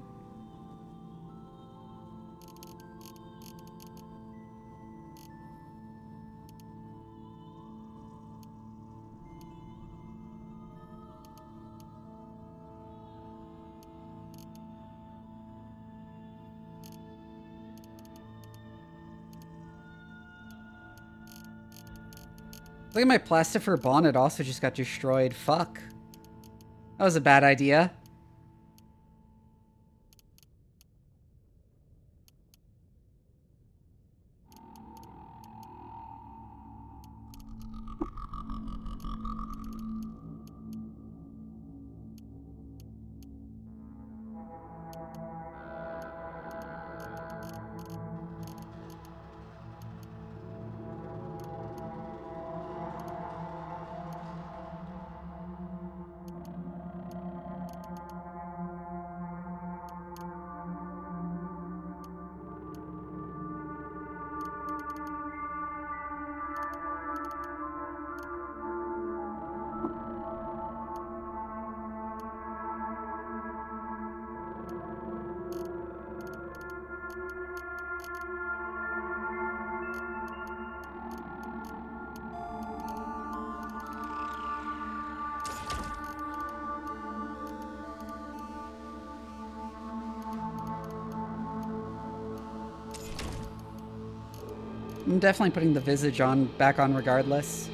Look at my plastifer bonnet also just got destroyed. Fuck. That was a bad idea. I'm definitely putting the visage back on regardless.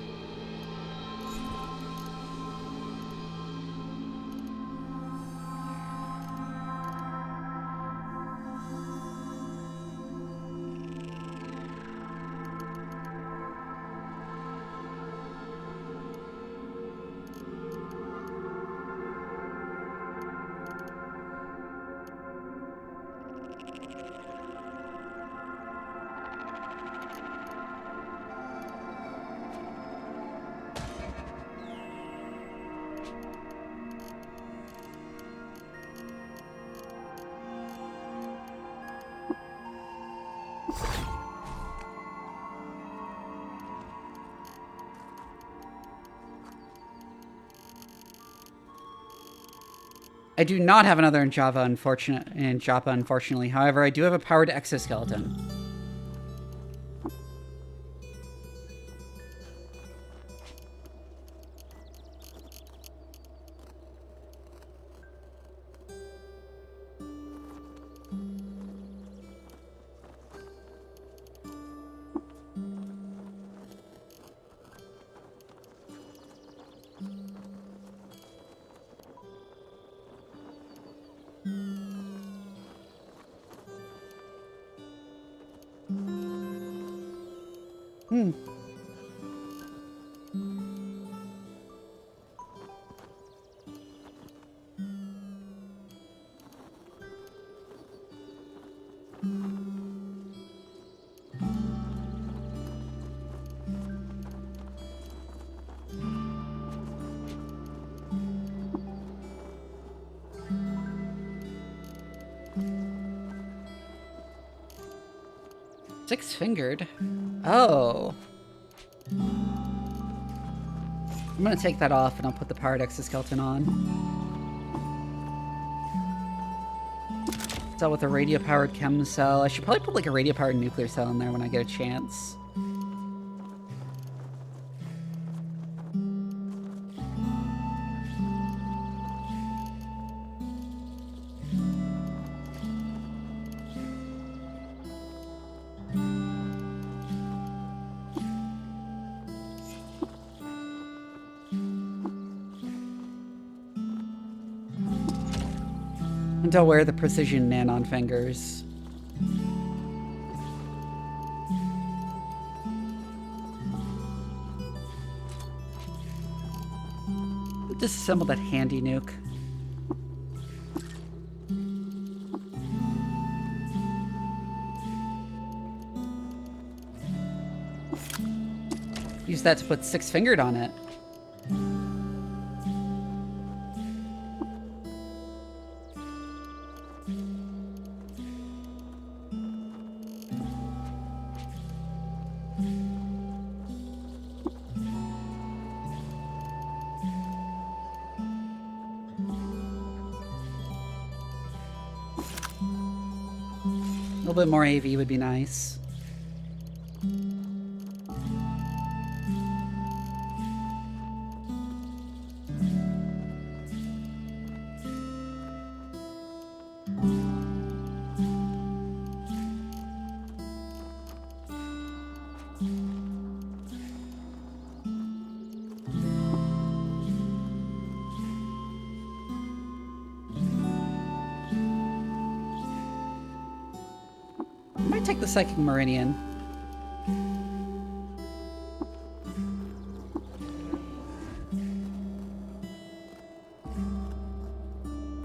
I do not have another in Joppa, unfortunately. However, I do have a powered exoskeleton. Hmm. Six-fingered? Oh. I'm gonna take that off and I'll put the powered exoskeleton on. Cell with a radio-powered chem cell. I should probably put like a radio-powered nuclear cell in there when I get a chance. And I'll wear the precision nanon fingers. Disassemble that handy nuke. Use that to put six-fingered on it. A little bit more AV would be nice. Take the Psychic Meridian.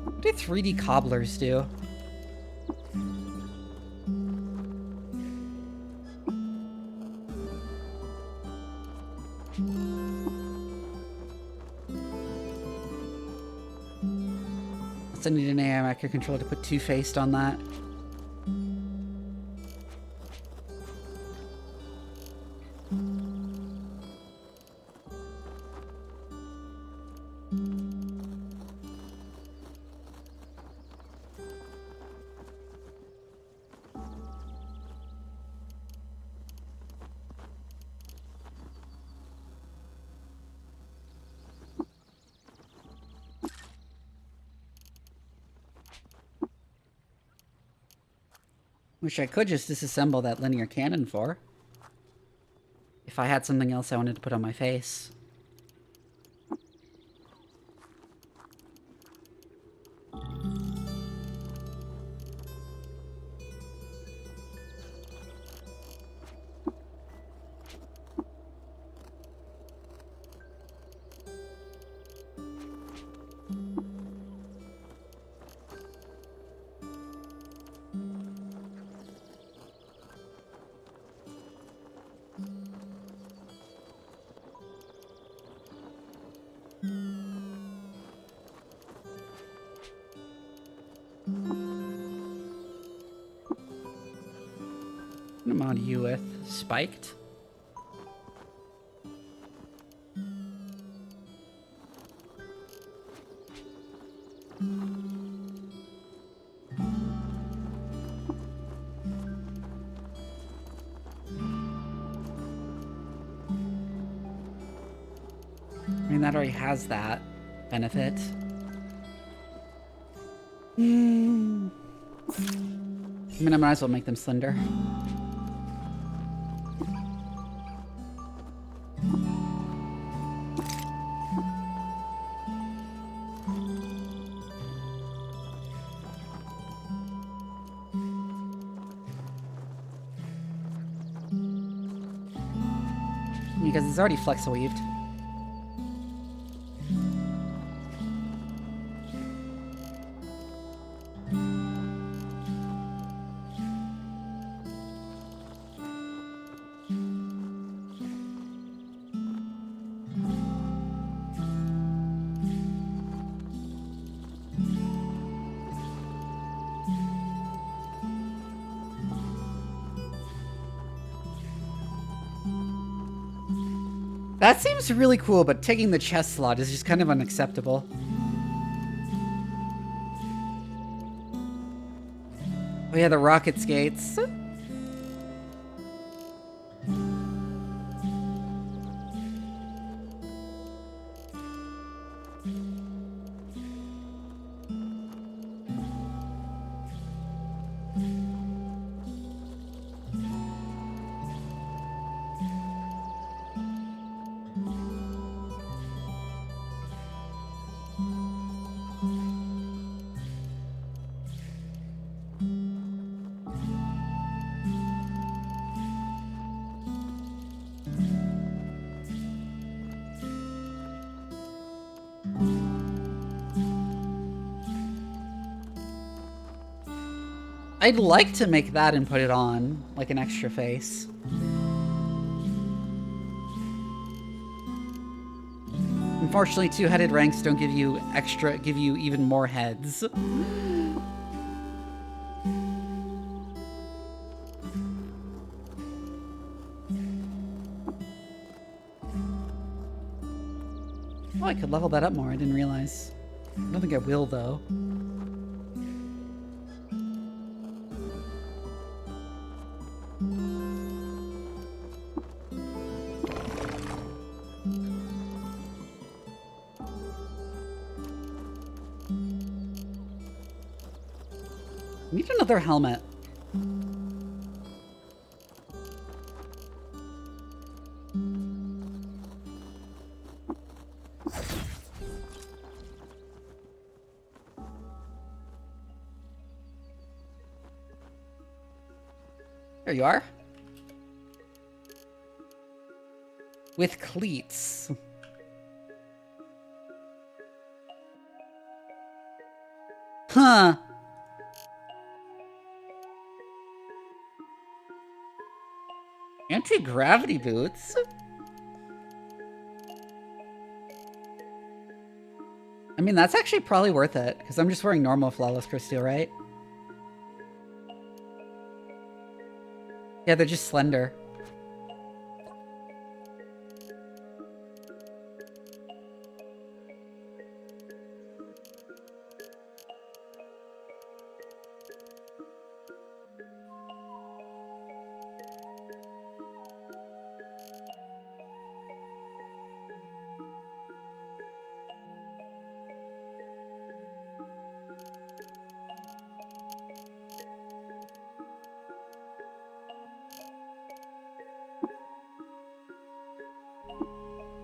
What do 3D cobblers do? I need an AI microcontroller to put Two-Faced on that. Which I could just disassemble that linear cannon for. If I had something else I wanted to put on my face. I'm on you with spiked. I mean, that already has that benefit. I mean, I might as well make them slender. Because it's already flex-weaved. That seems really cool, but taking the chest slot is just kind of unacceptable. Oh yeah, the rocket skates. I'd like to make that and put it on, like an extra face. Unfortunately, two-headed ranks don't give you even more heads. Oh, I could level that up more, I didn't realize. I don't think I will, though. Need another helmet. There you are. With cleats. Huh. Anti-gravity boots? I mean, that's actually probably worth it, because I'm just wearing normal Flawless Crystal, right? Yeah, they're just slender.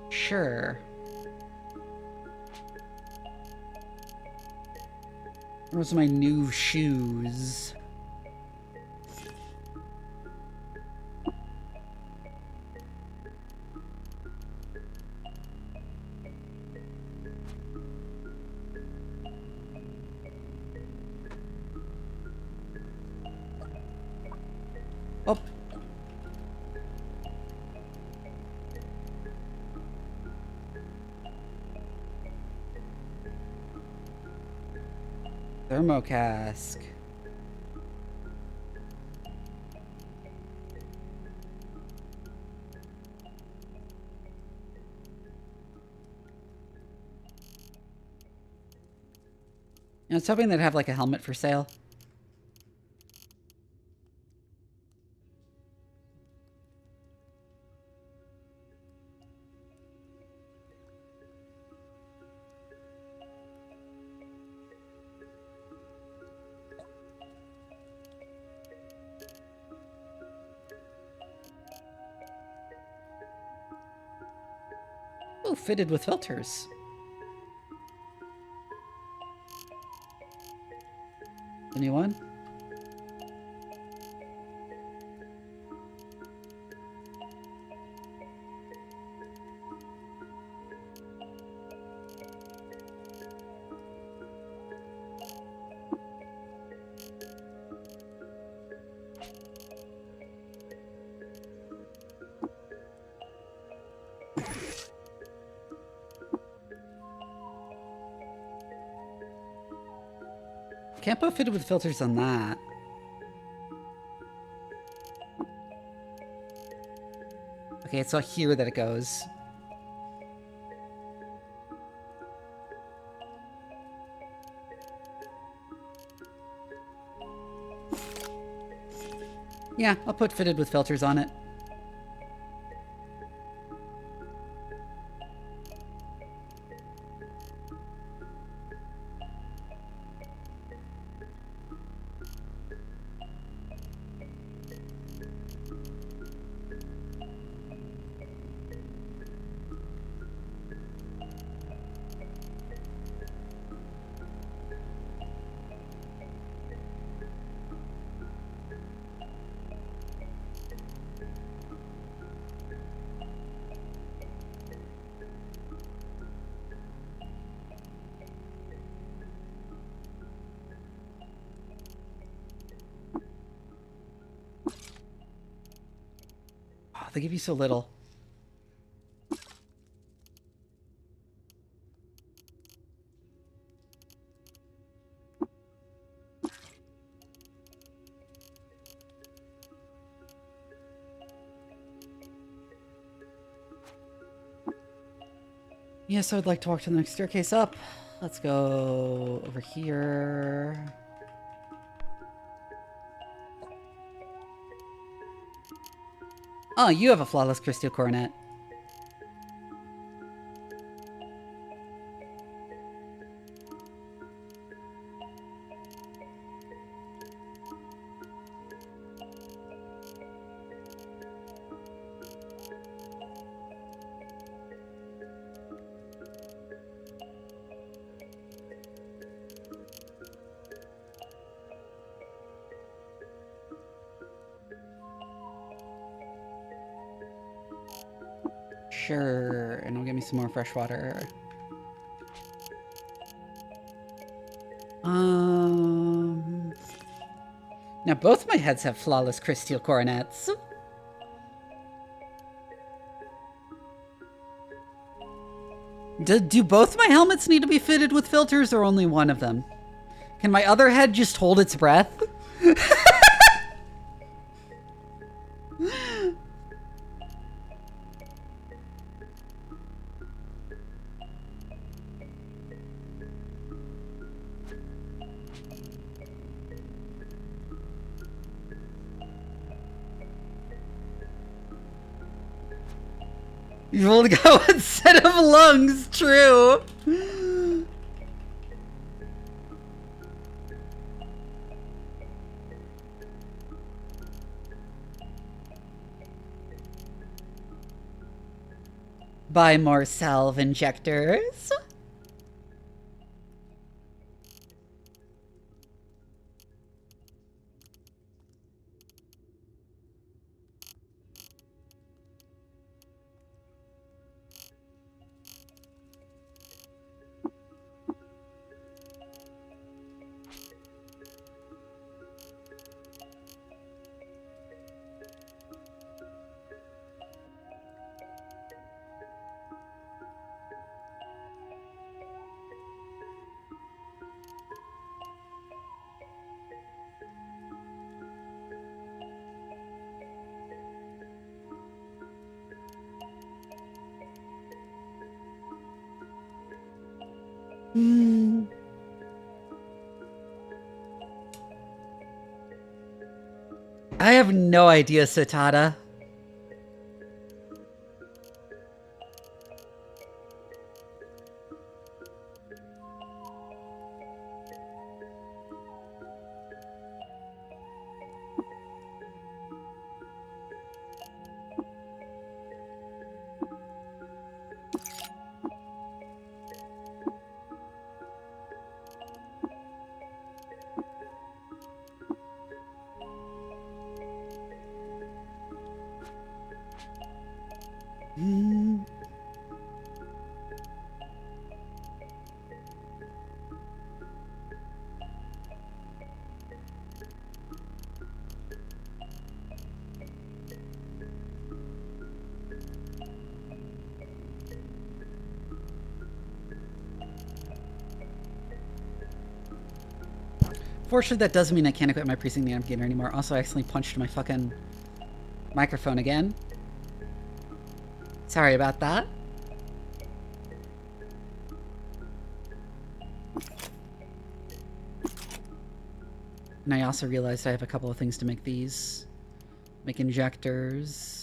Sure. Those are my new shoes. Oh. Thermocask. I was hoping they'd have like a helmet for sale. Oh, fitted with filters. Anyone? Can't put fitted with filters on that. Okay, it's all here that it goes. Yeah, I'll put fitted with filters on it. They give you so little. Yes, I would like to walk to the next staircase up. Let's go over here. Oh, you have a flawless crystal coronet. Sure, and it'll give me some more fresh water. Now both my heads have flawless crystal coronets. Do both my helmets need to be fitted with filters or only one of them? Can my other head just hold its breath? You've only got one set of lungs, true. Buy more salve injectors. I have no idea, Satada. Unfortunately, that does mean I can't equip my Precinct Navigator anymore. Also, I accidentally punched my fucking microphone again. Sorry about that. And I also realized I have a couple of things to make these. Make injectors.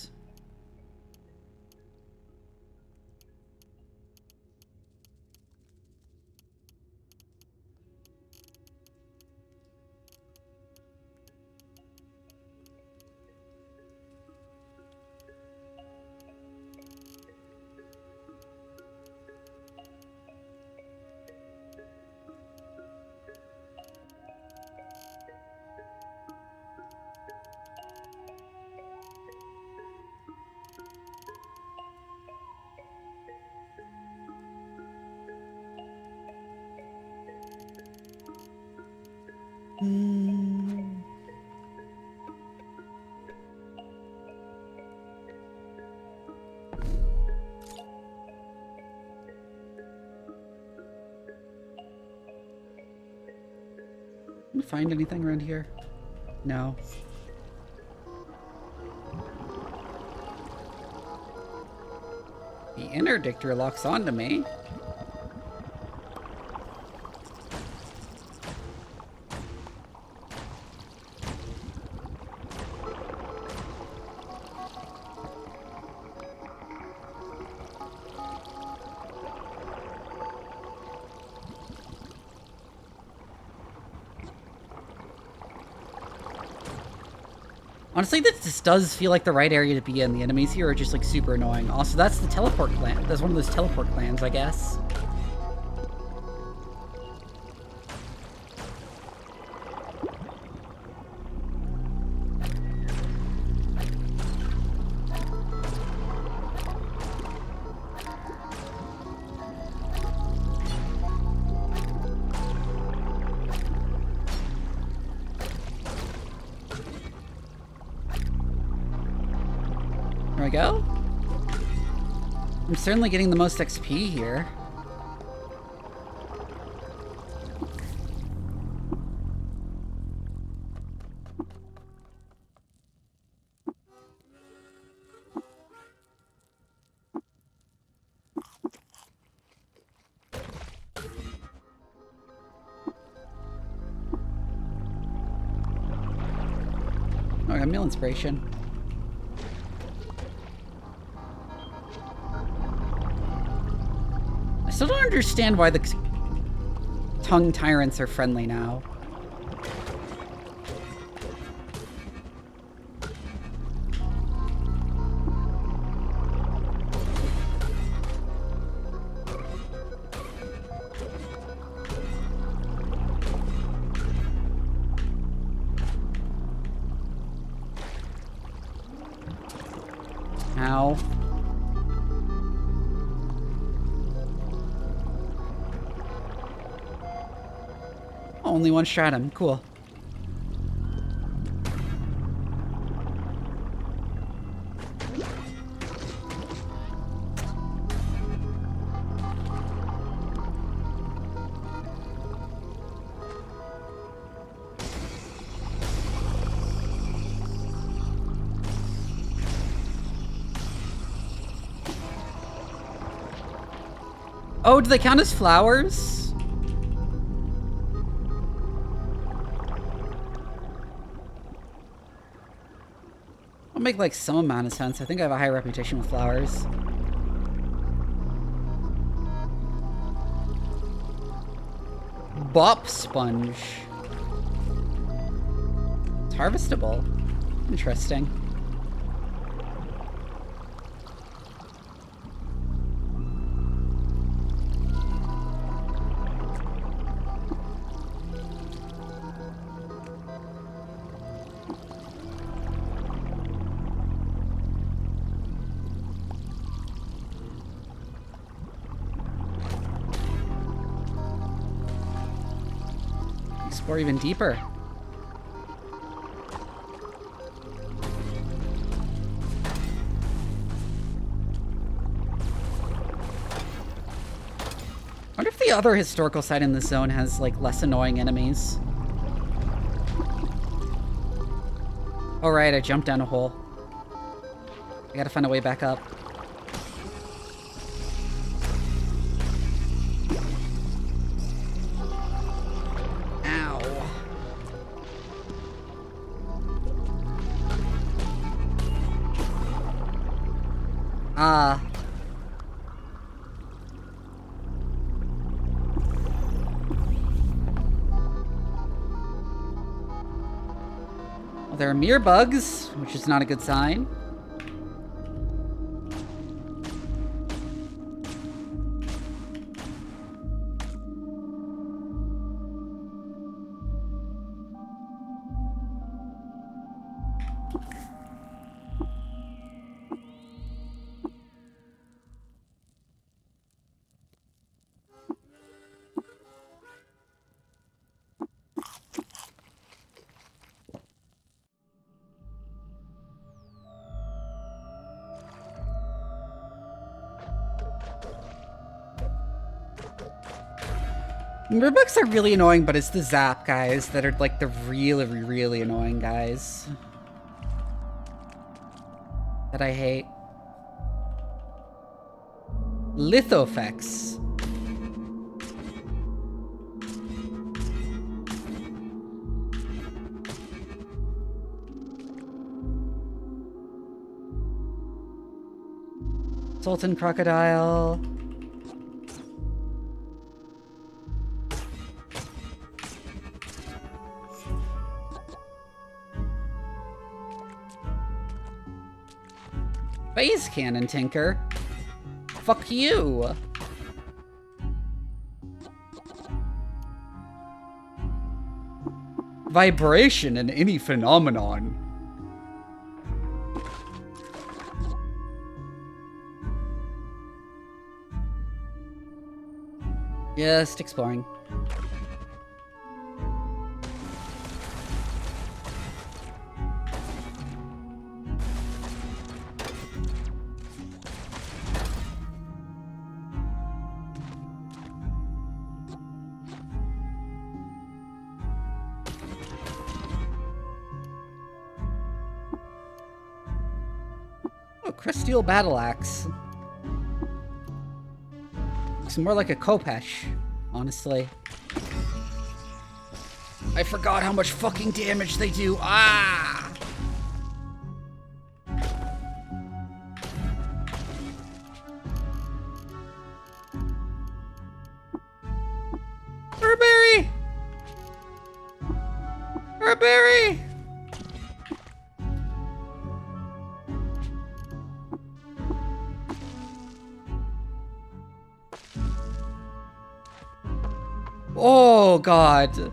Find anything around here? No. The interdictor locks onto me. Honestly, this does feel like the right area to be in. The enemies here are just like super annoying. Also, that's the teleport clan. That's one of those teleport clans, I guess. There we go. I'm certainly getting the most XP here. Oh, I got meal inspiration. I still don't understand why the tongue tyrants are friendly now. Ow. Only one stratum. Cool. Oh, do they count as flowers? I'll make like some amount of sense. I think I have a high reputation with flowers. Bop sponge. It's harvestable. Interesting. Explore even deeper. I wonder if the other historical site in this zone has like less annoying enemies. Oh right, I jumped down a hole. I gotta find a way back up. Ow. Ah. Well, there are mirror bugs, which is not a good sign. Mirbugs are really annoying, but it's the zap guys that are like the really, really annoying guys that I hate. Lithofex. Sultan crocodile. Phase cannon tinker. Fuck you. Vibration in any phenomenon. Just exploring. Oh, Crysteel Battle Axe. Looks more like a Kopesh, honestly. I forgot how much fucking damage they do. Ah! Burberry! Burberry! Oh, God.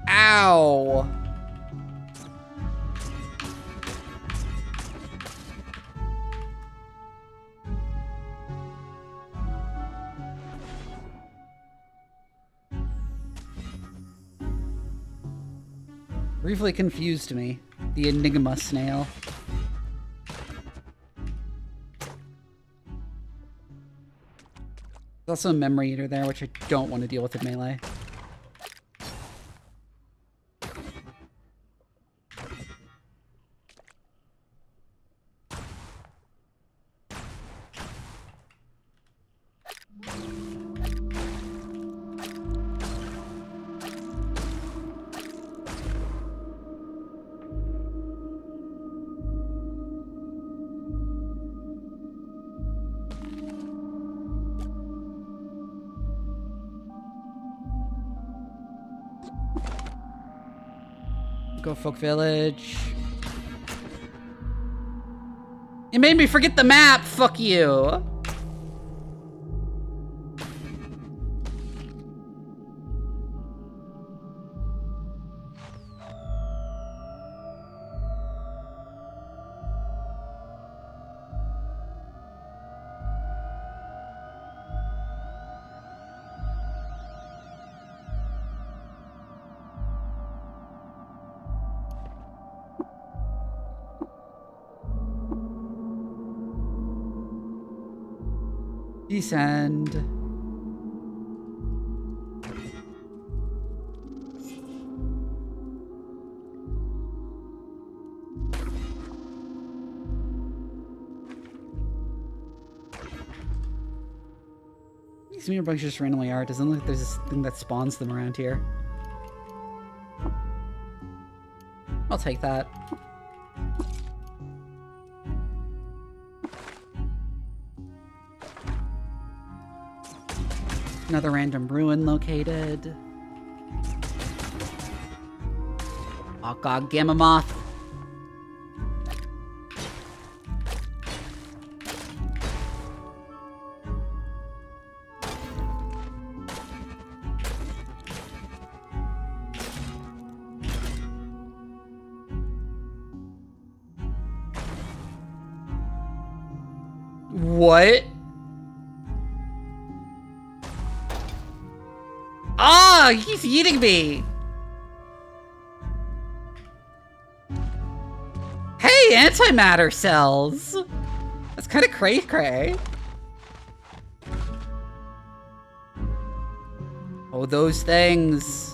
Ow. Briefly confused me. The Enigma snail. There's also a memory eater there, which I don't want to deal with in melee. Go Folk Village. You made me forget the map, fuck you. Descend. Some bugs just randomly are. It doesn't look like there's this thing that spawns them around here. I'll take that. Another random ruin located. Oh god, Gamma Moth. What? Ah, he keeps eating me. Hey, antimatter cells. That's kind of cray-cray. Oh, those things.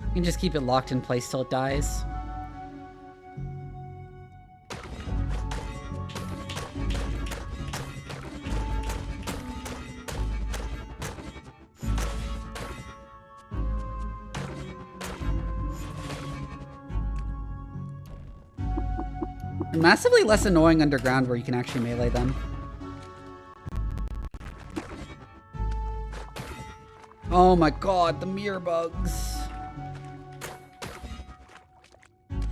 You can just keep it locked in place till it dies. Massively less annoying underground where you can actually melee them. Oh my god, the mirror bugs.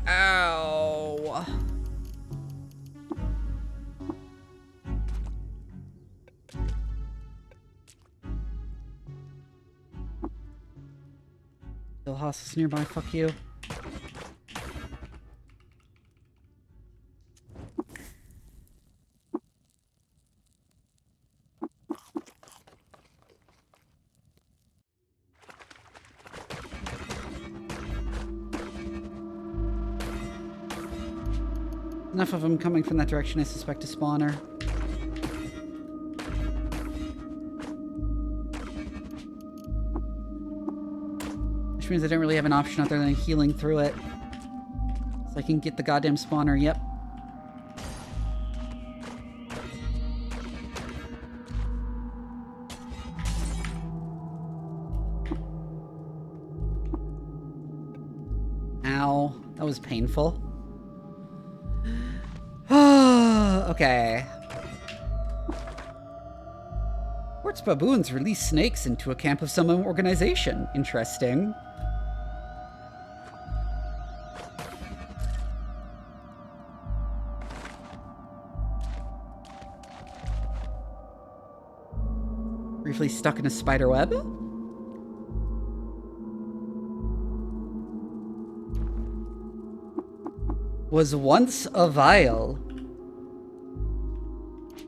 Ow. Still hostiles nearby, fuck you. Enough of them coming from that direction, I suspect a spawner. Which means I don't really have an option other than healing through it. So I can get the goddamn spawner, yep. Ow, that was painful. Okay. Quartz baboons release snakes into a camp of some organization. Interesting. Briefly stuck in a spider web? Was once a vial.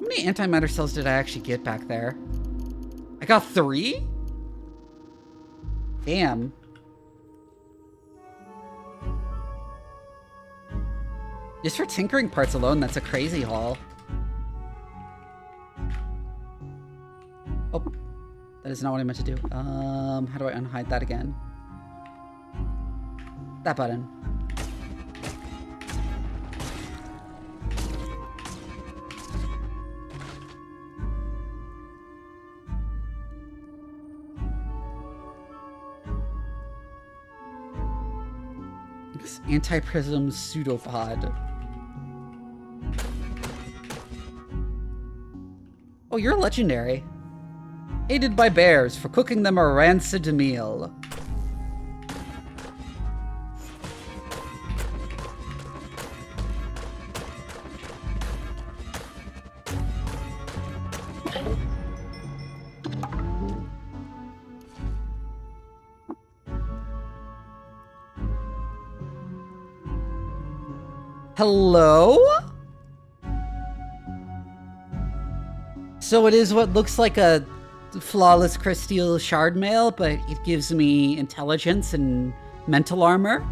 How many antimatter cells did I actually get back there? I got 3? Damn. Just for tinkering parts alone, that's a crazy haul. Oh, that is not what I meant to do. How do I unhide that again? That button. Anti-prism pseudopod. Oh, you're legendary. Aided by bears for cooking them a rancid meal. Hello? So it is what looks like a flawless crystal shard mail, but it gives me intelligence and mental armor.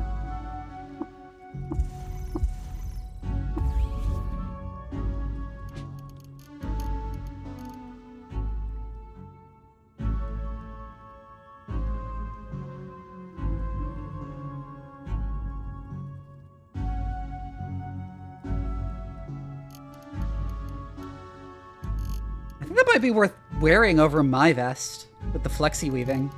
That might be worth wearing over my vest with the flexi weaving.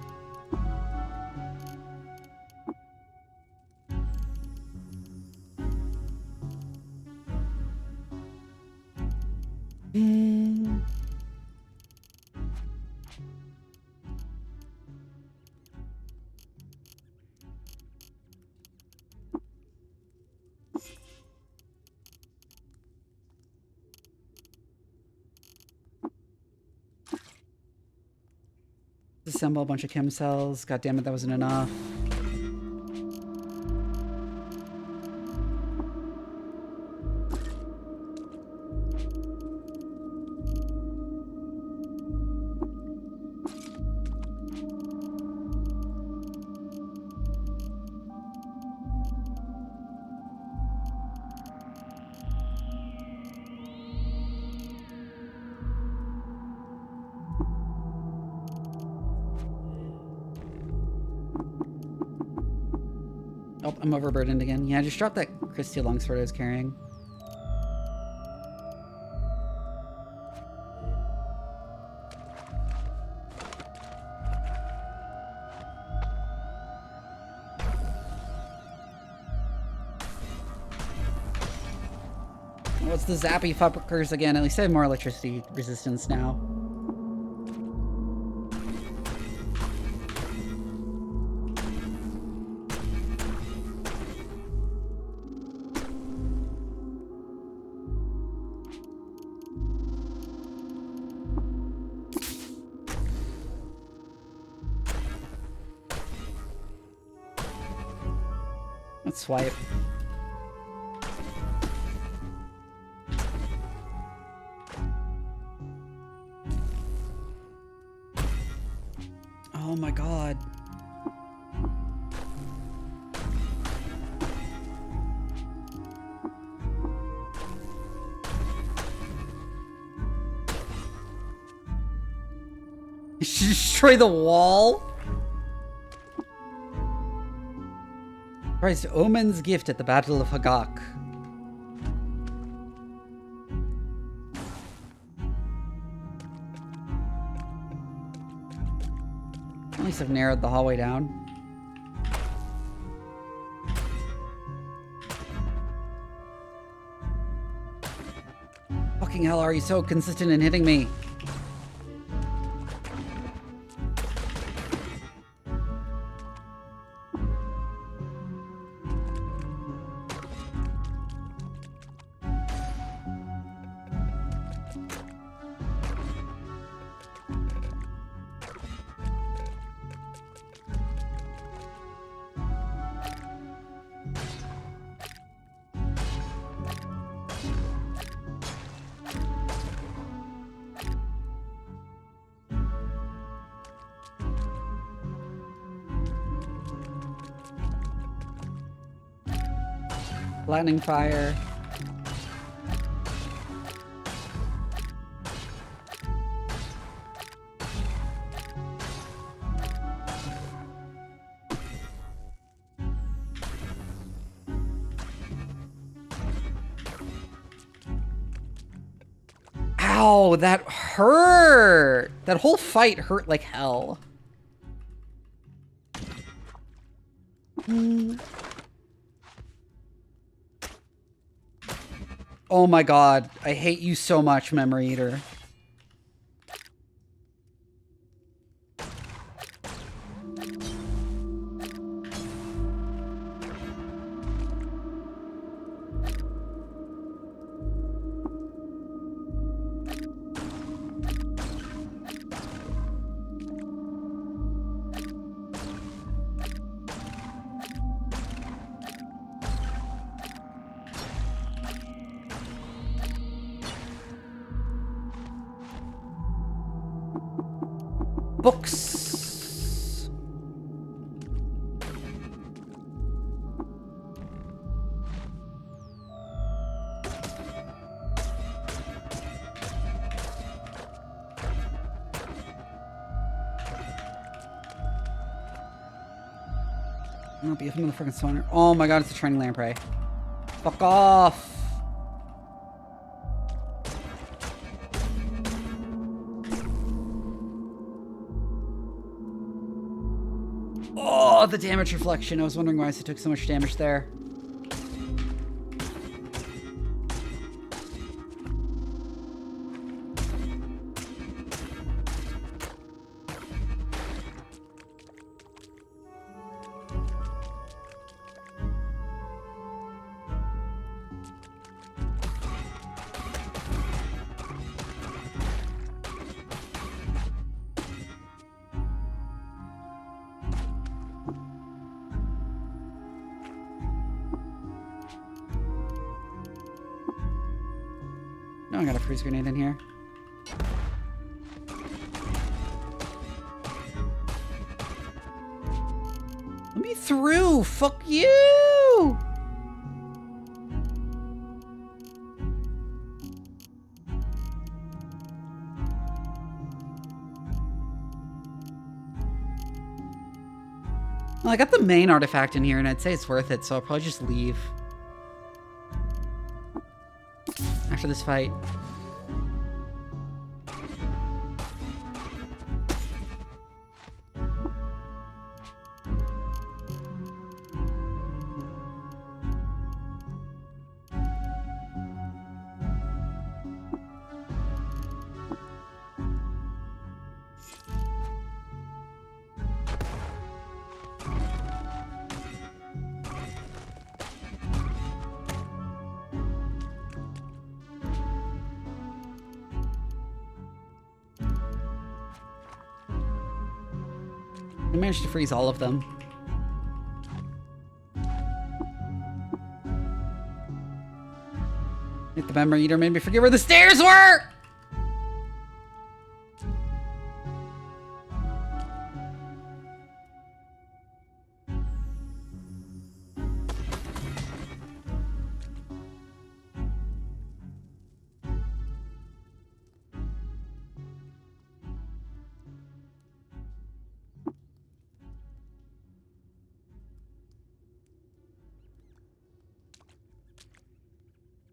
Assemble a bunch of chem cells. God damn it, that wasn't enough. Oh, I'm overburdened again. Yeah, just drop that crystal longsword I was carrying. What's the zappy fuckers again? At least I have more electricity resistance now. Let's swipe. Oh my god. Destroy the wall? Prized Omen's gift at the Battle of Hagak. At least I've narrowed the hallway down. Fucking hell, are you so consistent in hitting me? Lightning fire. Ow, that hurt! That whole fight hurt like hell. Oh my god, I hate you so much, Memory Eater. Books. I'll be a motherfucking spawner. Oh my god, it's a training lamprey. Fuck off. Oh, the damage reflection. I was wondering why I took so much damage there. No, I got a freeze grenade in here. Let me through! Fuck you! Well, I got the main artifact in here, and I'd say it's worth it, so I'll probably just leave. After this fight. I managed to freeze all of them. Hit the memory eater made me forget where the stairs were!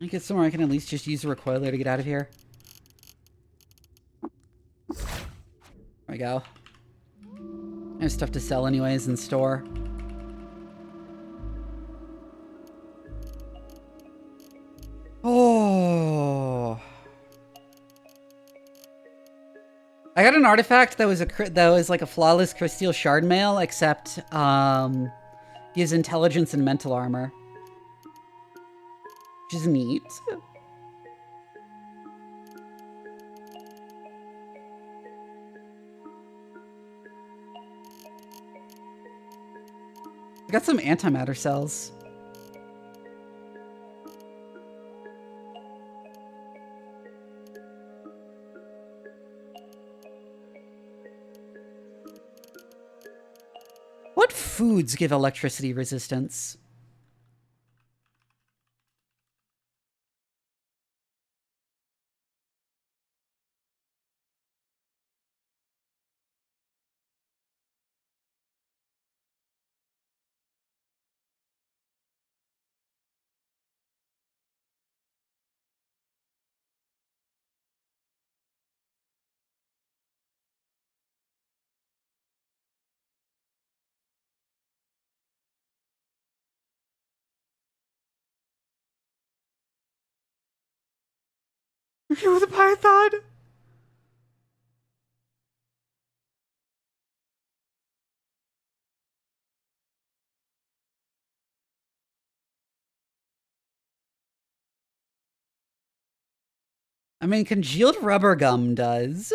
I get somewhere I can at least just use the recoiler to get out of here. There we go. I have stuff to sell anyways in store. Oh. I got an artifact that was like a flawless crystal shard mail, except gives intelligence and mental armor. Which is neat. I got some antimatter cells. What foods give electricity resistance? With a python. I mean, congealed rubber gum does.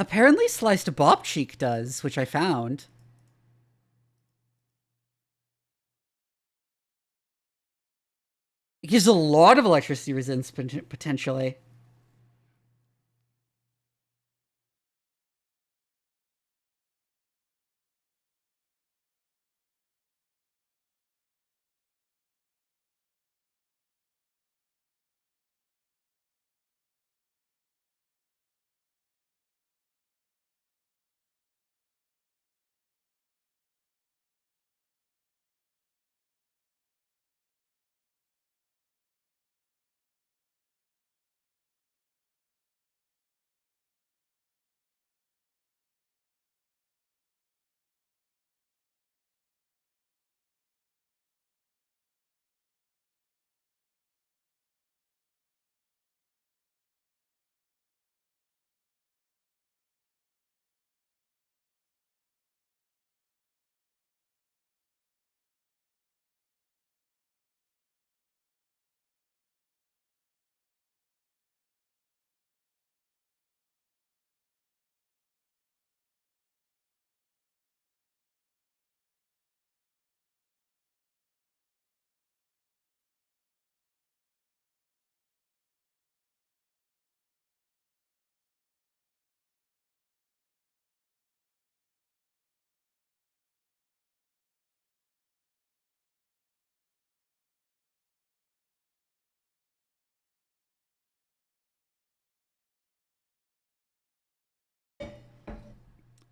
Apparently sliced bop cheek does, which I found. It gives a lot of electricity resistance, potentially.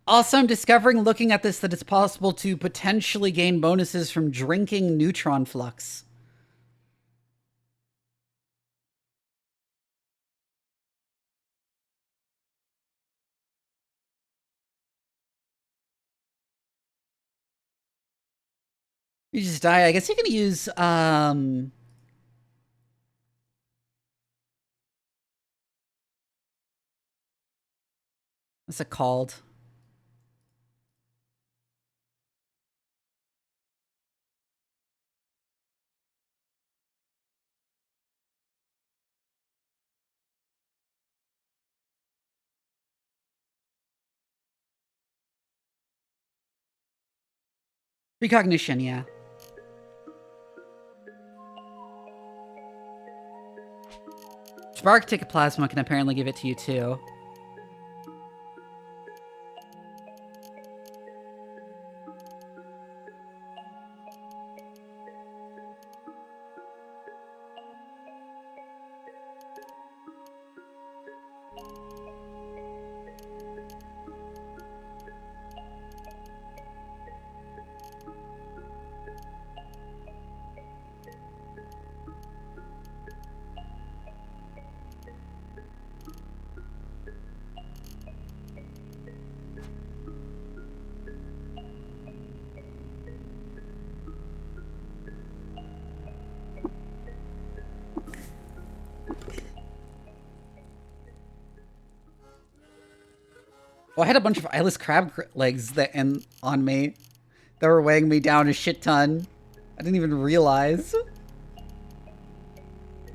Also, I'm discovering looking at this that it's possible to potentially gain bonuses from drinking neutron flux. You just die. I guess you can use, what's it called? Precognition, yeah. Spark Ticket Plasma can apparently give it to you too. Oh, I had a bunch of eyeless crab legs on me that were weighing me down a shit ton. I didn't even realize. Well,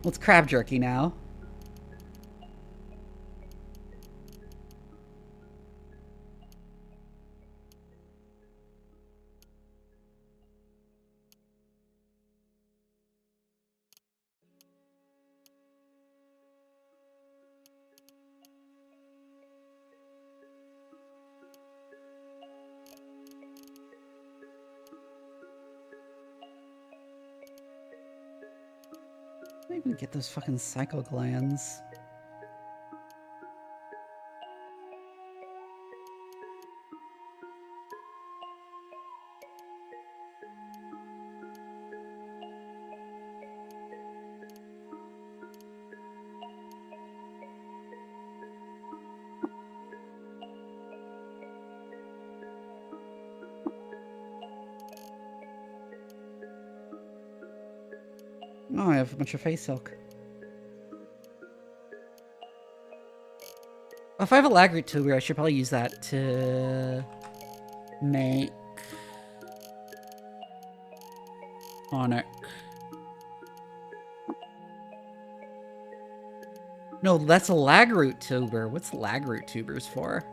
it's crab jerky now. I didn't even get those fucking psycho glands. Oh, I have a bunch of face silk. Well, if I have a lag root tuber, I should probably use that to make Onyx. No, that's a lag root tuber. What's lag root tubers for?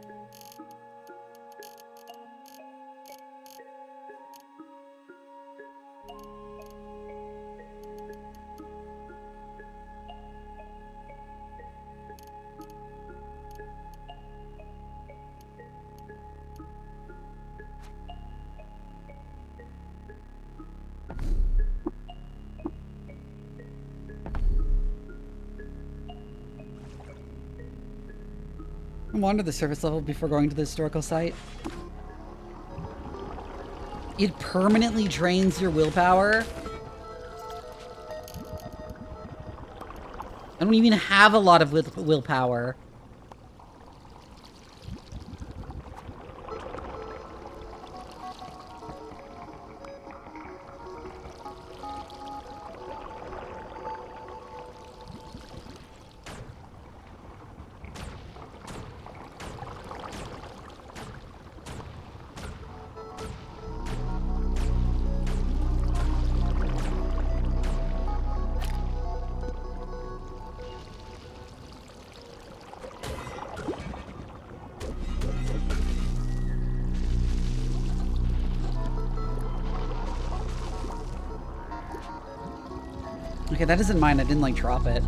Wander the surface level before going to the historical site. It permanently drains your willpower. I don't even have a lot of willpower. Okay, that isn't mine. I didn't, like, drop it.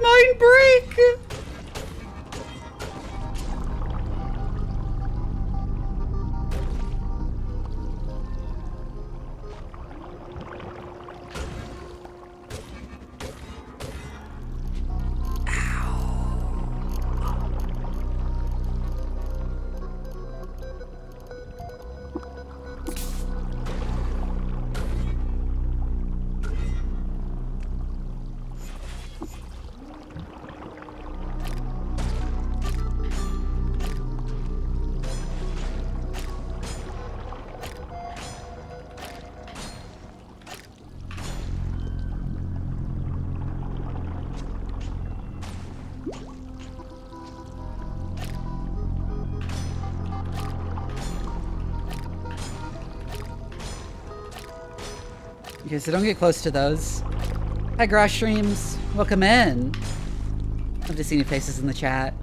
Mind break! Okay, so don't get close to those. Hi, Garage Streams. Welcome in. Love to see new faces in the chat.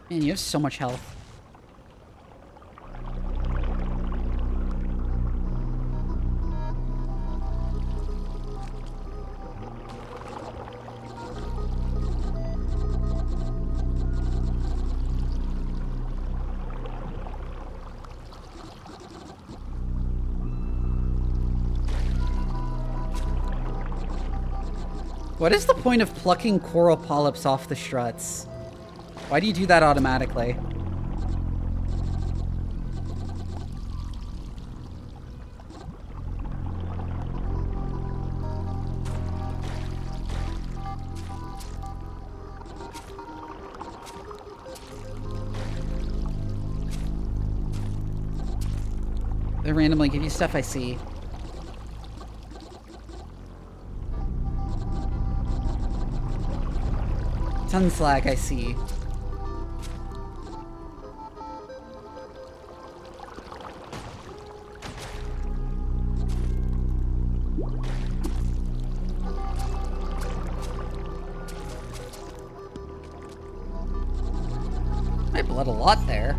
Man, you have so much health. What is the point of plucking coral polyps off the struts? Why do you do that automatically? They randomly give you stuff, I see. Sunslag, I see. I bled a lot there.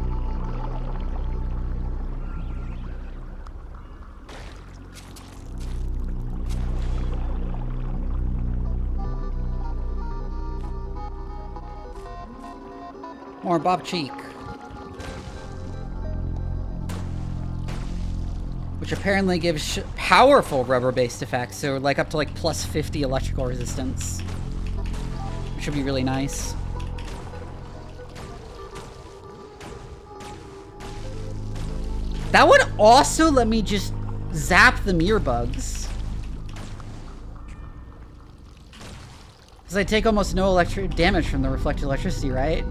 More Bob Cheek. Which apparently gives powerful rubber-based effects, so like up to like plus 50 electrical resistance. Which should be really nice. That would also let me just zap the mirror bugs. Because I take almost no electric damage from the reflected electricity, right?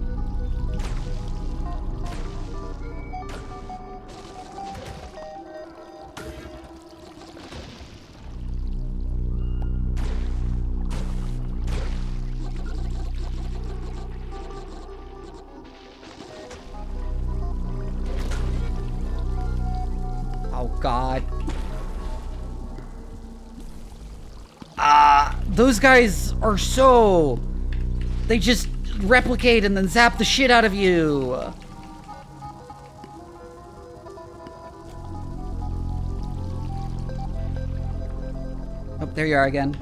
God. Those guys are so... They just replicate and then zap the shit out of you. Oh, there you are again.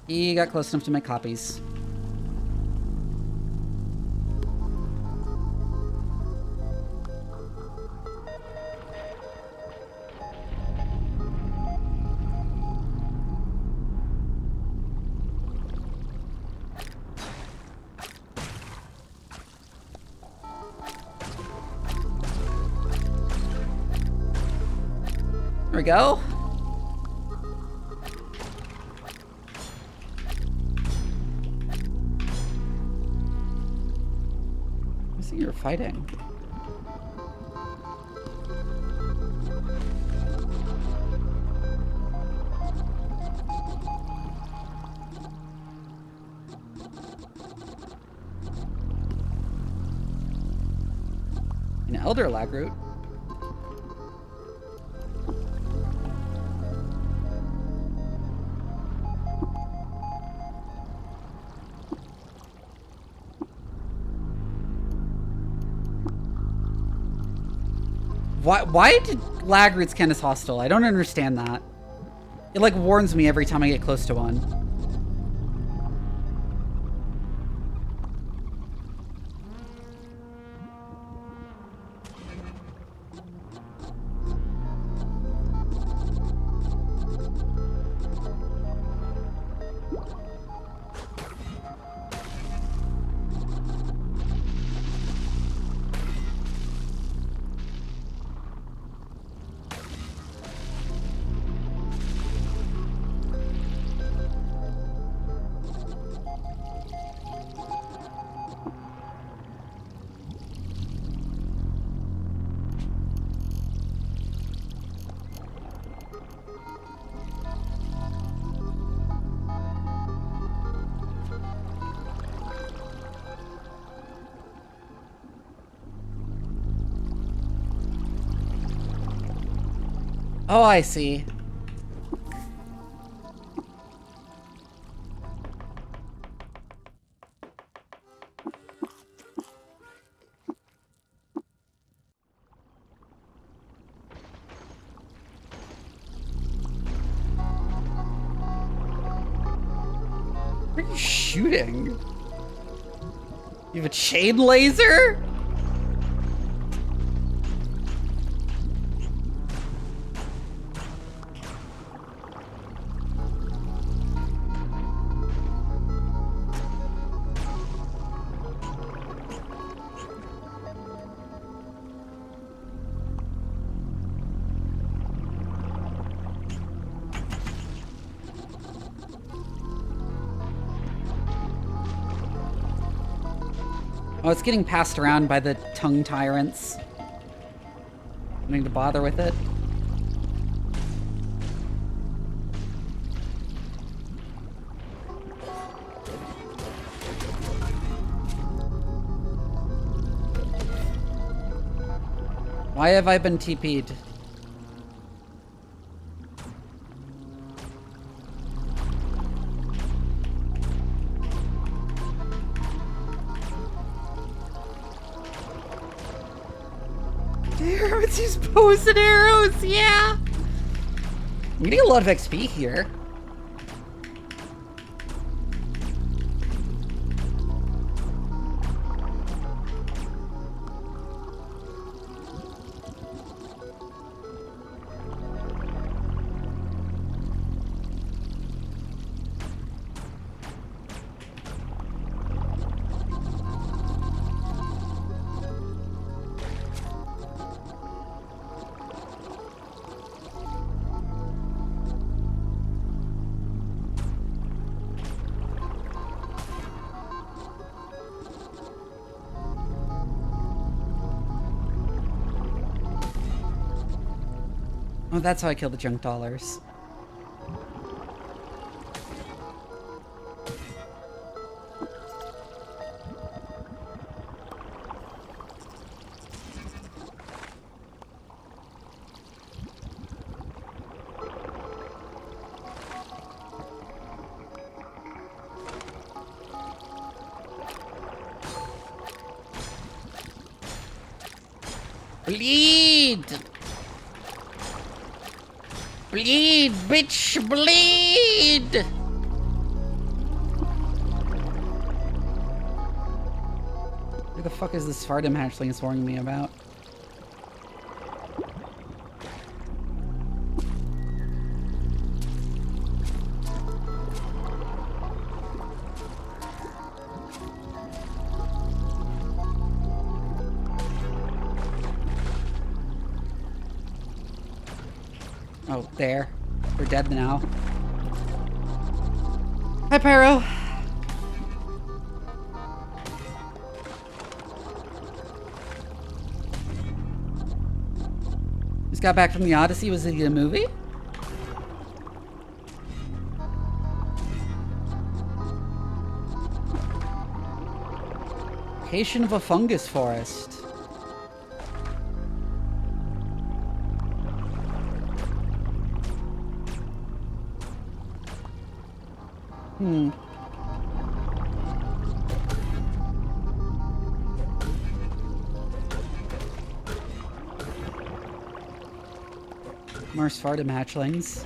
He got close enough to make copies. There we go. I see you're fighting. An elder lag root. Why did lag roots count as hostile? I don't understand that. It like warns me every time I get close to one. Oh, I see. What are you shooting? You have a chain laser? Oh, it's getting passed around by the tongue tyrants. I need to bother with it. Why have I been TP'd? It's these bows and arrows, yeah! I'm getting a lot of XP here. Oh, that's how I kill the junk dollars. Bleed! Bleed, bitch, bleed! Where the fuck is this Svardim hatchling it's warning me about? Oh, there. We're dead now. Hi, Pyro. Just got back from the Odyssey. Was it a movie? Location of a fungus forest. More Sparta matchlings.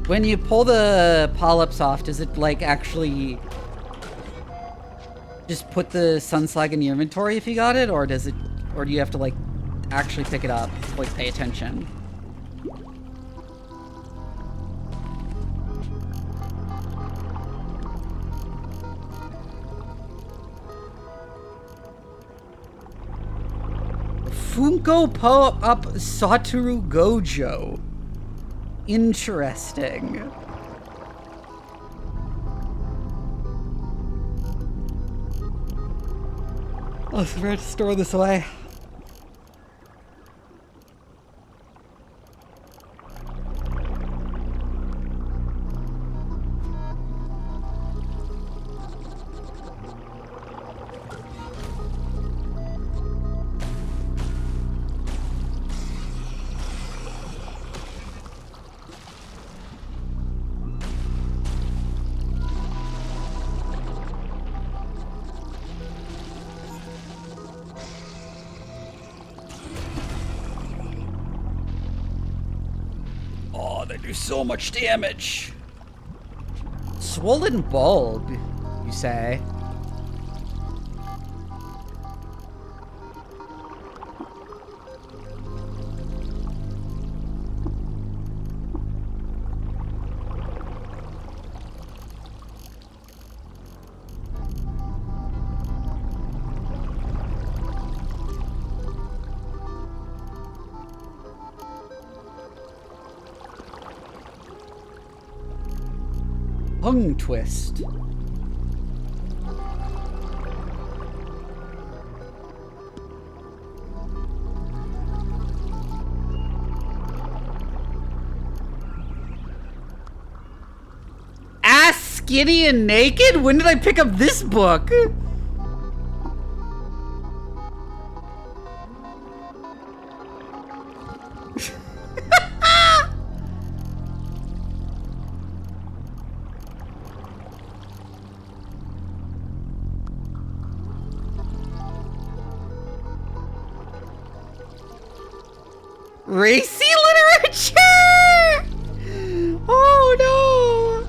When you pull the polyps off, does it like actually just put the sun slag in your inventory if you got it, or does it, or do you have to like actually pick it up, like pay attention? Funko Pop-Up Satoru Gojo. Interesting. Let's try to store this away. So much damage. Swollen bulb, you say? Tongue twist. Ass skinny and naked? When did I pick up this book? Racy literature! Oh no!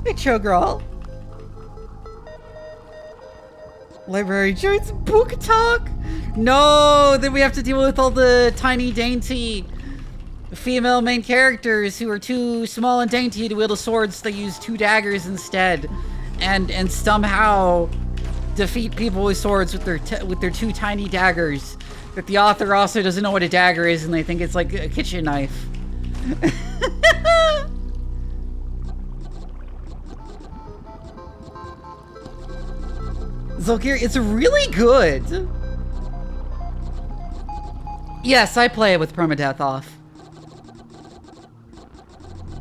Hey, Cho Girl. Library joins book talk? No, then we have to deal with all the tiny, dainty female main characters who are too small and dainty to wield swords. They use 2 daggers instead, and somehow defeat people with swords with their 2 tiny daggers. That the author also doesn't know what a dagger is, and they think it's like a kitchen knife. Zolkir, it's really good. Yes, I play it with permadeath off.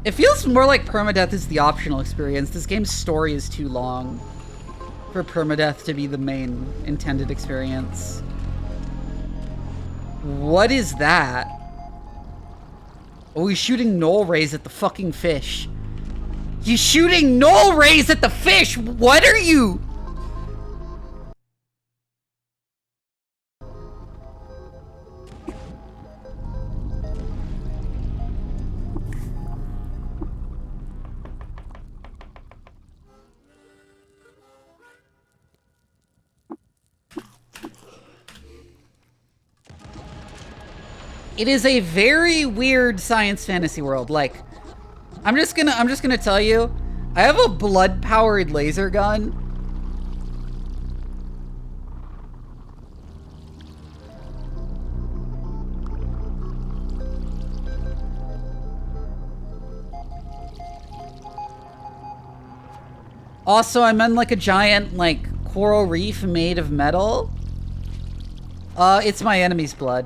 It feels more like permadeath is the optional experience. This game's story is too long for permadeath to be the main intended experience. What is that? Oh, he's shooting null rays at the fucking fish. He's shooting null rays at the fish! What are you? It is a very weird science fantasy world. Like, I'm just gonna tell you, I have a blood-powered laser gun. Also, I'm in like a giant like coral reef made of metal. It's my enemy's blood.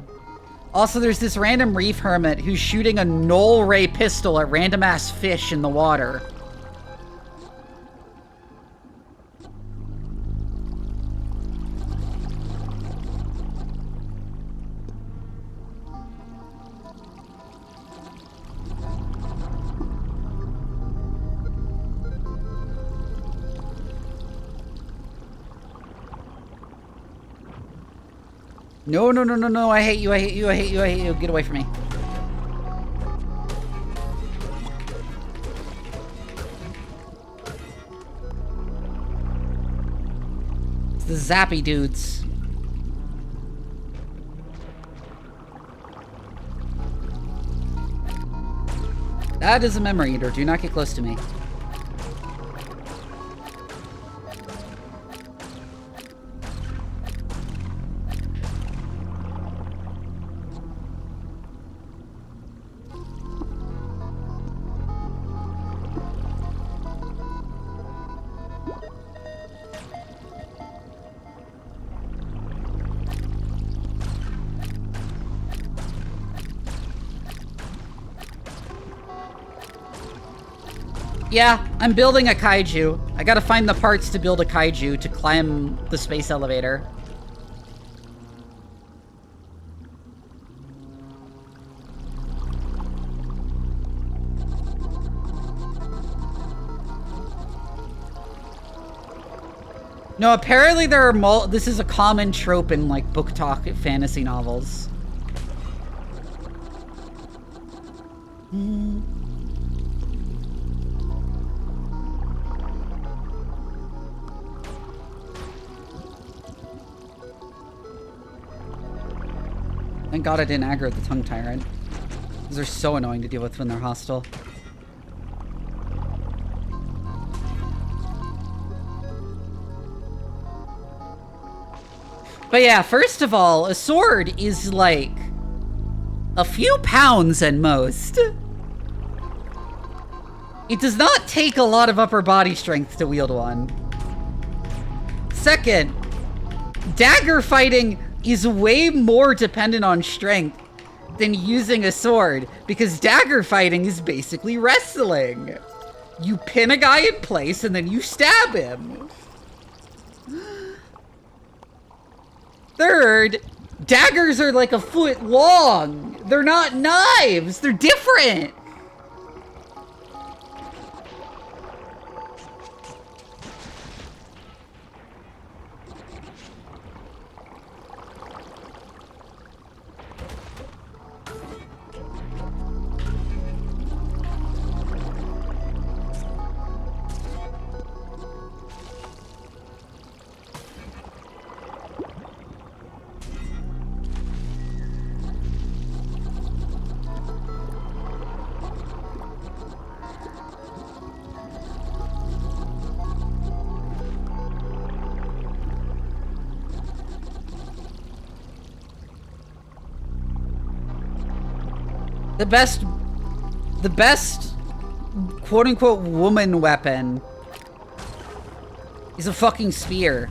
Also, there's this random reef hermit who's shooting a null ray pistol at random ass fish in the water. No, no, no, no, no, I hate you, I hate you, I hate you, I hate you. Get away from me. It's the zappy dudes. That is a memory eater. Do not get close to me. Yeah, I'm building a kaiju. I gotta find the parts to build a kaiju to climb the space elevator. No, apparently there are this is a common trope in like book talk fantasy novels. Thank God I didn't aggro the tongue tyrant. These are so annoying to deal with when they're hostile. But yeah, first of all, a sword is like a few pounds at most. It does not take a lot of upper body strength to wield one. Second, dagger fighting is way more dependent on strength than using a sword, because dagger fighting is basically wrestling. You pin a guy in place and then you stab him. Third, daggers are like a foot long. They're not knives. They're different. The best quote-unquote woman weapon is a fucking spear.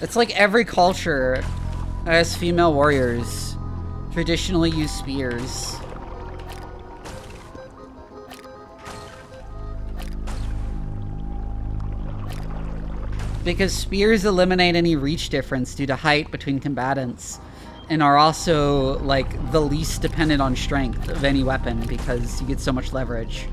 It's like every culture has female warriors traditionally use spears. Because spears eliminate any reach difference due to height between combatants, and are also like the least dependent on strength of any weapon because you get so much leverage.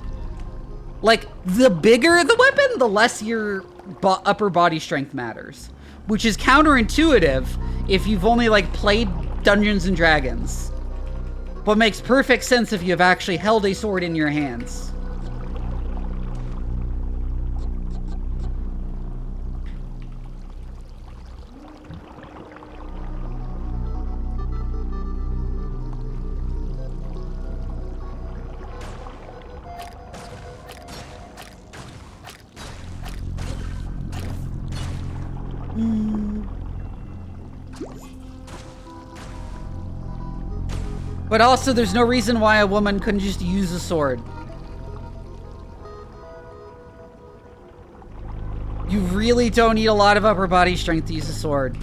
Like, the bigger the weapon, the less your upper body strength matters, which is counterintuitive if you've only like played Dungeons and Dragons, but makes perfect sense if you have actually held a sword in your hands. But also, there's no reason why a woman couldn't just use a sword. You really don't need a lot of upper body strength to use a sword.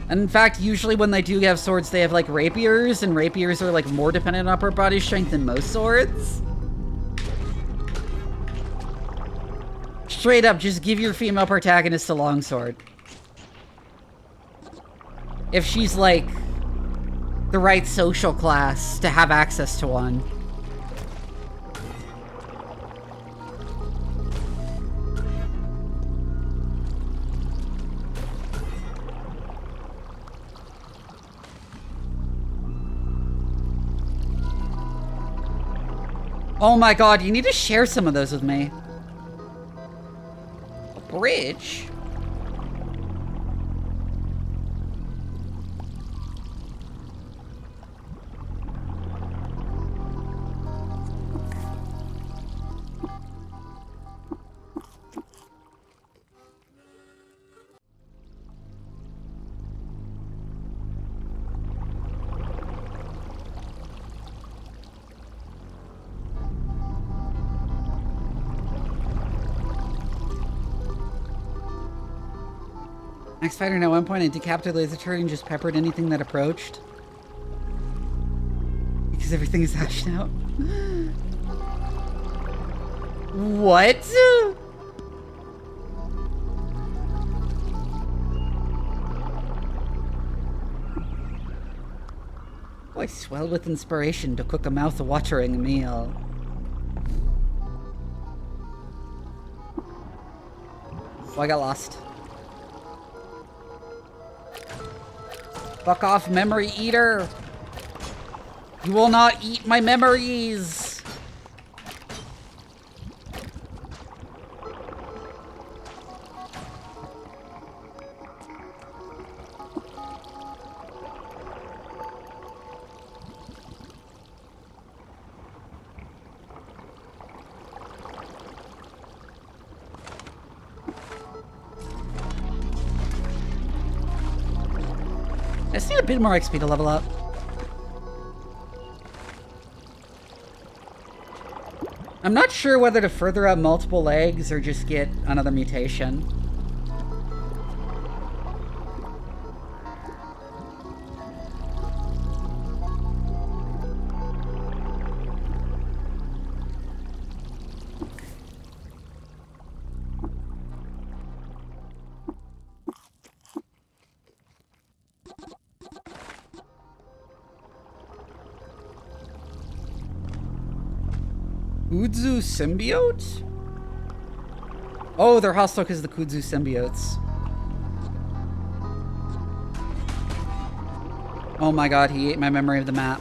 And in fact, usually when they do have swords, they have like rapiers, and rapiers are like more dependent on upper body strength than most swords. Straight up, just give your female protagonist a longsword. If she's like the right social class to have access to one. Oh my god, you need to share some of those with me. A bridge? Max Fighter at one point I decapitated a laser turret and just peppered anything that approached. Because everything is hashed out. What? Oh, I swelled with inspiration to cook a mouth-watering meal. Oh, I got lost. Fuck off, memory eater! You will not eat my memories! I just need a bit more XP to level up. I'm not sure whether to further up multiple legs or just get another mutation. Kudzu symbiote? Oh, they're hostile because of the Kudzu symbiotes. Oh my god, he ate my memory of the map.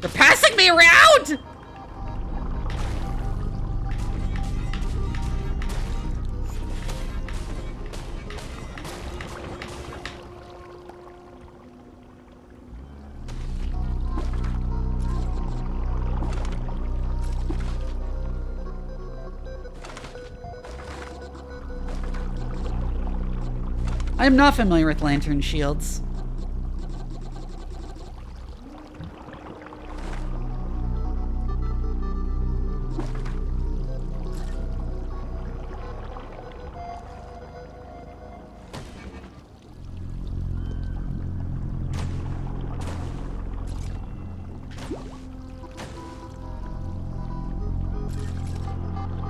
They're passing me around! I am not familiar with lantern shields.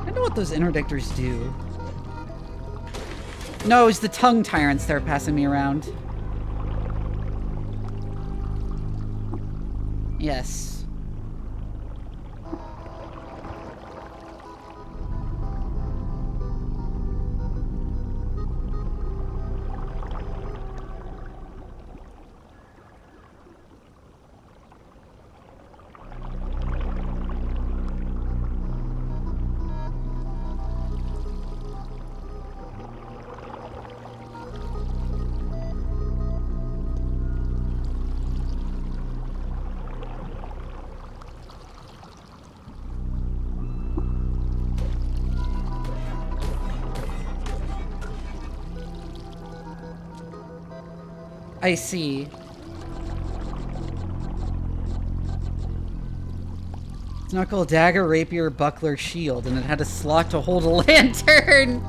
I know what those interdictors do. No, it's the tongue tyrants that are passing me around. Yes. I see. Knuckle, dagger, rapier, buckler, shield, and it had a slot to hold a lantern.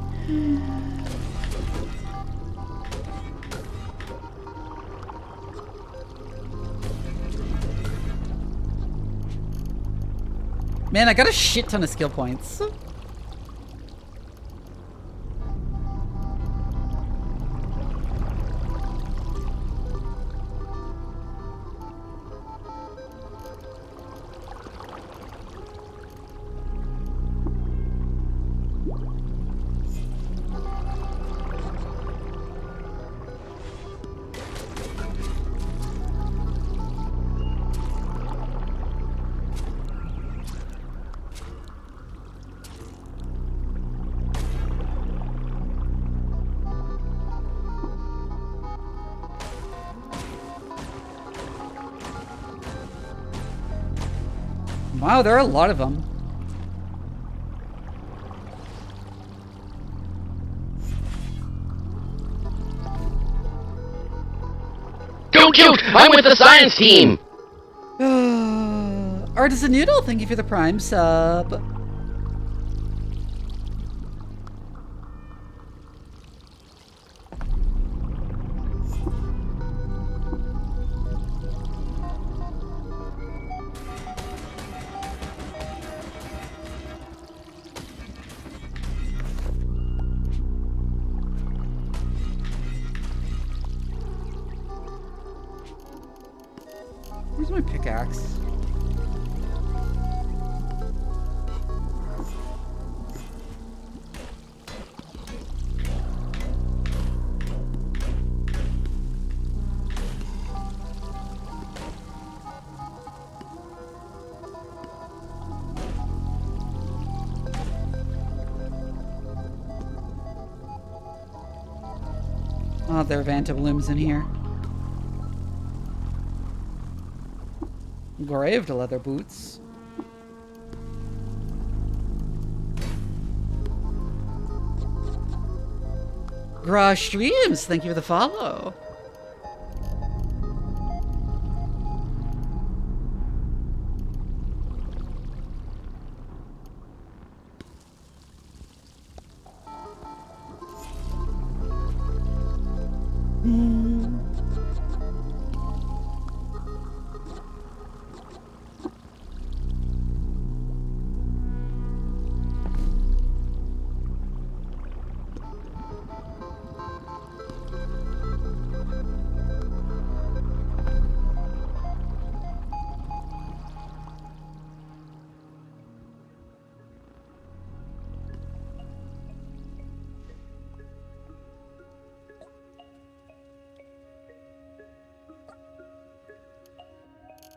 Man, I got a shit ton of skill points. Wow, there are a lot of them. Don't shoot! I'm with the science team! Artisan Noodle, thank you for the Prime sub. Where's my pickaxe? Oh, there are Vanta blooms in here. Engraved leather boots. Gra Streams, thank you for the follow.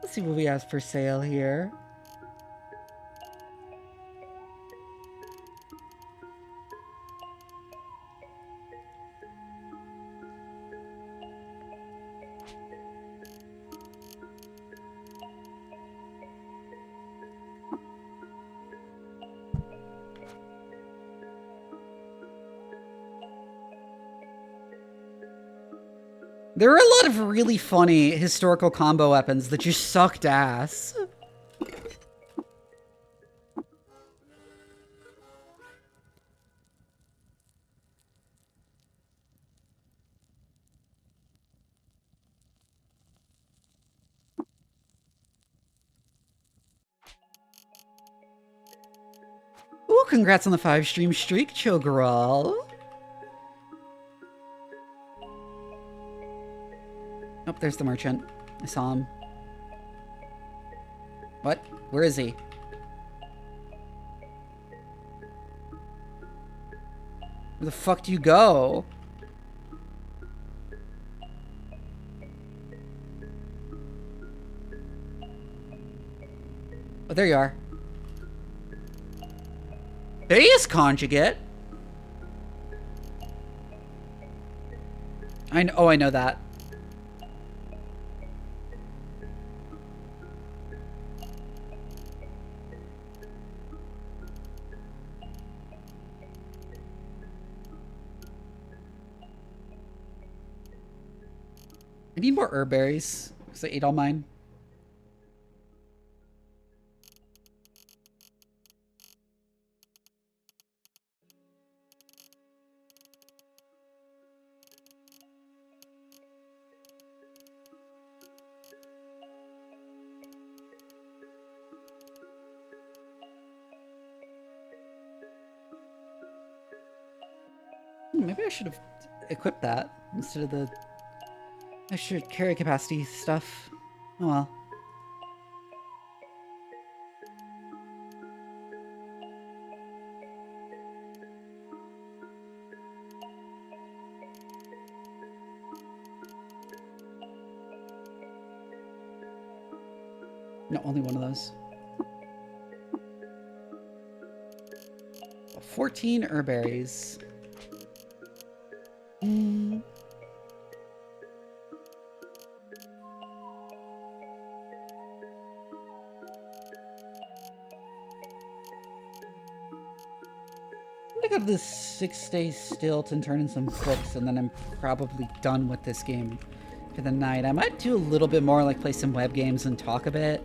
Let's see what we have for sale here. There are a lot of really funny historical combo weapons that just sucked ass. Ooh, congrats on the 5-stream streak, Chogral. Oh, there's the merchant. I saw him. What? Where is he? Where the fuck do you go? Oh, there you are. Base conjugate? I know that. need more herb berries, because I ate all mine. Maybe I should have equipped that instead of the extra carry capacity stuff. Oh well. No, only one of those. 14 herberries. I'm gonna go to this 6-day stilt and turn in some clicks, and then I'm probably done with this game for the night. I might do a little bit more, like play some web games and talk a bit.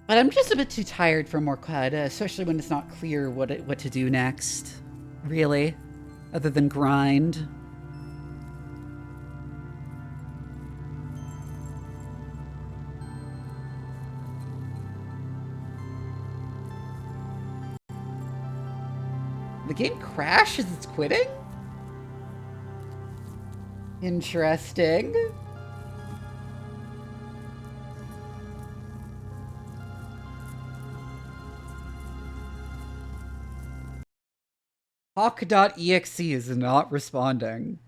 But I'm just a bit too tired for more Qud, especially when it's not clear what to do next, really, other than grind. The game crashes, it's quitting? Interesting. Hawk.exe is not responding.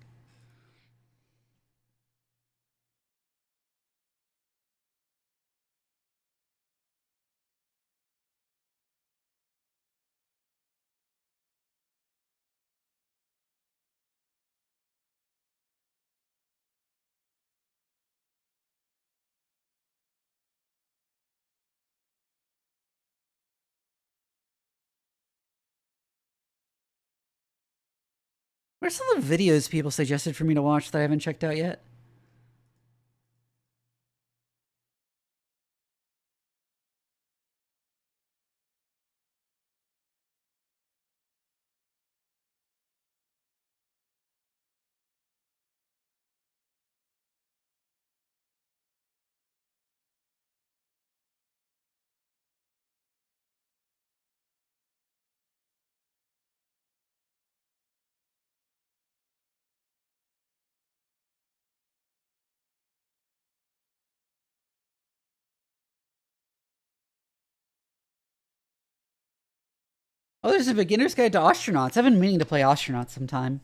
What are some of the videos people suggested for me to watch that I haven't checked out yet? Oh, there's a beginner's guide to astronauts. I've been meaning to play astronauts sometime.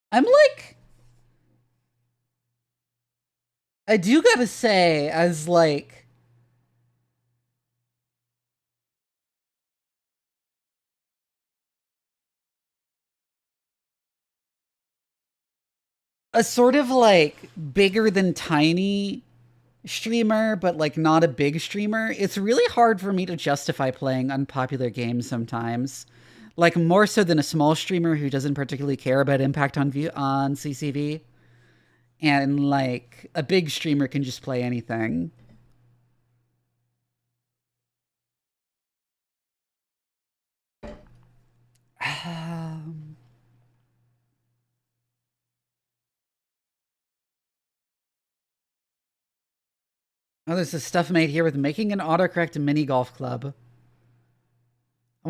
I'm like, I do gotta say, as like, a sort of like bigger than tiny streamer, but like not a big streamer, it's really hard for me to justify playing unpopular games sometimes. Like more so than a small streamer who doesn't particularly care about impact on CCV. And like a big streamer can just play anything. Oh, there's this stuff made here with making an autocorrect mini golf club.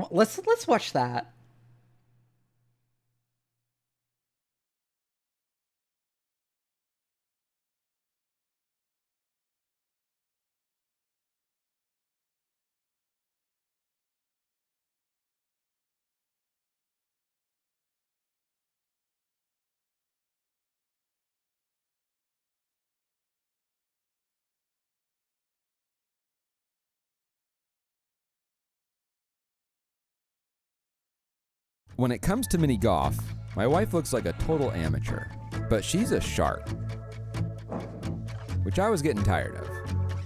Let's watch that. When it comes to mini golf, my wife looks like a total amateur, but she's a shark, which I was getting tired of.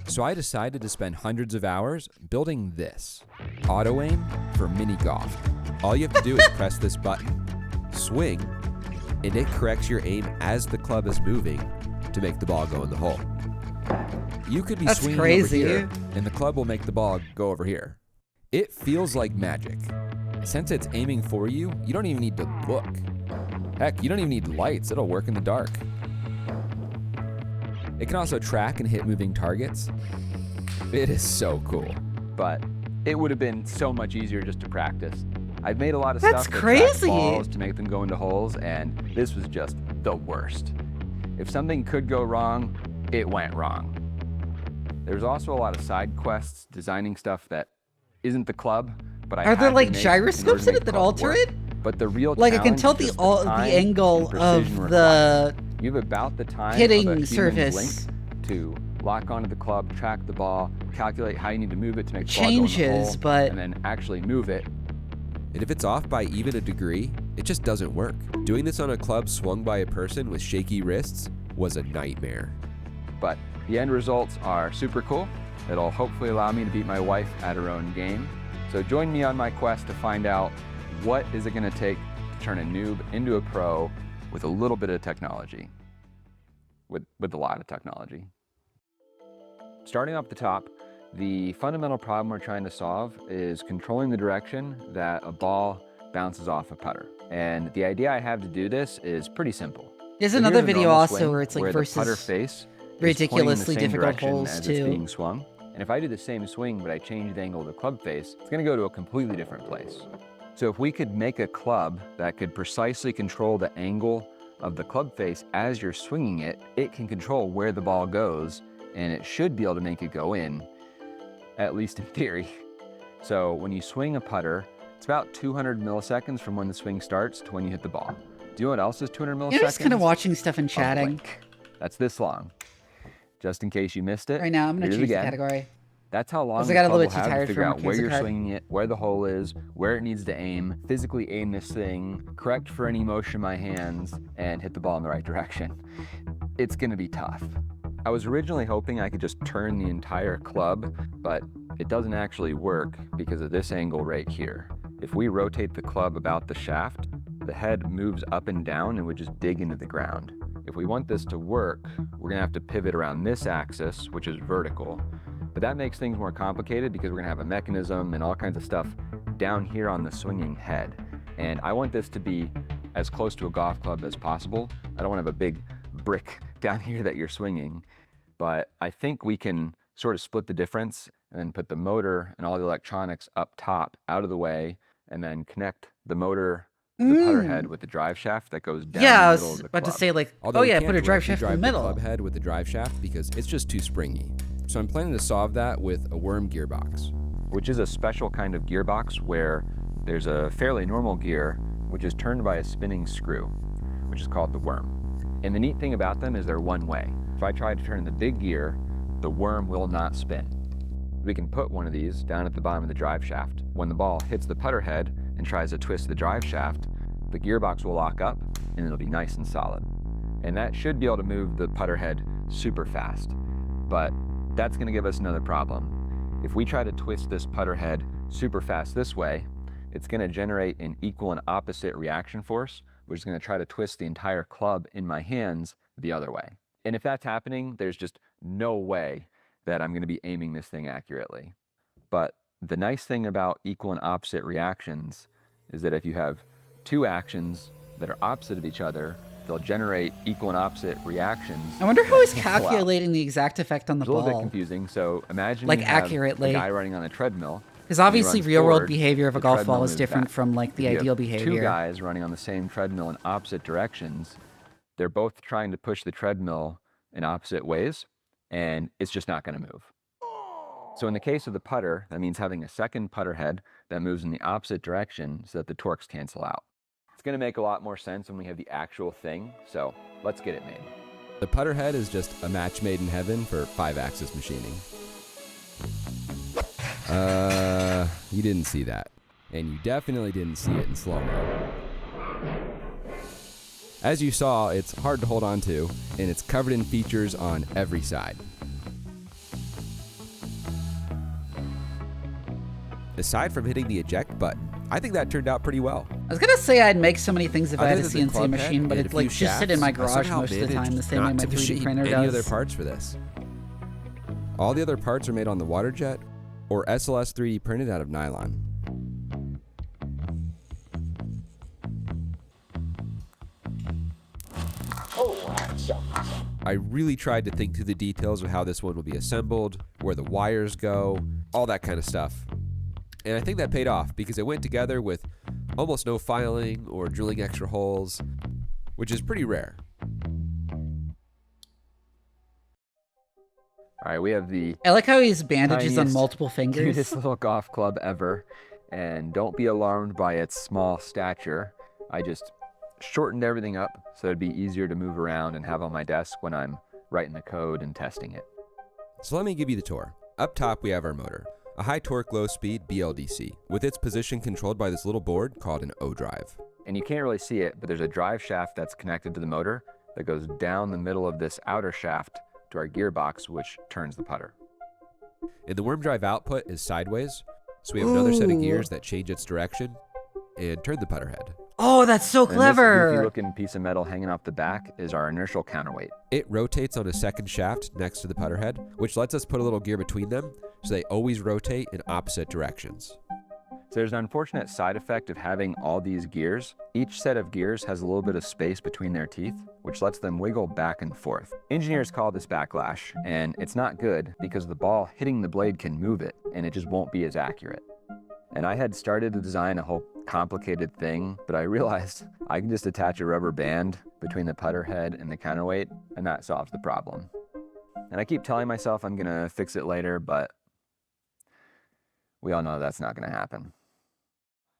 So I decided to spend hundreds of hours building this, auto aim for mini golf. All you have to do is press this button, swing, and it corrects your aim as the club is moving to make the ball go in the hole. You could be swinging crazy. over here, and the club will make the ball go over here. It feels like magic. Since it's aiming for you, you don't even need to look. Heck, you don't even need lights. It'll work in the dark. It can also track and hit moving targets. It is so cool. But it would have been so much easier just to practice. I've made a lot of That's stuff that crazy. track balls to make them go into holes, and this was just the worst. If something could go wrong, it went wrong. There's also a lot of side quests designing stuff that isn't the club, but Are there like gyroscopes in it that alter it? But the real Like I can tell challenge the is time angle and precision of required. the You have about the time hitting of a human surface. blink to lock onto the club, track the ball, calculate how you need to move it to make the ball go changes, in the hole, but and then actually move it. And if it's off by even a degree, it just doesn't work. Doing this on a club swung by a person with shaky wrists was a nightmare. But the end results are super cool. It'll hopefully allow me to beat my wife at her own game. So join me on my quest to find out what is it going to take to turn a noob into a pro with a little bit of technology. With a lot of technology. Starting off the top, the fundamental problem we're trying to solve is controlling the direction that a ball bounces off a putter. And the idea I have to do this is pretty simple. there's So another here's a video normal also swing where it's like the putter versus face is ridiculously pointing in the same difficult direction holes as too. It's being swung. And if I do the same swing, but I change the angle of the club face, it's gonna go to a completely different place. So if we could make a club that could precisely control the angle of the club face as you're swinging it, it can control where the ball goes, and it should be able to make it go in, at least in theory. So when you swing a putter, it's about 200 milliseconds from when the swing starts to when you hit the ball. Do you know what else is 200 milliseconds? You're just kind of watching stuff and A chatting. blink. That's this long. Just in case you missed it. Right now, I'm gonna here's it choose the again. category. That's how long Because the I got a club little will bit too have to tired figure from out where Caves of you're Qud. swinging it, where the hole is, where it needs to aim, physically aim this thing, correct for any motion of my hands, and hit the ball in the right direction. It's gonna be tough. I was originally hoping I could just turn the entire club, but it doesn't actually work because of this angle right here. If we rotate the club about the shaft, the head moves up and down and would just dig into the ground. If we want this to work, we're gonna have to pivot around this axis, which is vertical. But that makes things more complicated because we're gonna have a mechanism and all kinds of stuff down here on the swinging head. And I want this to be as close to a golf club as possible. I don't want to have a big brick down here that you're swinging, but I think we can sort of split the difference and then put the motor and all the electronics up top out of the way and then connect the motor, the putter head with the drive shaft that goes down Yeah, I the middle was of the about to club. say like, Although oh you yeah, can't put a drive directly shaft in the drive middle. club head with the drive shaft because it's just too springy. So I'm planning to solve that with a worm gearbox. Which is a special kind of gearbox where there's a fairly normal gear which is turned by a spinning screw, which is called the worm. And the neat thing about them is they're one way. If I try to turn the big gear, the worm will not spin. We can put one of these down at the bottom of the drive shaft. When the ball hits the putter head and tries to twist the drive shaft, the gearbox will lock up and it'll be nice and solid. And that should be able to move the putter head super fast. But that's gonna give us another problem. If we try to twist this putter head super fast this way, it's gonna generate an equal and opposite reaction force, which is gonna try to twist the entire club in my hands the other way. And if that's happening, there's just no way that I'm gonna be aiming this thing accurately. But the nice thing about equal and opposite reactions is that if you have two actions that are opposite of each other, they'll generate equal and opposite reactions. I wonder how he's that cancel out. calculating the exact effect on the It's a little bit ball. confusing. So imagine Like you have accurately. a guy running on a treadmill. Because and he obviously runs real world forward, behavior of a the golf treadmill ball is moves different back. from like the If you ideal have behavior. two guys running on the same treadmill in opposite directions, they're both trying to push the treadmill in opposite ways, and it's just not going to move. So in the case of the putter, that means having a second putter head that moves in the opposite direction so that the torques cancel out. It's going to make a lot more sense when we have the actual thing, so let's get it made. The putter head is just a match made in heaven for 5-axis machining. You didn't see that. And you definitely didn't see it in slow-mo. As you saw, it's hard to hold on to, and it's covered in features on every side. Aside from hitting the eject button, I think that turned out pretty well. I was gonna say I'd make so many things if I had a Other than the CNC club machine, head but and it's a like few just sit in my shafts, I garage somehow most of the managed time, the same way not my to 3D machine printer any does. other parts for this. All the other parts are made on the water jet or SLS 3D printed out of nylon. I really tried to think through the details of how this one will be assembled, where the wires go, all that kind of stuff. And I think that paid off because it went together with almost no filing or drilling extra holes, which is pretty rare. All right, we have the I like how he has bandages on tiniest, multiple fingers. cutest little golf club ever. And don't be alarmed by its small stature. I just shortened everything up so it'd be easier to move around and have on my desk when I'm writing the code and testing it. So let me give you the tour. Up top we have our motor, a high torque, low speed BLDC, with its position controlled by this little board called an O-drive. And you can't really see it, but there's a drive shaft that's connected to the motor that goes down the middle of this outer shaft to our gearbox, which turns the putter. And the worm drive output is sideways, so we have another set of gears that change its direction and turn the putter head. Oh, that's so And this clever. goofy looking piece of metal hanging off the back is our inertial counterweight. It rotates on a second shaft next to the putter head, which lets us put a little gear between them, so they always rotate in opposite directions. So there's an unfortunate side effect of having all these gears. Each set of gears has a little bit of space between their teeth, which lets them wiggle back and forth. Engineers call this backlash, and it's not good because the ball hitting the blade can move it, and it just won't be as accurate. And I had started to design a whole complicated thing, but I realized I can just attach a rubber band between the putter head and the counterweight, and that solves the problem. And I keep telling myself I'm gonna fix it later, but we all know that's not gonna happen.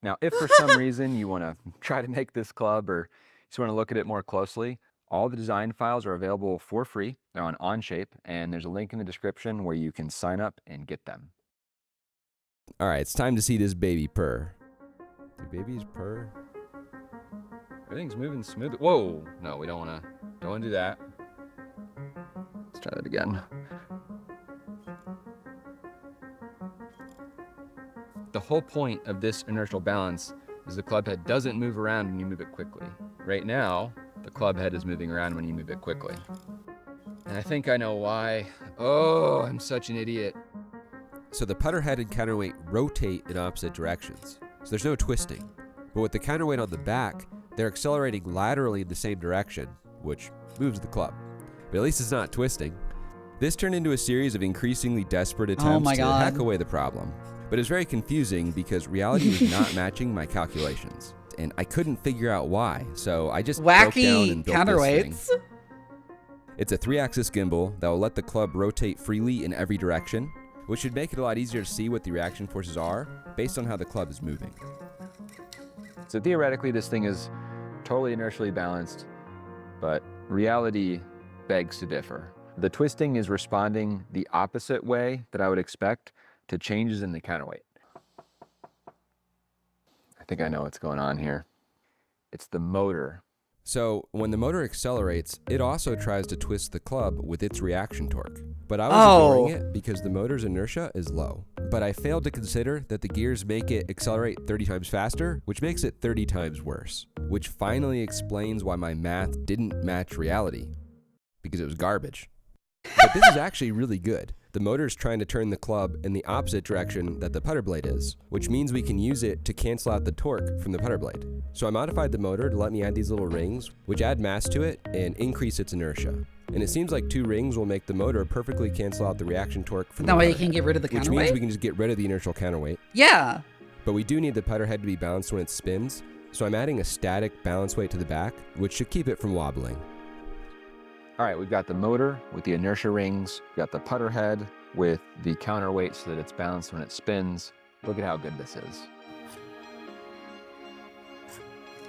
Now, if for some reason you wanna try to make this club or you just wanna look at it more closely, all the design files are available for free. They're on Onshape, and there's a link in the description where you can sign up and get them. All right, it's time to see this baby purr. Do babies purr? Everything's moving smooth. Whoa, no, we don't wanna do that. Let's try that again. The whole point of this inertial balance is the club head doesn't move around when you move it quickly. Right now, the club head is moving around when you move it quickly. And I think I know why. Oh, I'm such an idiot. So the putter head and counterweight rotate in opposite directions, so there's no twisting. But with the counterweight on the back, they're accelerating laterally in the same direction, which moves the club. But at least it's not twisting. This turned into a series of increasingly desperate attempts to hack away the problem. But it's very confusing because reality was not matching my calculations. And I couldn't figure out why, so I just broke down and built this thing. It's a 3-axis gimbal that will let the club rotate freely in every direction, which should make it a lot easier to see what the reaction forces are based on how the club is moving. So theoretically, this thing is totally inertially balanced, but reality begs to differ. The twisting is responding the opposite way that I would expect to changes in the counterweight. I think I know what's going on here. It's the motor. So when the motor accelerates, it also tries to twist the club with its reaction torque. But I was ignoring it because the motor's inertia is low. But I failed to consider that the gears make it accelerate 30 times faster, which makes it 30 times worse. Which finally explains why my math didn't match reality. Because it was garbage. But this is actually really good. The motor is trying to turn the club in the opposite direction that the putter blade is, which means we can use it to cancel out the torque from the putter blade. So I modified the motor to let me add these little rings, which add mass to it and increase its inertia. And it seems like 2 rings will make the motor perfectly cancel out the reaction torque from the That way putter you can head, get rid of the which counterweight? means we can just get rid of the inertial counterweight. Yeah. But we do need the putter head to be balanced when it spins, so I'm adding a static balance weight to the back, which should keep it from wobbling. All right, we've got the motor with the inertia rings. We've got the putter head with the counterweight so that it's balanced when it spins. Look at how good this is.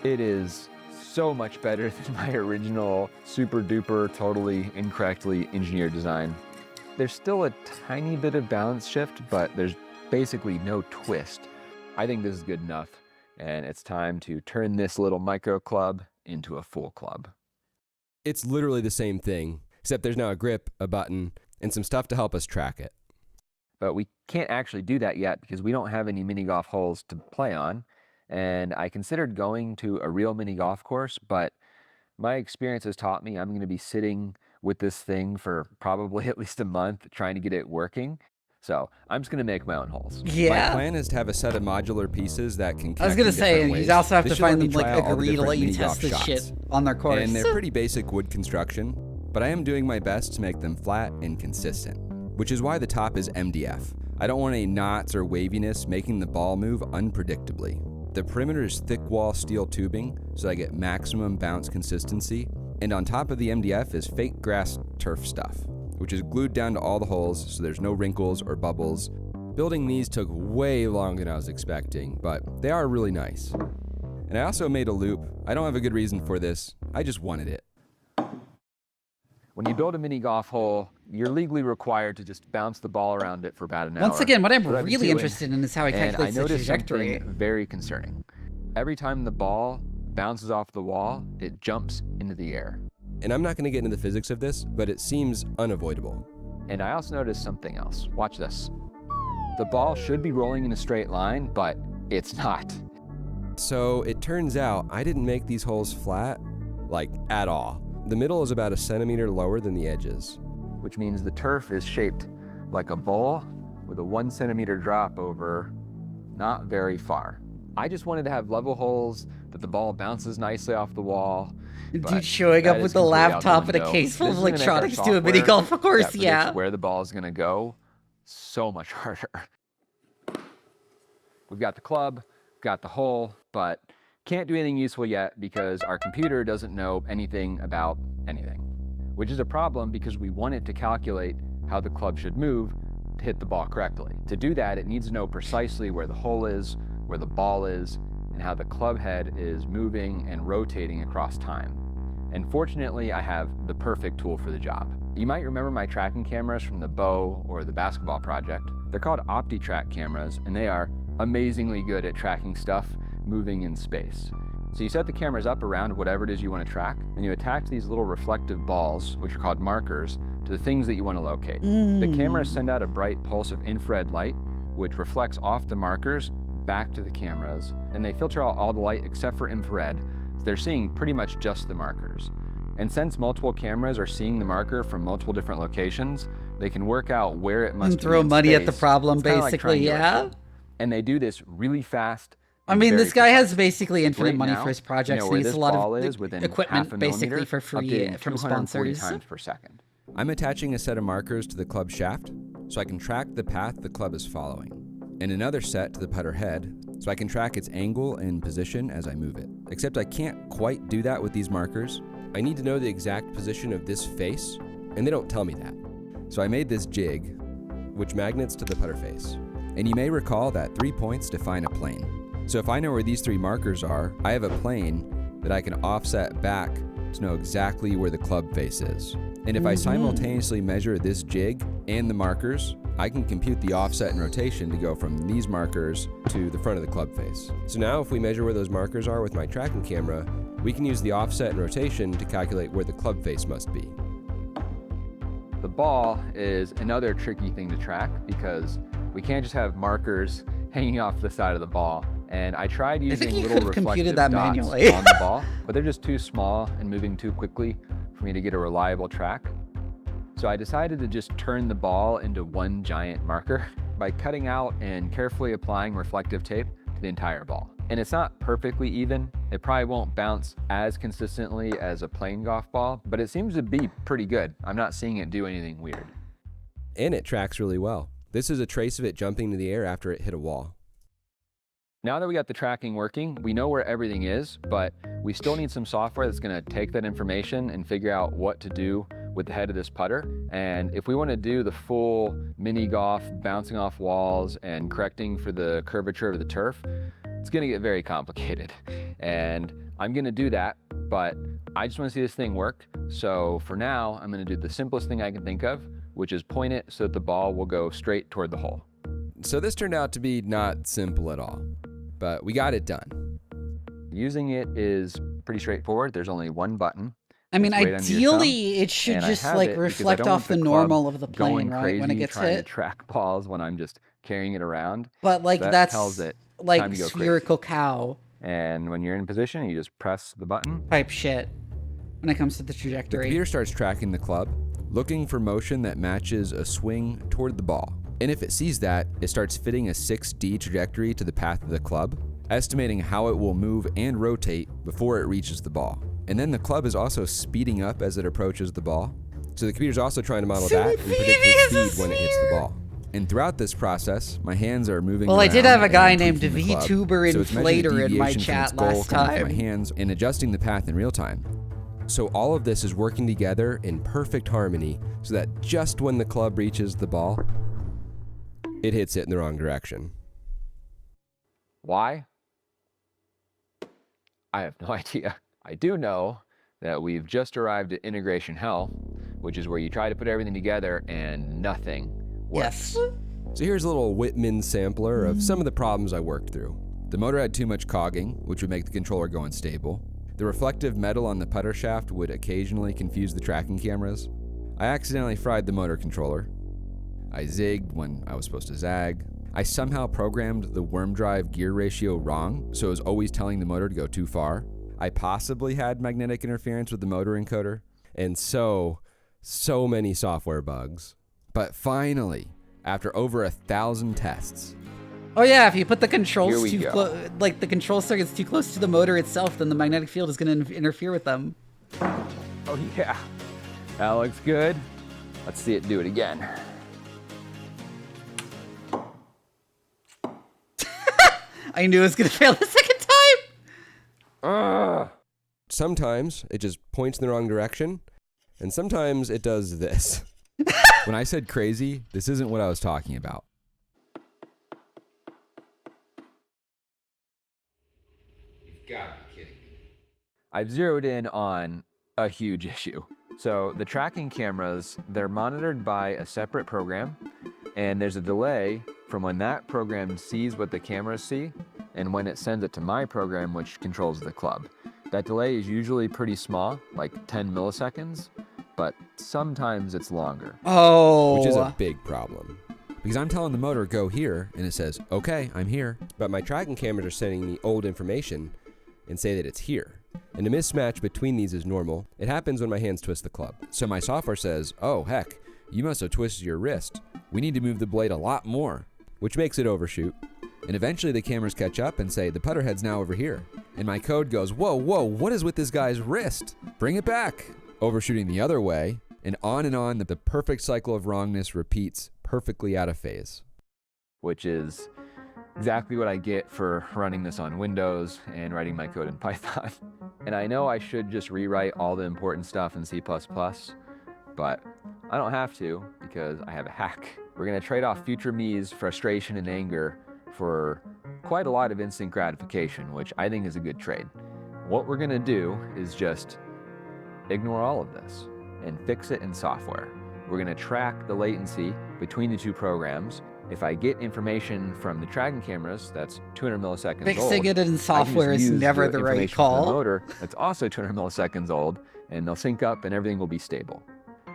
It is so much better than my original super duper, totally incorrectly engineered design. There's still a tiny bit of balance shift, but there's basically no twist. I think this is good enough, and it's time to turn this little micro club into a full club. It's literally the same thing, except there's now a grip, a button, and some stuff to help us track it. But we can't actually do that yet because we don't have any mini golf holes to play on. And I considered going to a real mini golf course, but my experience has taught me I'm going to be sitting with this thing for probably at least a month trying to get it working. So I'm just going to make my own holes. Yeah. My plan is to have a set of modular pieces that can connect I was gonna in say, different ways. you also have This to should let find me them like try out all the agree to different let you mini test golf this shit shots. on their course. And they're pretty basic wood construction, but I am doing my best to make them flat and consistent, which is why the top is MDF. I don't want any knots or waviness making the ball move unpredictably. The perimeter is thick wall steel tubing, so I get maximum bounce consistency. And on top of the MDF is fake grass turf stuff, which is glued down to all the holes so there's no wrinkles or bubbles. Building these took way longer than I was expecting, but they are really nice. And I also made a loop. I don't have a good reason for this, I just wanted it. When you build a mini golf hole, you're legally required to just bounce the ball around it for about an hour. Once again, what I'm That's I've been really doing. interested in is how he And I calculates the noticed trajectory. something very concerning. Every time the ball bounces off the wall, it jumps into the air. And I'm not going to get into the physics of this, but it seems unavoidable. And I also noticed something else. Watch this. The ball should be rolling in a straight line, but it's not. So it turns out I didn't make these holes flat, like at all. The middle is about 1 centimeter lower than the edges. Which means the turf is shaped like a bowl with a 1 centimeter drop over not very far. I just wanted to have level holes that the ball bounces nicely off the wall. Dude showing that up is with the completely out the laptop and a window. case full This of is gonna make our electronics to a mini software golf course, that predicts yeah. where the ball is going to go so much harder. We've got the club, got the hole, but can't do anything useful yet because our computer doesn't know anything about anything, which is a problem because we want it to calculate how the club should move to hit the ball correctly. To do that, it needs to know precisely where the hole is, where the ball is, and how the club head is moving and rotating across time. And fortunately, I have the perfect tool for the job. You might remember my tracking cameras from the bow or the basketball project. They're called OptiTrack cameras, and they are amazingly good at tracking stuff moving in space. So you set the cameras up around whatever it is you want to track, and you attach these little reflective balls, which are called markers, to the things that you want to locate. The cameras send out a bright pulse of infrared light, which reflects off the markers back to the cameras, and they filter out all the light except for infrared, so they're seeing pretty much just the markers. And since multiple cameras are seeing the marker from multiple different locations, they can work out where it must And throw be in money at the space. problem, It's kinda like basically, yeah? triangulation. And they do this really fast. I and mean, very this guy precise. has basically infinite Right money now, for his projects. you know, He where needs this a lot ball of is within equipment, half a basically, millimeter, for free updating from 240 sponsors. times per second. I'm attaching a set of markers to the club shaft so I can track the path the club is following, and another set to the putter head so I can track its angle and position as I move it. Except I can't quite do that with these markers. I need to know the exact position of this face, and they don't tell me that. So I made this jig, which magnets to the putter face. And you may recall that 3 points define a plane. So if I know where these 3 markers are, I have a plane that I can offset back to know exactly where the club face is. And if I simultaneously measure this jig and the markers, I can compute the offset and rotation to go from these markers to the front of the club face. So now if we measure where those markers are with my tracking camera, we can use the offset and rotation to calculate where the club face must be. The ball is another tricky thing to track because we can't just have markers hanging off the side of the ball. And I tried using you little could have computed reflective that dots manually. on the ball, but they're just too small and moving too quickly for me to get a reliable track. So I decided to just turn the ball into one giant marker by cutting out and carefully applying reflective tape to the entire ball. And it's not perfectly even. It probably won't bounce as consistently as a plain golf ball, but it seems to be pretty good. I'm not seeing it do anything weird. And it tracks really well. This is a trace of it jumping into the air after it hit a wall. Now that we got the tracking working, we know where everything is, but we still need some software that's gonna take that information and figure out what to do with the head of this putter. And if we wanna do the full mini golf, bouncing off walls and correcting for the curvature of the turf, it's gonna get very complicated. And I'm gonna do that, but I just wanna see this thing work. So for now, I'm gonna do the simplest thing I can think of, which is point it so that the ball will go straight toward the hole. So this turned out to be not simple at all. but we got it done. Using it is pretty straightforward. There's only one button. I mean, It's right under your ideally, thumb, it should and I just have like it because I reflect don't want off the club normal of the plane, going right? crazy When it gets trying to hit. track balls when I'm just carrying it around. But like That tells that's it time like to go crazy. spherical cow And when you're in position, you just press the button. type shit when it comes to the The trajectory. computer starts tracking the club, looking for motion that matches a swing toward the ball. And if it sees that, it starts fitting a 6D trajectory to the path of the club, estimating how it will move and rotate before it reaches the ball. And then the club is also speeding up as it approaches the ball. So the computer's also trying to model that and predict the speed when it hits the ball. And throughout this process, my hands are moving Well, I did around have a guy and named tweaking the club. VTuber So it's measuring the Inflator in my deviation from chat its goal last coming from time. my hands and adjusting the path in real time. So all of this is working together in perfect harmony so that just when the club reaches the ball, it hits it in the wrong direction. Why? I have no idea. I do know that we've just arrived at integration hell, which is where you try to put everything together and nothing works. Yes. So here's a little Whitman sampler of some of the problems I worked through. The motor had too much cogging, which would make the controller go unstable. The reflective metal on the putter shaft would occasionally confuse the tracking cameras. I accidentally fried the motor controller. I zigged when I was supposed to zag. I somehow programmed the worm drive gear ratio wrong, so it was always telling the motor to go too far. I possibly had magnetic interference with the motor encoder, and so many software bugs. But finally, after over 1,000 tests, Oh yeah, if you put the controls Here we too go. close, like the control circuits too close to the motor itself, then the magnetic field is going to interfere with them. Oh yeah, that looks good. Let's see it do it again. I knew it was going to fail the second time. Ugh. sometimes it just points in the wrong direction, and sometimes it does this. When I said crazy, this isn't what I was talking about. You've got to be kidding me. I've zeroed in on a huge issue. So the tracking cameras, they're monitored by a separate program, and there's a delay from when that program sees what the cameras see and when it sends it to my program, which controls the club. That delay is usually pretty small, like 10 milliseconds, but sometimes it's longer. Oh. Which is a big problem. Because I'm telling the motor, go here, and it says, okay, I'm here. But my tracking cameras are sending me old information and say that it's here. And a mismatch between these is normal. It happens when my hands twist the club. So my software says, oh, heck, you must have twisted your wrist. We need to move the blade a lot more, which makes it overshoot. And eventually the cameras catch up and say, the putter head's now over here. And my code goes, whoa, what is with this guy's wrist? Bring it back. Overshooting the other way, and on, the perfect cycle of wrongness repeats perfectly out of phase. Which is exactly what I get for running this on Windows and writing my code in Python. And I know I should just rewrite all the important stuff in C++, but I don't have to because I have a hack. We're gonna trade off future me's frustration and anger for quite a lot of instant gratification, which I think is a good trade. What we're gonna do is just ignore all of this and fix it in software. We're gonna track the latency between the two programs. If I get information from the tracking cameras that's 200 milliseconds old, Fixing it in software is never the right information from call. the motor that's also 200 milliseconds old, and they'll sync up and everything will be stable.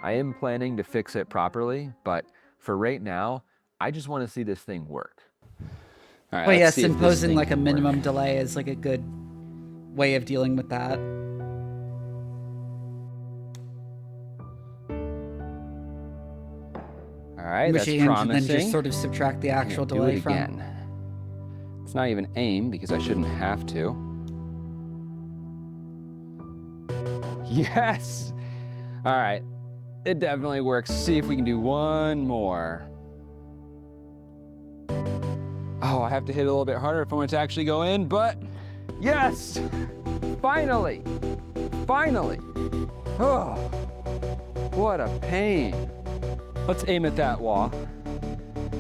I am planning to fix it properly, but for right now, I just want to see this thing work. All right, Well, let's yes, see if this imposing thing like a can minimum work. delay is like a good way of dealing with that. All right, that's Machine engine, promising. then just sort of subtract the actual Do delay it from. again. It's not even aim because I shouldn't have to. Yes! All right, it definitely works. See if we can do one more. Oh, I have to hit it a little bit harder if I want it to actually go in, but yes! Finally! Finally! Oh, what a pain. Let's aim at that wall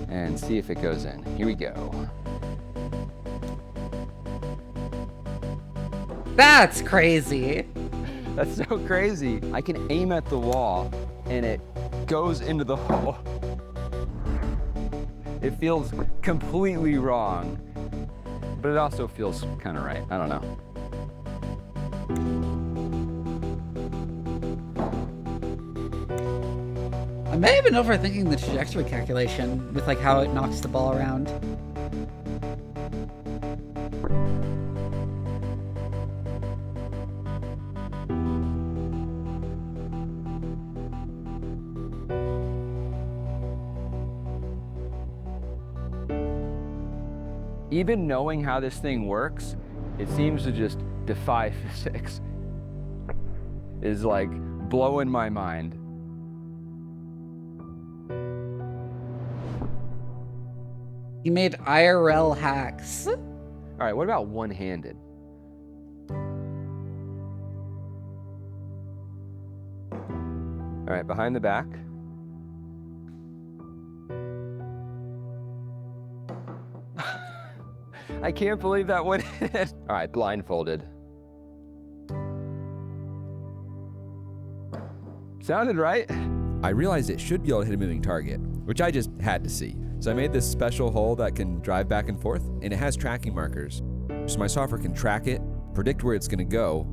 and see if it goes in. Here we go. That's crazy. That's so crazy. I can aim at the wall and it goes into the hole. It feels completely wrong. but it also feels kind of right. I don't know. I may have been overthinking the trajectory calculation with like how it knocks the ball around. Even knowing how this thing works, it seems to just defy physics. Is like blowing my mind. He made IRL hacks. All right, what about one-handed? All right, behind the back. I can't believe that one hit. All right, blindfolded. Sounded right. I realized it should be able to hit a moving target, which I just had to see. So I made this special hole that can drive back and forth, and it has tracking markers. So my software can track it, predict where it's gonna go,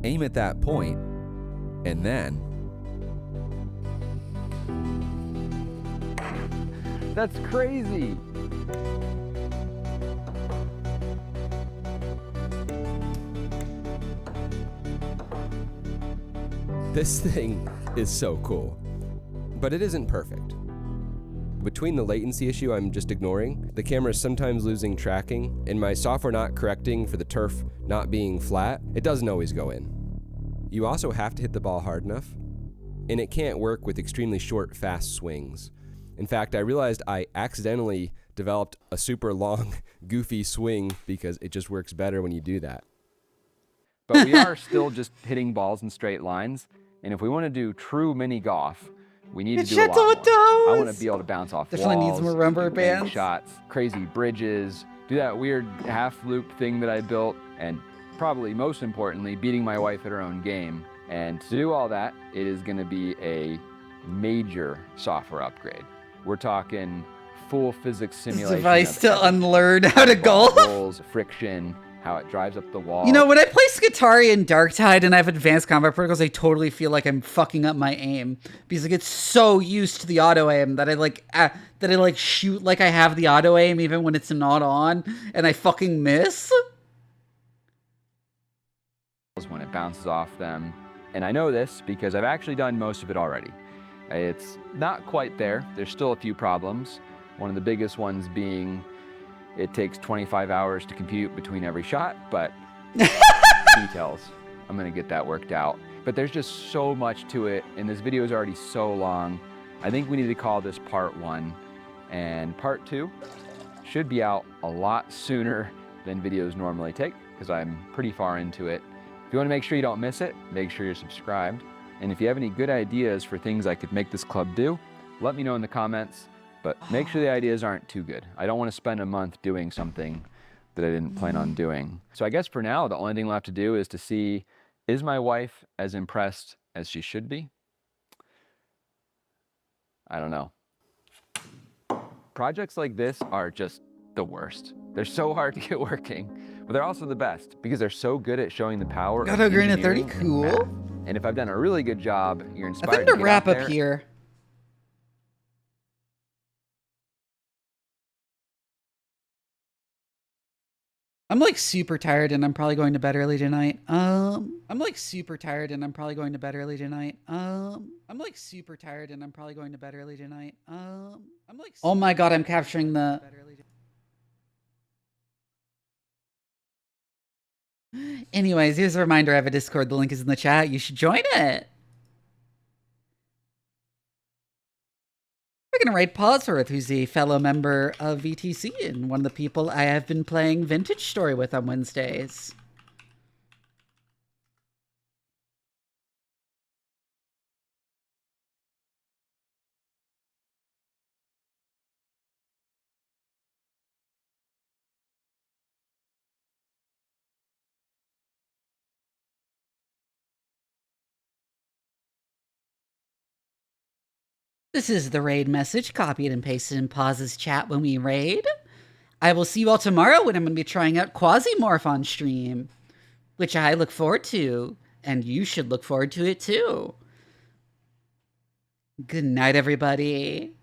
aim at that point, and then... That's crazy. This thing is so cool, but it isn't perfect. Between the latency issue I'm just ignoring, the camera is sometimes losing tracking, and my software not correcting for the turf not being flat, it doesn't always go in. You also have to hit the ball hard enough, and it can't work with extremely short, fast swings. In fact, I realized I accidentally developed a super long, goofy swing because it just works better when you do that. But we are still just hitting balls in straight lines, and if we want to do true mini golf, we need to do a lot more. I want to be able to bounce off Definitely walls, needs more rubber do big bands. shots, crazy bridges, do that weird half loop thing that I built, and probably most importantly, beating my wife at her own game. And to do all that, it is going to be a major software upgrade. We're talking full physics simulation. Device to unlearn how to golf. Rolls, friction, how it drives up the wall. You know, when I play Skitari and Darktide and I have advanced combat protocols, I totally feel like I'm fucking up my aim because I get so used to the auto aim that I like shoot like I have the auto aim even when it's not on, and I fucking miss. When it bounces off them, and I know this because I've actually done most of it already. It's not quite there. There's still a few problems. One of the biggest ones being it takes 25 hours to compute between every shot, but details. I'm gonna get that worked out. But there's just so much to it, and this video is already so long. I think we need to call this part 1, and part 2 should be out a lot sooner than videos normally take, because I'm pretty far into it. If you wanna make sure you don't miss it, make sure you're subscribed. And if you have any good ideas for things I could make this club do, let me know in the comments. But make sure the ideas aren't too good. I don't want to spend a month doing something that I didn't plan on doing. So I guess for now, the only thing left to do is to see, is my wife as impressed as she should be? I don't know. Projects like this are just the worst. They're so hard to get working, but they're also the best because they're so good at showing the power of Green at 30, engineering and cool. math. And if I've done a really good job, you're I inspired think to get wrap out up there. here. I'm like super tired and I'm probably going to bed early tonight. I'm like super tired and I'm probably going to bed early tonight. I'm like super tired and I'm probably going to bed early tonight. I'm like oh my god, I'm capturing the Anyways, here's a reminder. I have a Discord. The link is in the chat. You should join it. We're going to write Pawsworth, who's a fellow member of VTC and one of the people I have been playing Vintage Story with on Wednesdays. This is the raid message, copied and pasted in Paws's chat when we raid. I will see you all tomorrow when I'm going to be trying out Quasimorph on stream, which I look forward to, and you should look forward to it too. Good night, everybody.